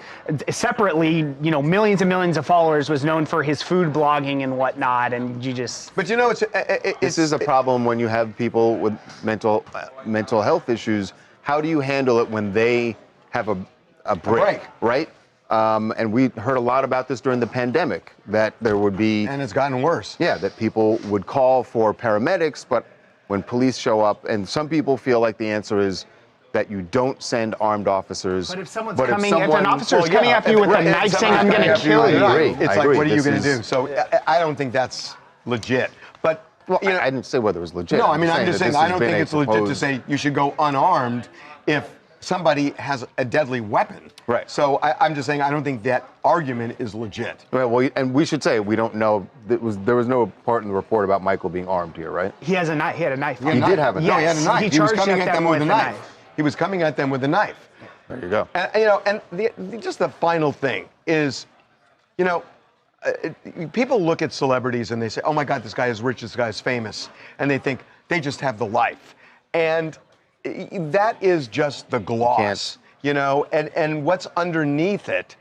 separately, millions and millions of followers, was known for his food blogging and whatnot, and you just. But this is a problem when you have people with mental health issues. How do you handle it when they have a break, right? And we heard a lot about this during the pandemic, that there would be... And it's gotten worse. Yeah, that people would call for paramedics, but when police show up, and some people feel like the answer is that you don't send armed officers. But if someone's if an officer's coming after you with a knife saying, "I'm going to kill you," it's like, what are you going to do? So I don't think that's legit. But I didn't say whether it was legit. No, I mean, I'm just saying I don't think it's legit to say you should go unarmed if somebody has a deadly weapon. Right. So I'm just saying I don't think that argument is legit. Well, and we should say we don't know. There was no part in the report about Michael being armed here, right? He has a knife. He had a knife. He did have a knife. No, he had a knife. He was coming at them with a knife. knife. He was coming at them with a knife. There you go. And just the final thing is, people look at celebrities and they say, "Oh my God, this guy is rich, this guy is famous," and they think they just have the life, and that is just the gloss, And what's underneath it,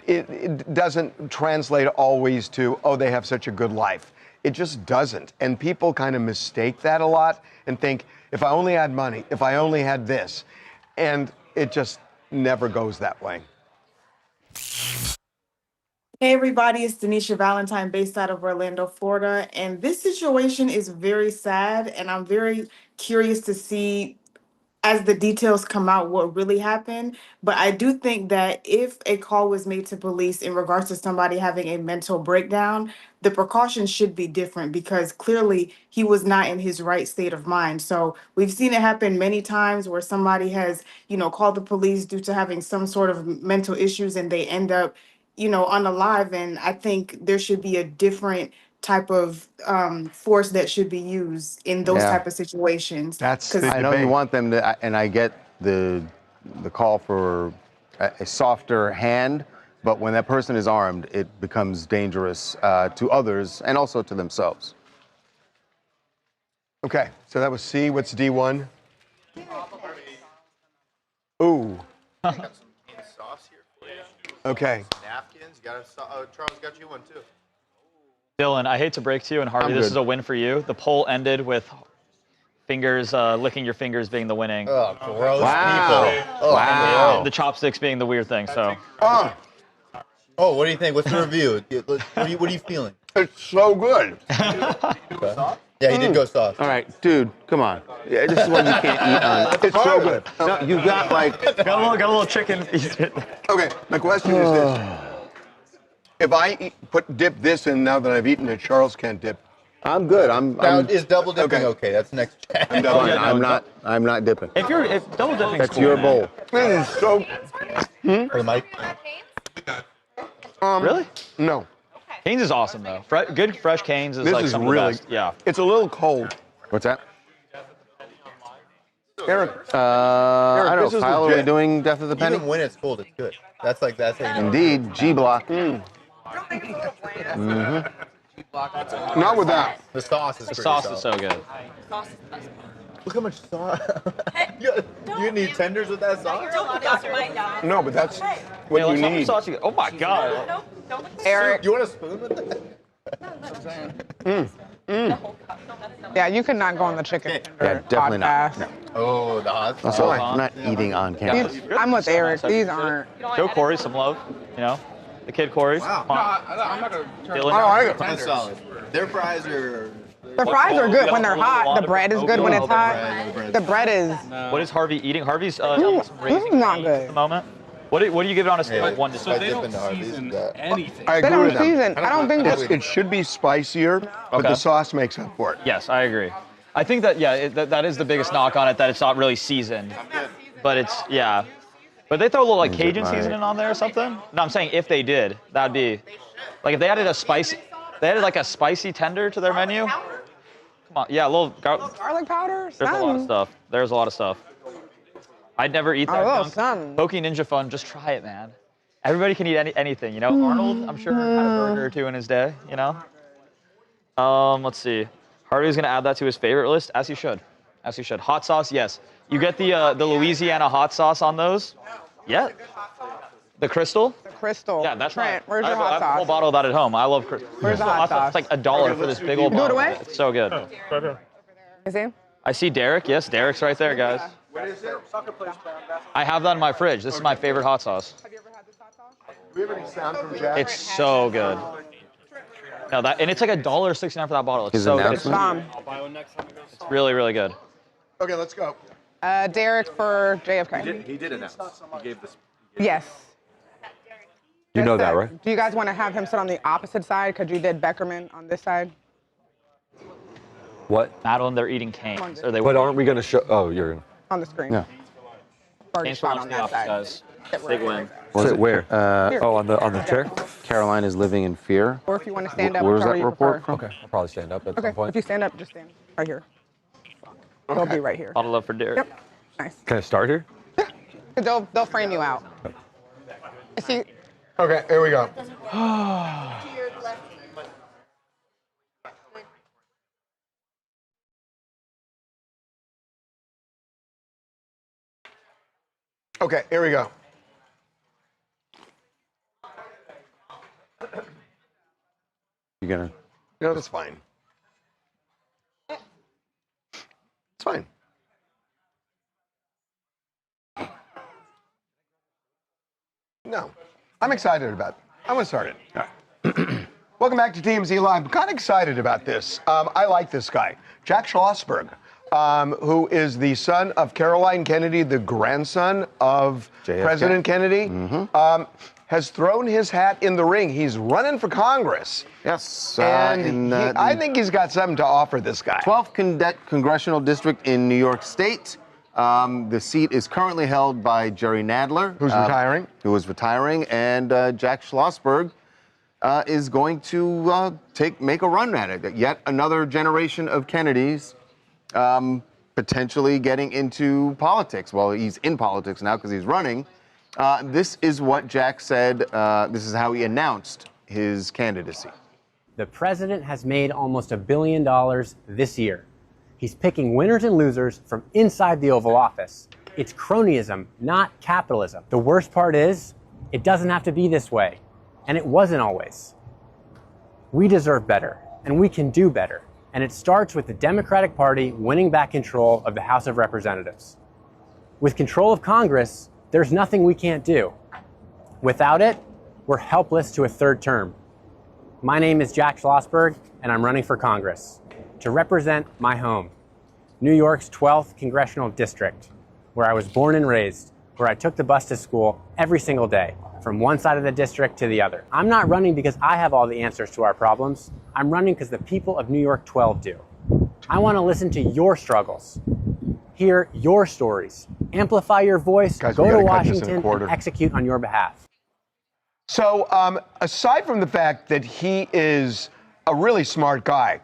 it doesn't translate always to, "Oh, they have such a good life." It just doesn't, and people kind of mistake that a lot and think, if I only had money, if I only had this, and it just never goes that way. Hey everybody, it's Denisha Valentine based out of Orlando, Florida. And this situation is very sad, and I'm very curious to see, as the details come out, what really happened. But I do think that if a call was made to police in regards to somebody having a mental breakdown, the precautions should be different, because clearly he was not in his right state of mind. So we've seen it happen many times where somebody has, called the police due to having some sort of mental issues, and they end up, unalive. And I think there should be a different type of force that should be used in those type of situations. I know you want them to, and I get the call for a softer hand, but when that person is armed, it becomes dangerous to others and also to themselves. Okay, so that was C. What's D1? Ooh. Okay. Napkins. Charles got you one too. Dylan, I hate to break to you, and Harvey, this is a win for you. The poll ended with fingers, licking your fingers being the winning. Oh, gross people. Oh, wow. And the chopsticks being the weird thing, so. Oh, what do you think? What's the review? What are you feeling? It's so good. Yeah, he did go soft. All right, dude, come on. Yeah, this is one you can't eat on. It's so good. No, you got got a little chicken. Okay, my question is this. If I dip this in now that I've eaten it, Charles can't dip. I'm good. Now, is double dipping okay? That's next. I'm not dipping. If double dipping, that's your bowl. This is so. For the mic. Really? No. Canes is awesome though. Good fresh Canes is this like is some of really, the best. Yeah. It's a little cold. What's that? Eric. I don't know. Kyle, are we doing Death of the Penny? Even when it's cold, it's good. That's how you know. Indeed, G Block. Not with that. The sauce is The sauce is so good. Look how much sauce. you need tenders with that sauce? No, but that's what you need. Oh my God. Eric. You want a spoon with that? Yeah, you could not go on the chicken. Yeah, definitely not. No. Oh, the hot sauce. Also, I'm not eating on camera. I'm with Eric. These aren't. Show Corey some love. The kid Corey. Wow. No, I'm not going to turn Dylan. I like it. That's solid. Their fries are The fries are good when they're hot. The bread is good when it's hot. The bread is. What is Harvey eating? Harvey's This is not good. at the moment. What do you give it on a scale of 1 to 10? So they don't season anything. I They agree don't with them. season. I don't think It should be spicier, but Okay. the sauce makes up for it. Yes, I agree. I think that, that is the biggest knock on it, that it's not really seasoned. But it's, yeah. But they throw a little like Cajun seasoning on there or something? No, I'm saying if they did, that'd be, like if they added like a spicy tender to their menu. Come on, yeah, a little garlic powder. There's a lot of stuff. There's a lot of stuff. I'd never eat that little junk. Pokey Ninja Fun, just try it, man. Everybody can eat anything, you know? Arnold, I'm sure, had a burger or two in his day, you know? Let's see. Harvey's gonna add that to his favorite list, as he should. As he should. Hot sauce, yes. You get the Louisiana hot sauce on those? Yeah. The Crystal? The Crystal. Yeah, that's right. Where's your I hot have a whole sauce? bottle of that at home. I love Crystal. Where's the hot sauce? It's like $1 for this big old You threw it bottle. away? It's so good. Is he? I see Derek. Yes, Derek's right there, guys. What is it? Soccer players. I have that in my fridge. This is my favorite hot sauce. Do we have any sound from Jack? It's so good. No, and it's like $1.69 for that bottle. It's His so good. announcement? It's really, really good. Okay, let's go. Derek for JFK. He did announce. He gave this. Yes. You know that, right? Do you guys want to have him sit on the opposite side? Because you did Beckerman on this side. What? Madeline, they're eating canes. Or they But aren't we going to show? Oh, you're. On the screen. Yeah. Birdie Canes shot for on the that office, side. guys. Sit Big right win. Was it where? Oh, on the chair. Caroline is living in fear. Or if you want to stand up. Where was whichever that you report prefer. from? Okay, I'll probably stand up at Okay, some point. if you stand up, just stand right here. They'll be right here. A lot of love for Derek. Yep. Nice. Can I start here? They'll frame you out. See. Okay, here we go. Okay, here we go. You gonna? No, that's fine. It's fine. No, I'm excited about it. I'm gonna start it. Welcome back to TMZ Live. I'm kind of excited about this. I like this guy, Jack Schlossberg, who is the son of Caroline Kennedy, the grandson of JFK. President Kennedy, has thrown his hat in the ring. He's running for Congress. Yes. And I think he's got something to offer, this guy. 12th Congressional District in New York State. The seat is currently held by Jerry Nadler. Who's retiring. Who is retiring. And Jack Schlossberg is going to make a run at it. Yet another generation of Kennedys potentially getting into politics. Well, he's in politics now because he's running. This is what Jack said. This is how he announced his candidacy. The president has made almost $1 billion this year. He's picking winners and losers from inside the Oval Office. It's cronyism, not capitalism. The worst part is, it doesn't have to be this way. And it wasn't always. We deserve better, and we can do better. And it starts with the Democratic Party winning back control of the House of Representatives. With control of Congress, there's nothing we can't do. Without it, we're helpless to a third term. My name is Jack Schlossberg, and I'm running for Congress to represent my home, New York's 12th Congressional District, where I was born and raised, where I took the bus to school every single day, from one side of the district to the other. I'm not running because I have all the answers to our problems. I'm running because the people of New York 12 do. I want to listen to your struggles, hear your stories, amplify your voice, Guys, go we to gotta cut this in a Washington quarter. and execute on your behalf. So, aside from the fact that he is a really smart guy,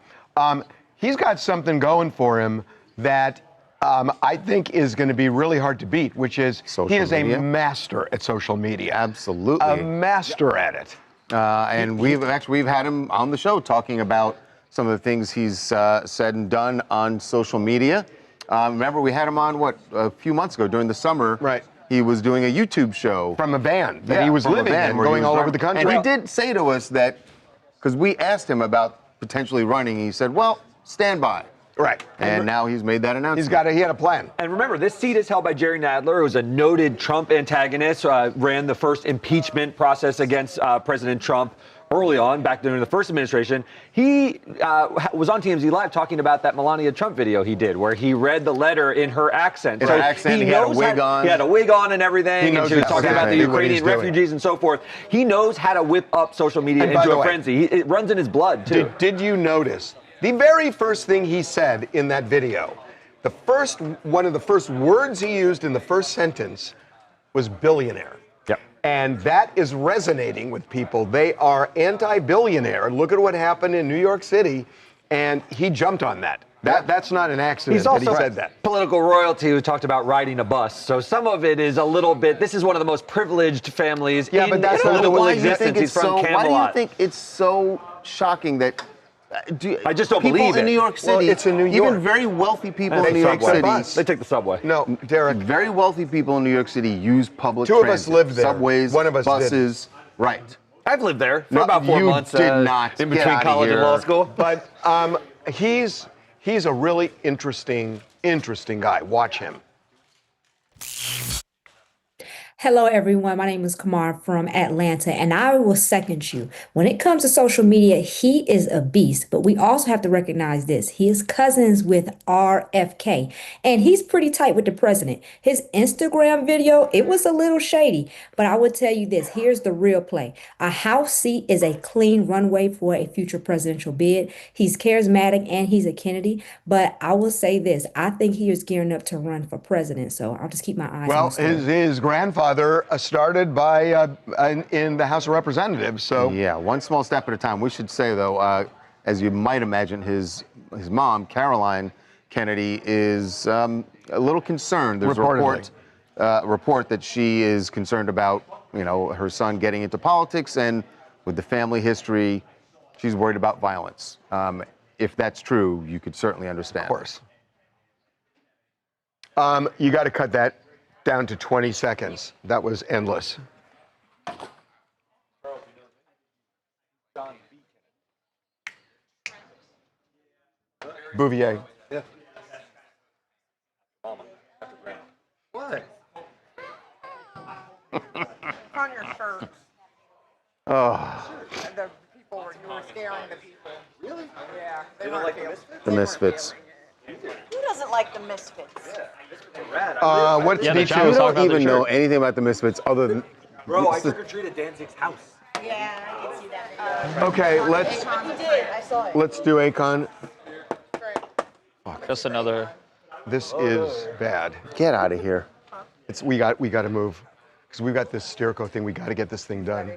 he's got something going for him that I think is going to be really hard to beat, which is he is a master at social media. Absolutely. A master at it. And we've had him on the show talking about some of the things he's said and done on social media. Remember, we had him on, a few months ago during the summer. Right. He was doing a YouTube show. From a van that he was living in, going all over the country. And he did say to us that, because we asked him about potentially running, he said, well, stand by. Right. And now he's made that announcement. He had a plan. And remember, this seat is held by Jerry Nadler, who was a noted Trump antagonist, ran the first impeachment process against President Trump early on, back during the first administration, he was on TMZ Live talking about that Melania Trump video he did, where he read the letter in her accent. In her accent, he had a wig on. He had a wig on and everything, and she was talking about the Ukrainian doing. refugees and so forth. He knows how to whip up social media And by into the a way, frenzy. It runs in his blood, too. Did you notice the very first thing he said in that video? One of the first words he used in the first sentence was billionaire. Yep. And that is resonating with people. They are anti-billionaire. Look at what happened in New York City, and he jumped on that. That's not an accident. He's also that he said that. Political royalty who talked about riding a bus. So some of it is a little bit. This is one of the most privileged families in political existence. He's from Camelot. Why do you think it's so shocking that? I just don't people believe in it. New York City, Well, it's in New York. even very wealthy people They in New York take the City, bus. They take the subway. No, Derek. very wealthy people in New York City use public Two of transit, us lived there. subways, One of us buses. Right. I've lived there for No, about 4 you months. did not. In Get between outta college and here. law school. But he's a really interesting guy. Watch him. Hello, everyone. My name is Kamar from Atlanta, and I will second you. When it comes to social media, he is a beast, but we also have to recognize this. He is cousins with RFK, and he's pretty tight with the president. His Instagram video, it was a little shady, but I would tell you this. Here's the real play. A House seat is a clean runway for a future presidential bid. He's charismatic, and he's a Kennedy, but I will say this. I think he is gearing up to run for president, so I'll just keep my eyes on Well, the story. his grandfather started by in the House of Representatives. So yeah, one small step at a time. We should say though, as you might imagine, his mom, Caroline Kennedy, is a little concerned. There's a report that she is concerned about, her son getting into politics, and with the family history, she's worried about violence. If that's true, you could certainly understand. Of course. You got to cut that down to 20 seconds. That was endless. Bouvier. Yeah. What? On your shirt. Oh, The people you were scaring the people. Really? Yeah. They don't like the Misfits? the Misfits. Who doesn't like the Misfits? What's You Me Too? don't even know anything about the Misfits other than. Bro, I trick-or-treated Danzig's house. Yeah, I did see that video. Okay, You did. I saw it. let's do Akon. Just another. This is bad. Get out of here. We got to move because we've got this Stirco thing. We got to get this thing done.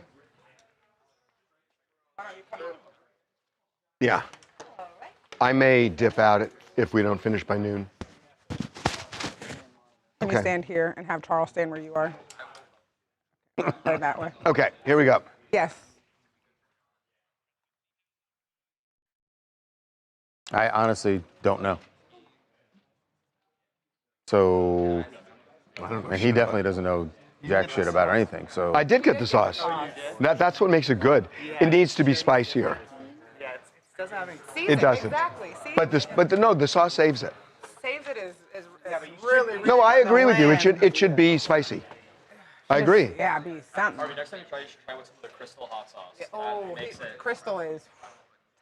Yeah. I may dip out if we don't finish by noon. Can you stand here and have Charles stand where you are? Right that way. Okay, here we go. Yes. I honestly don't know. So, I don't know. and he definitely doesn't know jack shit about anything. So I did get the sauce. That's what makes it good. It needs to be spicier. Yeah, it doesn't have any. It doesn't. Exactly. But the sauce saves it. Saves it is really. No, I agree with you. It should be spicy. I agree. Yeah, be something. Harvey, next time you try with some of the Crystal hot sauce. Crystal is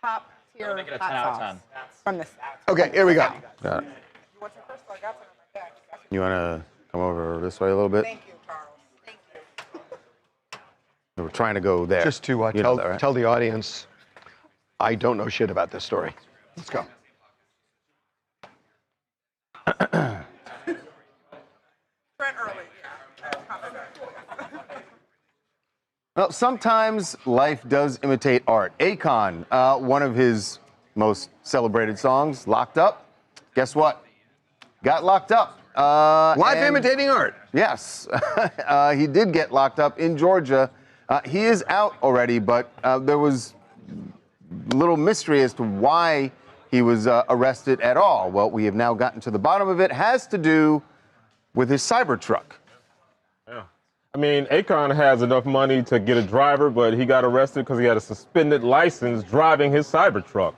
top tier make it a hot 10 out of sauce 10. from the. Okay, here we go. Got it. You want some Crystal? I got some in my bag. You want to come over this way a little bit? Thank you, Charles. Thank you. We're trying to go there. Just to You know that, right? tell the audience, I don't know shit about this story. Let's go. Trent early. Well, sometimes life does imitate art. Akon, one of his most celebrated songs, Locked Up, guess what? Got locked up. Life imitating art. Yes. He did get locked up in Georgia. He is out already, but there was little mystery as to why he was arrested at all. Well, we have now gotten to the bottom of it. It has to do with his Cybertruck. Yeah. I mean, Akon has enough money to get a driver, but he got arrested because he had a suspended license driving his Cybertruck.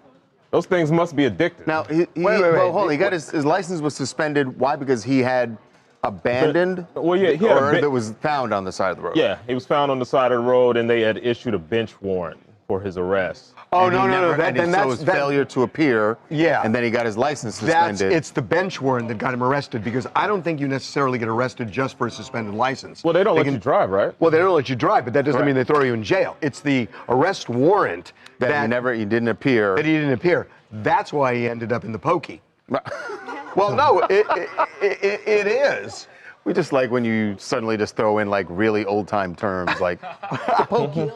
Those things must be addictive. Now, hold on. He got his license was suspended. Why? Because he had abandoned, well, yeah, he had or that was found on the side of the road. Yeah, he was found on the side of the road, and they had issued a bench warrant for his arrest. Oh, And he no. never- and Then so his failure to appear. Yeah. And then he got his license suspended. It's the bench warrant that got him arrested, because I don't think you necessarily get arrested just for a suspended license. Well, they don't let you drive, right? Well, they don't let you drive, but that doesn't Correct. mean they throw you in jail. It's the arrest warrant that he didn't appear. That he didn't appear. That's why he ended up in the pokey. Well, no, it is. We just like when you suddenly just throw in like really old time terms like the pokey.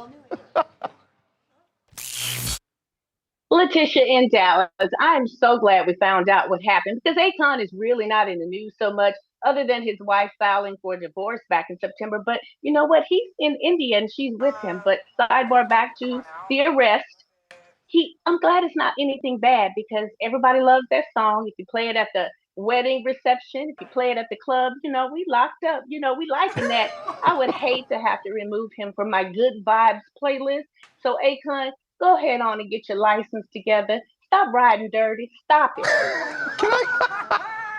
Letitia in Dallas, I'm so glad we found out what happened, because Akon is really not in the news so much, other than his wife filing for divorce back in September. But you know what? He's in India and she's with him. But sidebar back to the arrest. I'm glad it's not anything bad, because everybody loves that song. If you play it at the wedding reception, if you play it at the club, we locked up, we liking that. I would hate to have to remove him from my good vibes playlist. So Akon, go ahead on and get your license together. Stop riding dirty. Stop it.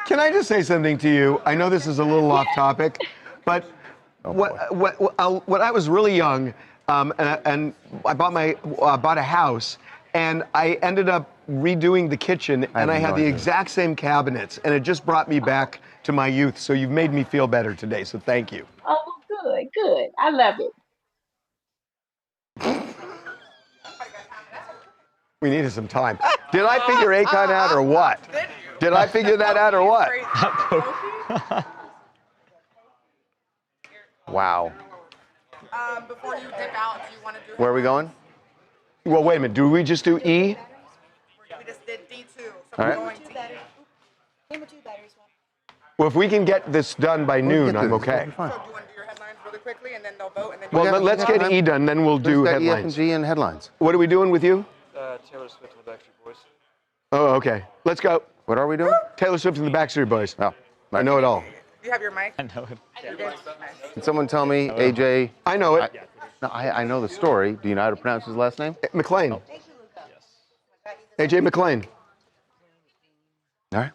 Can I just say something to you? I know this is a little off topic, but when I was really young, and I bought a house, and I ended up redoing the kitchen, and I had the exact same cabinets, and it just brought me back to my youth. So you've made me feel better today, so thank you. Oh, good. I love it. We needed some time. Did I figure Akon out or what? Did I figure that out or what? Wow. Before you dip out, do you want to do? Where are we going? Well, wait a minute. Do we just do E? We just did D2. So All right. we're going to E. Well, if we can get this done by noon, I'm okay. So do you want to do your headlines really quickly, and then they'll vote, and then. Well, let's get E done, then we'll do Got E, F, and headlines. G and headlines. What are we doing with you? Taylor Swift and the Backstreet Boys. Oh, okay. Let's go. What are we doing? Taylor Swift and the Backstreet Boys. Oh, I know it all. Do you have your mic? I know it. Can someone tell me, AJ? I know it. I know the story. Do you know how to pronounce his last name? McLean. AJ McLean. All right.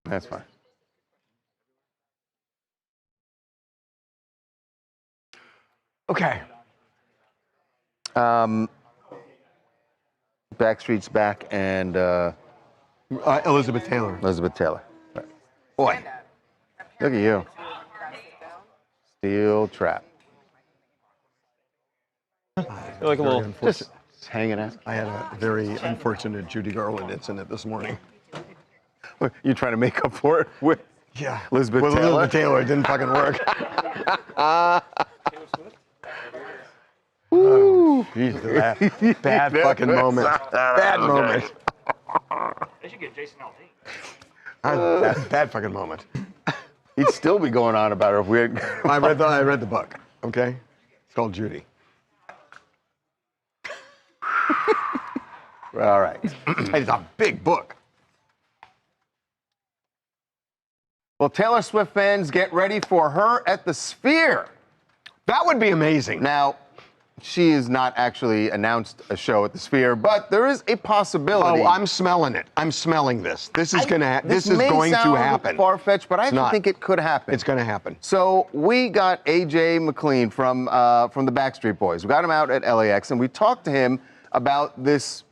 That's fine. Okay. Backstreet's back and Elizabeth Taylor. Elizabeth Taylor. Boy, look at you. Steel trap. Like a little. Just hanging out. I had a very unfortunate Judy Garland incident this morning. You trying to make up for it with Elizabeth with Taylor? Elizabeth Taylor, it didn't fucking work. Ooh. Jeez, bad fucking moment. Bad moment. They should get Jason Aldean. Bad fucking moment. He'd still be going on about her if we had. I read the book. Okay, it's called Judy. All right. It's a big book. Well, Taylor Swift fans, get ready for her at the Sphere. That would be amazing. Now, she has not actually announced a show at the Sphere, but there is a possibility. Oh, I'm smelling it. I'm smelling this. This is going to happen. Far-fetched, but I It's actually not. think it could happen. It's going to happen. So we got AJ McLean from the Backstreet Boys. We got him out at LAX, and we talked to him about this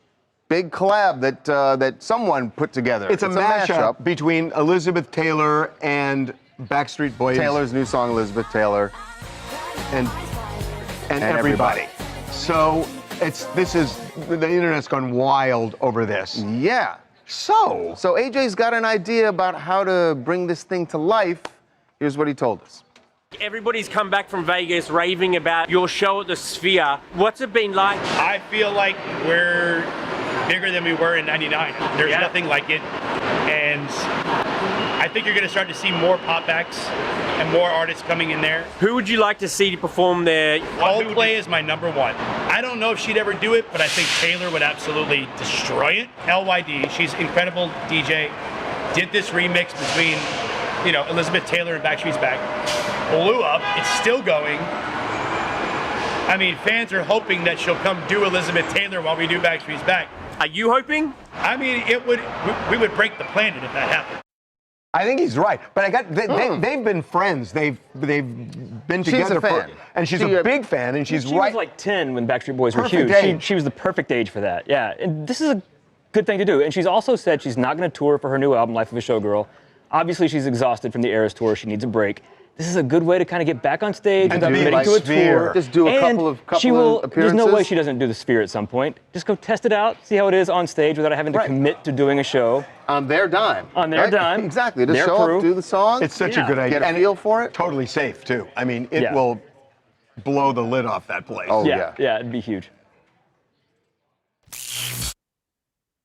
big collab that someone put together. It's a mashup between Elizabeth Taylor and Backstreet Boys. Taylor's new song, Elizabeth Taylor, and everybody. So the internet's gone wild over this. Yeah. So AJ's got an idea about how to bring this thing to life. Here's what he told us. Everybody's come back from Vegas raving about your show at the Sphere. What's it been like? I feel like we're bigger than we were in '99. There's nothing like it. And I think you're going to start to see more pop acts and more artists coming in there. Who would you like to see perform there? Coldplay is my #1. I don't know if she'd ever do it, but I think Taylor would absolutely destroy it. LYD, she's an incredible DJ, did this remix between, Elizabeth Taylor and Backstreet's Back. Blew up, it's still going. I mean, fans are hoping that she'll come do Elizabeth Taylor while we do Backstreet's Back. Are you hoping? I mean, we would break the planet if that happened. I think he's right, but they've been friends. They've been together a fan. and she's a big fan, and she's She was like 10 when Backstreet Boys were huge. She was the perfect age for that. Yeah, and this is a good thing to do. And she's also said she's not going to tour for her new album, Life of a Showgirl. Obviously, she's exhausted from the Eras tour. She needs a break. This is a good way to kind of get back on stage without committing to a tour. Just do a couple of appearances. There's no way she doesn't do the Sphere at some point. Just go test it out, see how it is on stage without having to commit to doing a show. On their dime. On their dime. Exactly. Just show up, do the song. It's such a good idea. Get a feel for it. Totally safe, too. I mean, it will blow the lid off that place. Oh, yeah, it'd be huge.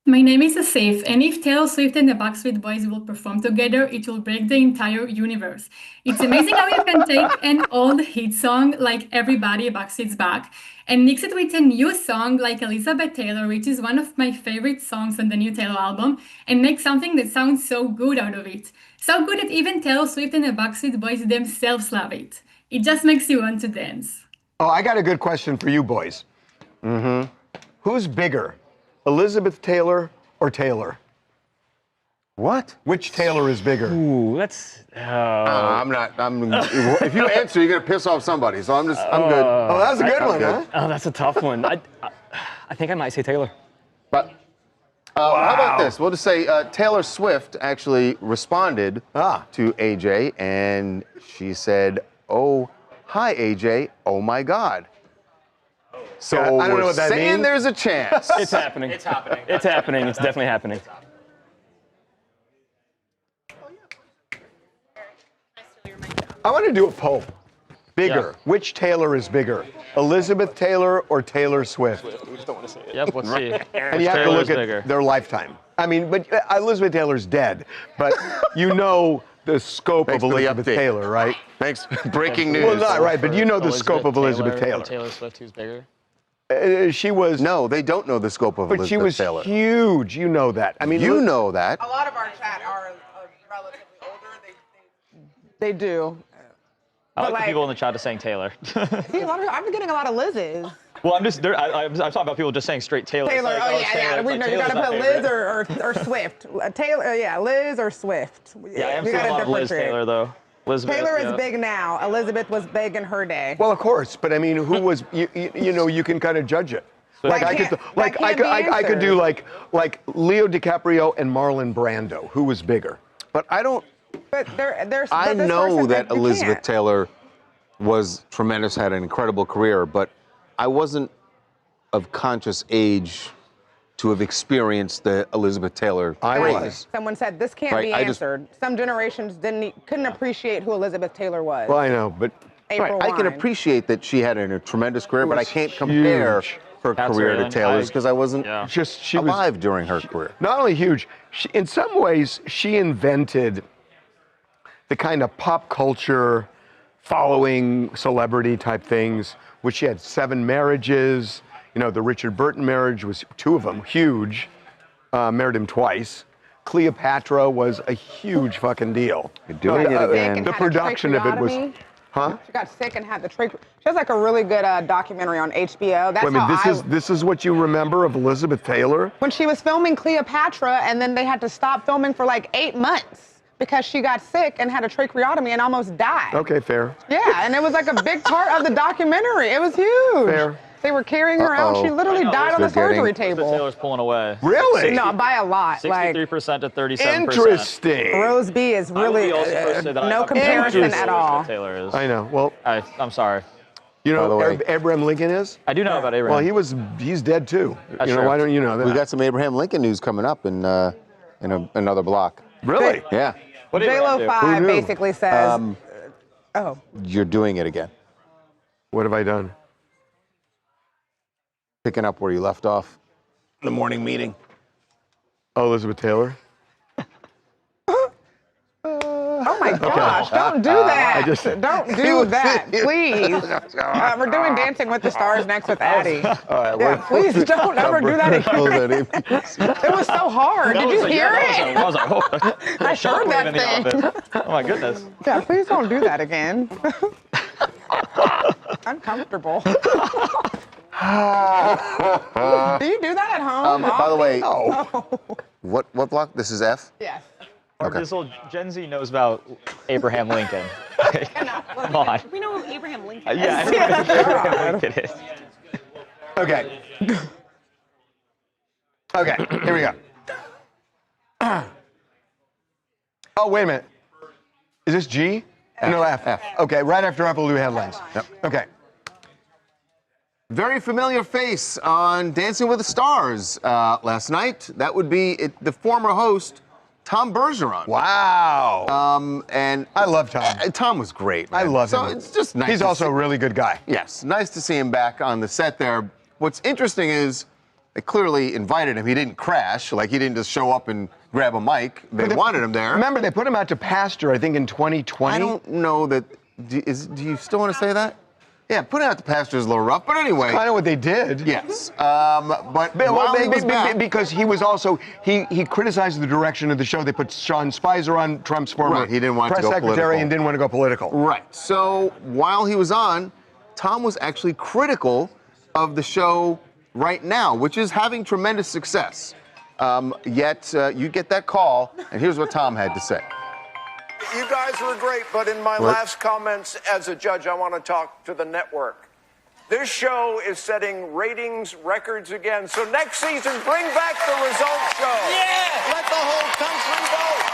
My name is Asif, and if Taylor Swift and the Backstreet Boys will perform together, it will break the entire universe. It's amazing how you can take an old hit song like Everybody Backstreet's Back and mix it with a new song like Elizabeth Taylor, which is one of my favorite songs on the new Taylor album, and make something that sounds so good out of it. So good that even Taylor Swift and the Backstreet Boys themselves love it. It just makes you want to dance. Oh, I got a good question for you boys. Mm-hmm. Who's bigger? Elizabeth Taylor or Taylor? What? Which Taylor is bigger? Ooh, that's. If you answer, you're gonna piss off somebody. So I'm good. Oh, that's a good one, huh? Oh, that's a tough one. I think I might say Taylor. But how about this? We'll just say Taylor Swift actually responded to AJ, and she said, "Oh, hi AJ. Oh my God." So I don't know what that means. There's a chance. It's happening. It's happening. It's happening. It's definitely happening. I want to do a poll. Bigger. Which Taylor is bigger? Elizabeth Taylor or Taylor Swift? We just don't want to say it. Yep, let's see. And you have to look at their lifetime. I mean, but Elizabeth Taylor's dead. But you know the scope of Elizabeth Taylor, right? Thanks. Breaking news. Well, not right, but you know the scope of Elizabeth Taylor. Taylor Swift, who's bigger? She was. No, they don't know the scope of Elizabeth Taylor. But she was huge. You know that. I mean, you know that. A lot of our chat are relatively older. They do. I like the people in the chat just saying Taylor. See, I've been getting a lot of Lizz's. Well, I'm talking about people just saying straight Taylor. Taylor, like, oh yeah, Taylor. we know you gotta put Liz or Swift. Taylor, Liz or Swift. Yeah, I am seeing a lot of Liz Taylor though. Elizabeth, Taylor is big now. Elizabeth was big in her day. Well, of course, but I mean, who was? You know, you can kind of judge it. Like I could do like Leo DiCaprio and Marlon Brando. Who was bigger? But I don't. But there's. I know that Elizabeth Taylor was tremendous, had an incredible career, but I wasn't of conscious age to have experienced the Elizabeth Taylor. I was. Someone said this can't be answered. Some generations couldn't appreciate who Elizabeth Taylor was. Well, I know, but I can appreciate that she had a tremendous career, but I can't compare her career to Taylor's because I wasn't she alive during her career. Not only huge, in some ways, she invented the kind of pop culture following celebrity type things, which she had 7 marriages. You know, the Richard Burton marriage was 2 of them, huge. Married him twice. Cleopatra was a huge fucking deal. Doing it again. The production of it was, She got sick and had the trach. She has like a really good documentary on HBO. That's wait a minute, this is what you remember of Elizabeth Taylor? When she was filming Cleopatra, and then they had to stop filming for like 8 months because she got sick and had a tracheotomy and almost died. Okay, fair. Yeah, and it was like a big part of the documentary. It was huge. Fair. They were carrying her out. She literally died on the surgery table. Taylor's pulling away. Really? No, by a lot. 63% to 37%. Interesting. Rose B is really no comparison at all. Taylor is. I know. Well, I'm sorry. You know who Abraham Lincoln is? I do know about Abraham. Well, he's dead too. That's you know, true. why don't you know that? We got some Abraham Lincoln news coming up in another block. Really? Yeah. JLo 5 basically says, You're doing it again. What have I done? Picking up where you left off. The morning meeting. Oh, Elizabeth Taylor? oh my gosh, don't do that. Don't do that, please. We're doing Dancing with the Stars next with Addie. All right, please don't ever do that again. It was so hard. Did you hear it? I was like, oh. I heard that thing. Oh my goodness. Yeah, please don't do that again. Uncomfortable. Do you do that at home? By the way, No. what block? This is F? Yes. This little Gen Z knows about Abraham Lincoln. Come on. We know who Abraham Lincoln is. Yeah, everybody knows who Abraham Lincoln is. Okay. Okay, here we go. Oh, wait a minute. Is this G? No, F. Okay, right after F, we'll do headlines. Yep. Okay. Very familiar face on Dancing with the Stars last night. That would be the former host, Tom Bergeron. Wow. And I love Tom. Tom was great, man. I love him. So it's just nice. He's also a really good guy. Yes, nice to see him back on the set there. What's interesting is they clearly invited him. He didn't crash. Like, he didn't just show up and grab a mic. They wanted him there. Remember, they put him out to pasture, I think, in 2020. I don't know that. Do you still want to say that? Yeah, putting out the pasture is a little rough, but anyway. Kind of what they did. Yes. Because he was also, he criticized the direction of the show. They put Sean Spicer on, Trump's former he didn't want press to go secretary, political. and didn't want to go political. Right. So while he was on, Tom was actually critical of the show right now, which is having tremendous success. Yet you get that call, and here's what Tom had to say. You guys were great, but in my last comments as a judge, I want to talk to the network. This show is setting ratings records again. So next season, bring back the results show. Yeah! Let the whole country vote.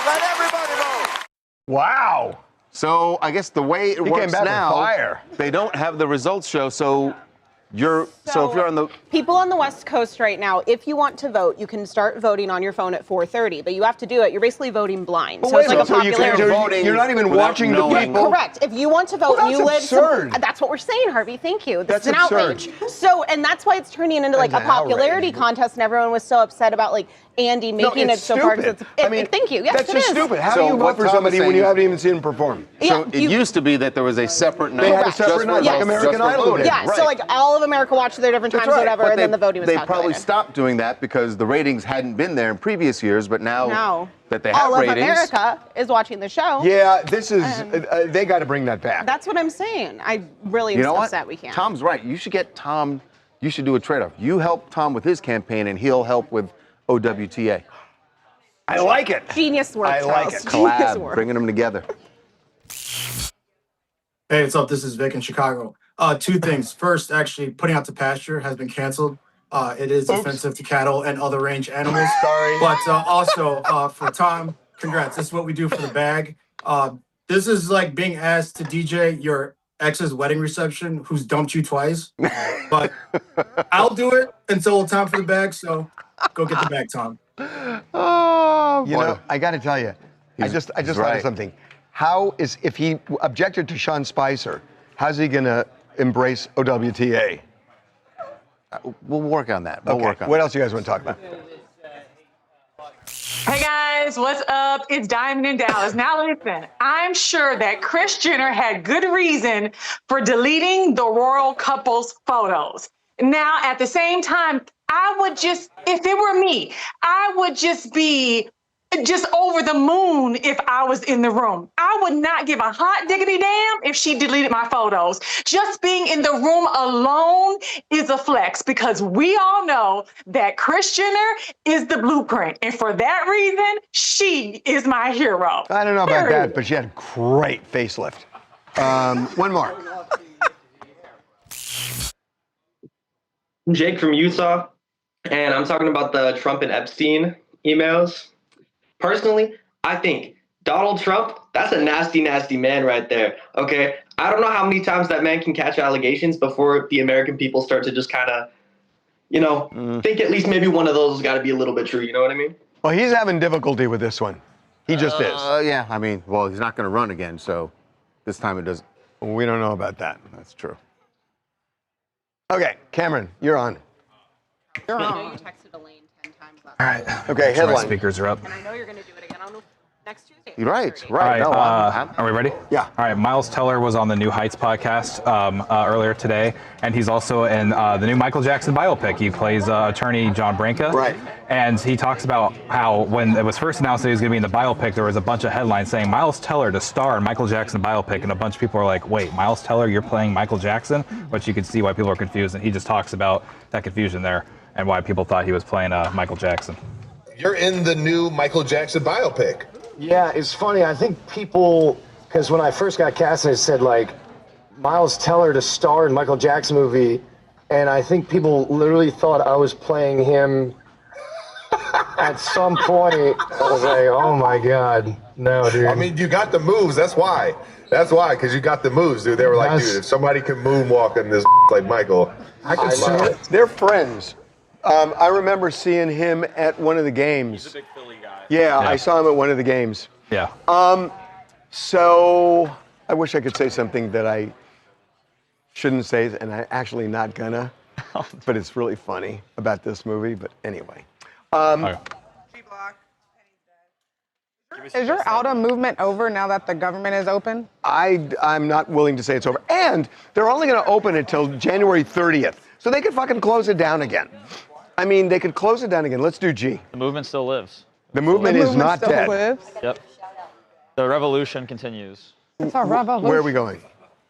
Let everybody vote. Wow. So I guess the way it works came back now, with fire. They don't have the results show, so if you're on the people on the West Coast right now, if you want to vote, you can start voting on your phone at 4:30, but you have to do it. You're basically voting blind. But So it's like a popularity. You're not even watching the people. Correct. If you want to vote, Well, and you that's live. absurd. That's what we're saying, Harvey. Thank you. This That's is an absurd. outrage. So, and that's why it's turning into like a That's an popularity contest, and everyone was so upset about like Andy making it so far. Stupid. Thank you. Yes, that's it just is. stupid. How So do you what vote for Tom is somebody when saying you is- haven't even seen him perform? So it used to be that there was a separate night. They had a separate night, like American Idol did. Yeah, so like all of America watched their different times, whatever, But and then the voting was They calculated. probably stopped doing that because the ratings hadn't been there in previous years, but now that they have all of ratings. America is watching the show. Yeah, this is, they got to bring that back. That's what I'm saying. I really am You know so what? upset we can't. Tom's right. You should get Tom, you should do a trade-off. You help Tom with his campaign, and he'll help with OWTA. I like it. Genius work, I like Charles. it. Genius Collab, work. bringing them together. Hey, what's up? This is Vic in Chicago. Two things. First, actually, putting out to pasture has been canceled. It is offensive to cattle and other range animals. Sorry. But also, for Tom, congrats. This is what we do for the bag. This is like being asked to DJ your ex's wedding reception who's dumped you twice. But I'll do it until time for the bag, so go get the bag, Tom. Oh, You know, I got to tell you, I just thought right. of something. If he objected to Sean Spicer, how's he going to embrace OWTA? We'll work on that. We'll work on What that. else do you guys want to talk about? Hey guys, what's up? It's Diamond in Dallas. Now listen, I'm sure that Kris Jenner had good reason for deleting the royal couple's photos. Now, at the same time, I would just, if it were me, I would just be just over the moon if I was in the room. I would not give a hot diggity damn if she deleted my photos. Just being in the room alone is a flex because we all know that Kris Jenner is the blueprint. And for that reason, she is my hero. I don't know about Period. that, but she had a great facelift. One more. I'm Jake from Utah, and I'm talking about the Trump and Epstein emails. Personally, I think Donald Trump, that's a nasty, nasty man right there, okay? I don't know how many times that man can catch allegations before the American people start to just kind of, think at least maybe one of those has got to be a little bit true, you know what I mean? Well, he's having difficulty with this one. He just is. Yeah, I mean, well, he's not going to run again, so this time it doesn't. We don't know about that. That's true. Okay, Cameron, you're on. You're on. You texted Elaine 10 times last All right. night. Okay, Make sure my headline. speakers are up. And I know you're going to do it again. I don't know. Next Tuesday. You're right. All right, No, are we ready? Yeah. All right, Miles Teller was on the New Heights podcast earlier today, and he's also in the new Michael Jackson biopic. He plays attorney John Branca. Right. And he talks about how when it was first announced that he was going to be in the biopic, there was a bunch of headlines saying Miles Teller to star in Michael Jackson biopic, and a bunch of people are like, wait, Miles Teller, you're playing Michael Jackson? But you can see why people are confused, and he just talks about that confusion there and why people thought he was playing Michael Jackson. You're in the new Michael Jackson biopic. Yeah, it's funny. I think people, because when I first got cast, it said like Miles Teller to star in Michael Jackson movie, and I think people literally thought I was playing him. At some point, I was like, "Oh my God, no, dude." I mean, you got the moves. That's why. That's why, because you got the moves, dude. They were like, dude, if somebody can moonwalk in this like Michael, I can see it. They're friends. I remember seeing him at one of the games. He's a big Philly guy. Yeah, I saw him at one of the games. Yeah. So I wish I could say something that I shouldn't say, and I'm actually not gonna. But it's really funny about this movie. But anyway. Is your Alda movement over now that the government is open? I'm not willing to say it's over. And they're only going to open it till January 30th. So they could fucking close it down again. I mean, they could close it down again. Let's do G. The movement still lives. The movement is not still dead. lives? Yep. The revolution continues. It's a revolution. Where are we going?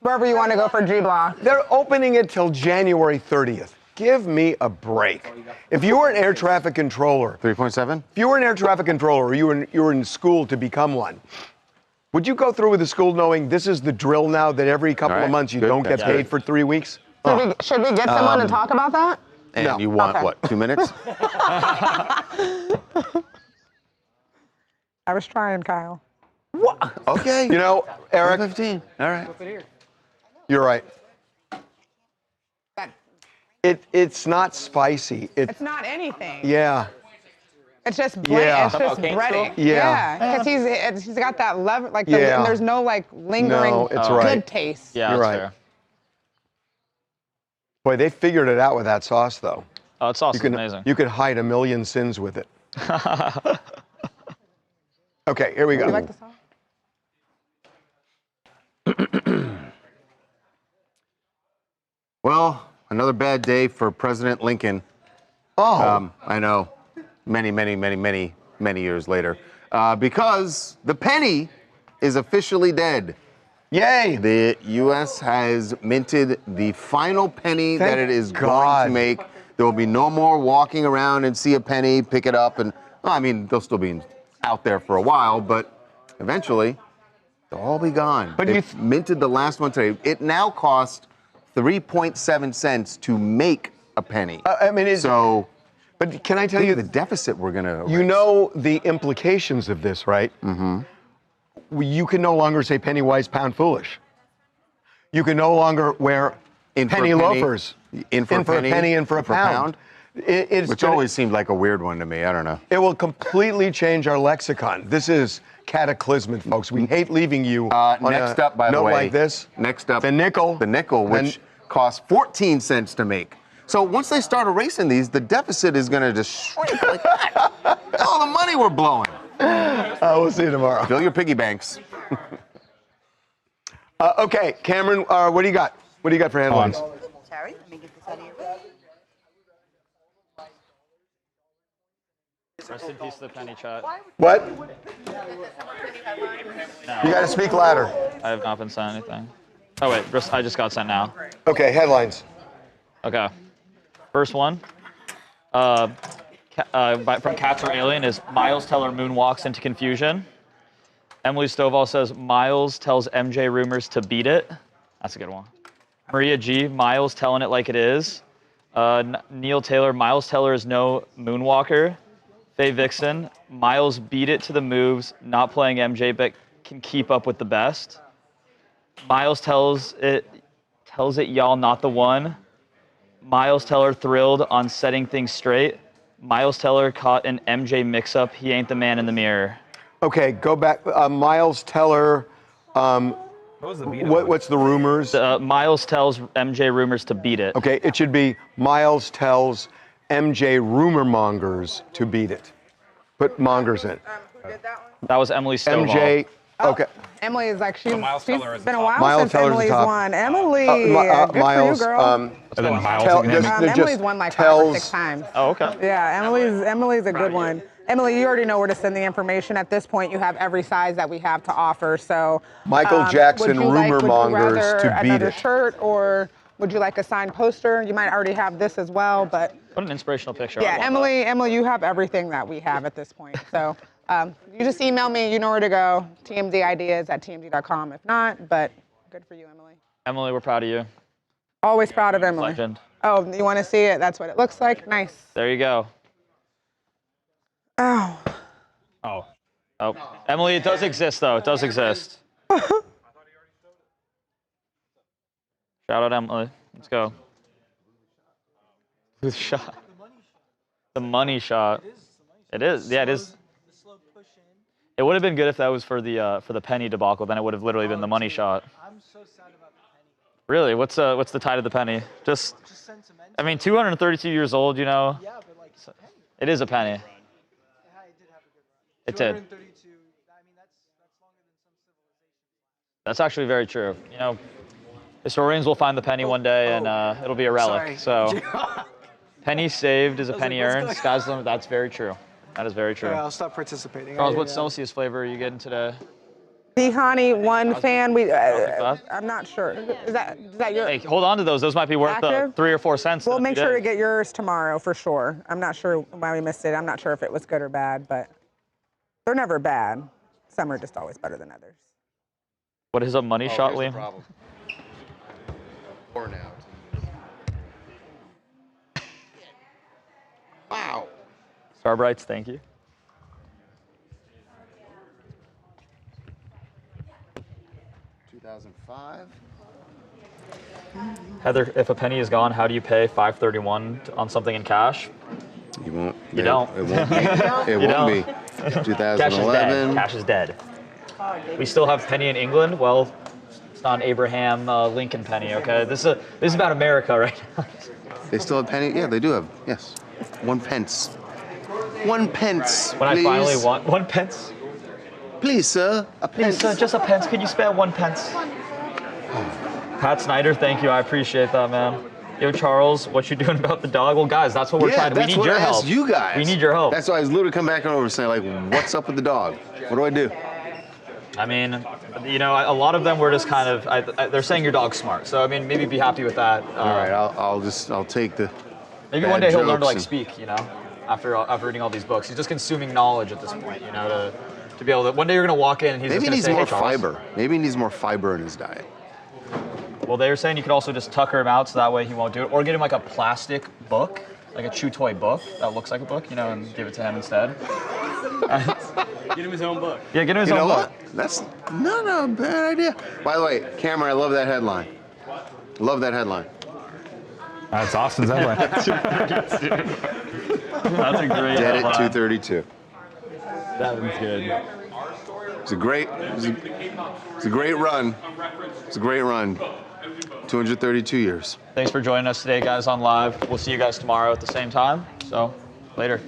Wherever you want to go for G Block. They're opening it till January 30th. Give me a break. If you were an air traffic controller, 3.7? If you were an air traffic controller, or you were in school to become one, would you go through with the school knowing this is the drill now that every couple of months you don't get paid for 3 weeks? Should we get someone to talk about that? And No. you want, Okay. what, 2 minutes? I was trying, Kyle. Okay. You know, Eric. 15. All right. You're right. It's not spicy. It's not anything. Yeah. It's just bland. Yeah. It's just breading. Yeah. Because he's got that level, like Yeah. there's no like lingering No, it's good right. taste. Yeah, You're that's right. fair. Boy, they figured it out with that sauce, though. Oh, that sauce You is can, amazing. you could hide a million sins with it. Okay, here we go. You like the sauce? Well, another bad day for President Lincoln. Oh. I know. Many years later. Because the penny is officially dead. Yay! The U.S. has minted the final penny that it is going to make. There will be no more walking around and see a penny, pick it up, and, well, I mean, they'll still be out there for a while, but eventually they'll all be gone. But they minted the last one today. It now costs 3.7 cents to make a penny. I mean, but can I tell you the deficit we're going to? You know the implications of this, right? Mm-hmm. You can no longer say penny wise, pound foolish. You can no longer wear penny loafers. In for a penny, in for a pound. Which always seemed like a weird one to me. I don't know. It will completely change our lexicon. This is cataclysmic, folks. We hate leaving you on next up, by the way, like this. Next up, the nickel. The nickel, which costs 14 cents to make. So once they start erasing these, the deficit is going to just shrink like that. All the money we're blowing. We'll see you tomorrow. Fill your piggy banks. Okay, Cameron, what do you got? What do you got for headlines? Sorry, let me get this out of your way. Rest in peace to the penny chat. What? You got to speak louder. I have not been sent anything. Oh wait, I just got sent now. Okay, headlines. Okay. First one. From Cats Are Alien is Miles Teller moonwalks into confusion. Emily Stovall says Miles tells MJ rumors to beat it. That's a good one. Maria G, Miles telling it like it is. Neil Taylor, Miles Teller is no moonwalker. Faye Vixen, Miles beat it to the moves, not playing MJ, but can keep up with the best. Miles tells it y'all not the one. Miles Teller thrilled on setting things straight. Miles Teller caught an MJ mix-up. He ain't the man in the mirror. Okay, go back. Miles Teller. What's the rumors? Miles tells MJ rumors to beat it. Okay, it should be Miles tells MJ rumor mongers to beat it. Put mongers in. Who did that one? That was Emily Stovall. MJ. Okay. Emily is like, she's been a while Miles since Teller's Emily's top. won. Emily, good Miles, for you, girl. Emily's won like 5 or 6 times. Oh, okay. Yeah, Emily's a good one. Emily, you already know where to send the information. At this point, you have every size that we have to offer. So, Michael Jackson rumor mongers to beat another it. shirt, or would you like a signed poster? You might already have this as well, but What an inspirational picture. Yeah, Emily, you have everything that we have at this point. So you just email me. You know where to go. TMZideas@tmz.com. If not, but good for you, Emily. Emily, we're proud of you. Always proud of Emily. Legend. Oh, you want to see it? That's what it looks like. Nice. There you go. Oh. Oh. Oh. Emily, it does exist, though. It does exist. Shout out, Emily. Let's go. Who's shot? The money shot. It is. Yeah, it is. It would have been good if that was for the penny debacle. Then it would have literally been the money shot. I'm so sad about the penny. Really? What's the tide of the penny? Just sentimental. I mean, 232 years old. You know. Yeah, but like it's a penny. It is a penny. Yeah, it did have a good run. It did. 232. I mean, that's longer than some civilizations. That's actually very true. You know, historians will find the penny one day, and it'll be a relic. Sorry. So, penny saved is a penny earned. Sky's the limit. That's very true. That is very true. All right, I'll stop participating. Charles, what Celsius flavor are you getting today? Honey, one fan. I'm not sure. Is that your? Hey, hold on to those. Those might be worth 3 or 4 cents. We'll make sure to get yours tomorrow for sure. I'm not sure why we missed it. I'm not sure if it was good or bad, but they're never bad. Some are just always better than others. What is a money shot, Liam? Or now. Wow. Starbrights, thank you. $2005. Heather, if a penny is gone, how do you pay $5.31 on something in cash? You won't. You don't. It won't be. It won't be. 2011. Cash is dead. We still have penny in England. Well, it's not an Abraham Lincoln penny. Okay, this is about America right now. They still have penny. Yeah, they do have. Yes, 1 pence. 1 pence. When please. I finally want 1 pence. Please, sir. A pence. Please, sir, just a pence. Could you spare 1 pence? Pat Snyder, thank you. I appreciate that, man. Yo, Charles, what you doing about the dog? Well, guys, that's what we're trying to. We need your help. Asked you guys. We need your help. That's why I was literally coming back over saying, like, what's up with the dog? What do I do? I mean, you know, a lot of them were just kind of. They're saying your dog's smart, so I mean, maybe be happy with that. All right, I'll take the. Maybe one day he'll learn to like speak. You know, after reading all these books, he's just consuming knowledge at this point. You know, to be able to. One day you're gonna walk in and he's maybe just gonna say, more hey, Charles. fiber. Maybe he needs more fiber in his diet. Well, they were saying you could also just tucker him out so that way he won't do it, or get him like a plastic book, like a chew toy book that looks like a book, you know, and give it to him instead. Get him his own book. Yeah, get him his own book. That's not a bad idea. By the way, Cameron, I love that headline. Love that headline. That's Austin's headline. That's a great Dead headline. at 232. That one's good. It's a great run. It's a great run. 232 years. Thanks for joining us today, guys, on live. We'll see you guys tomorrow at the same time. So, later.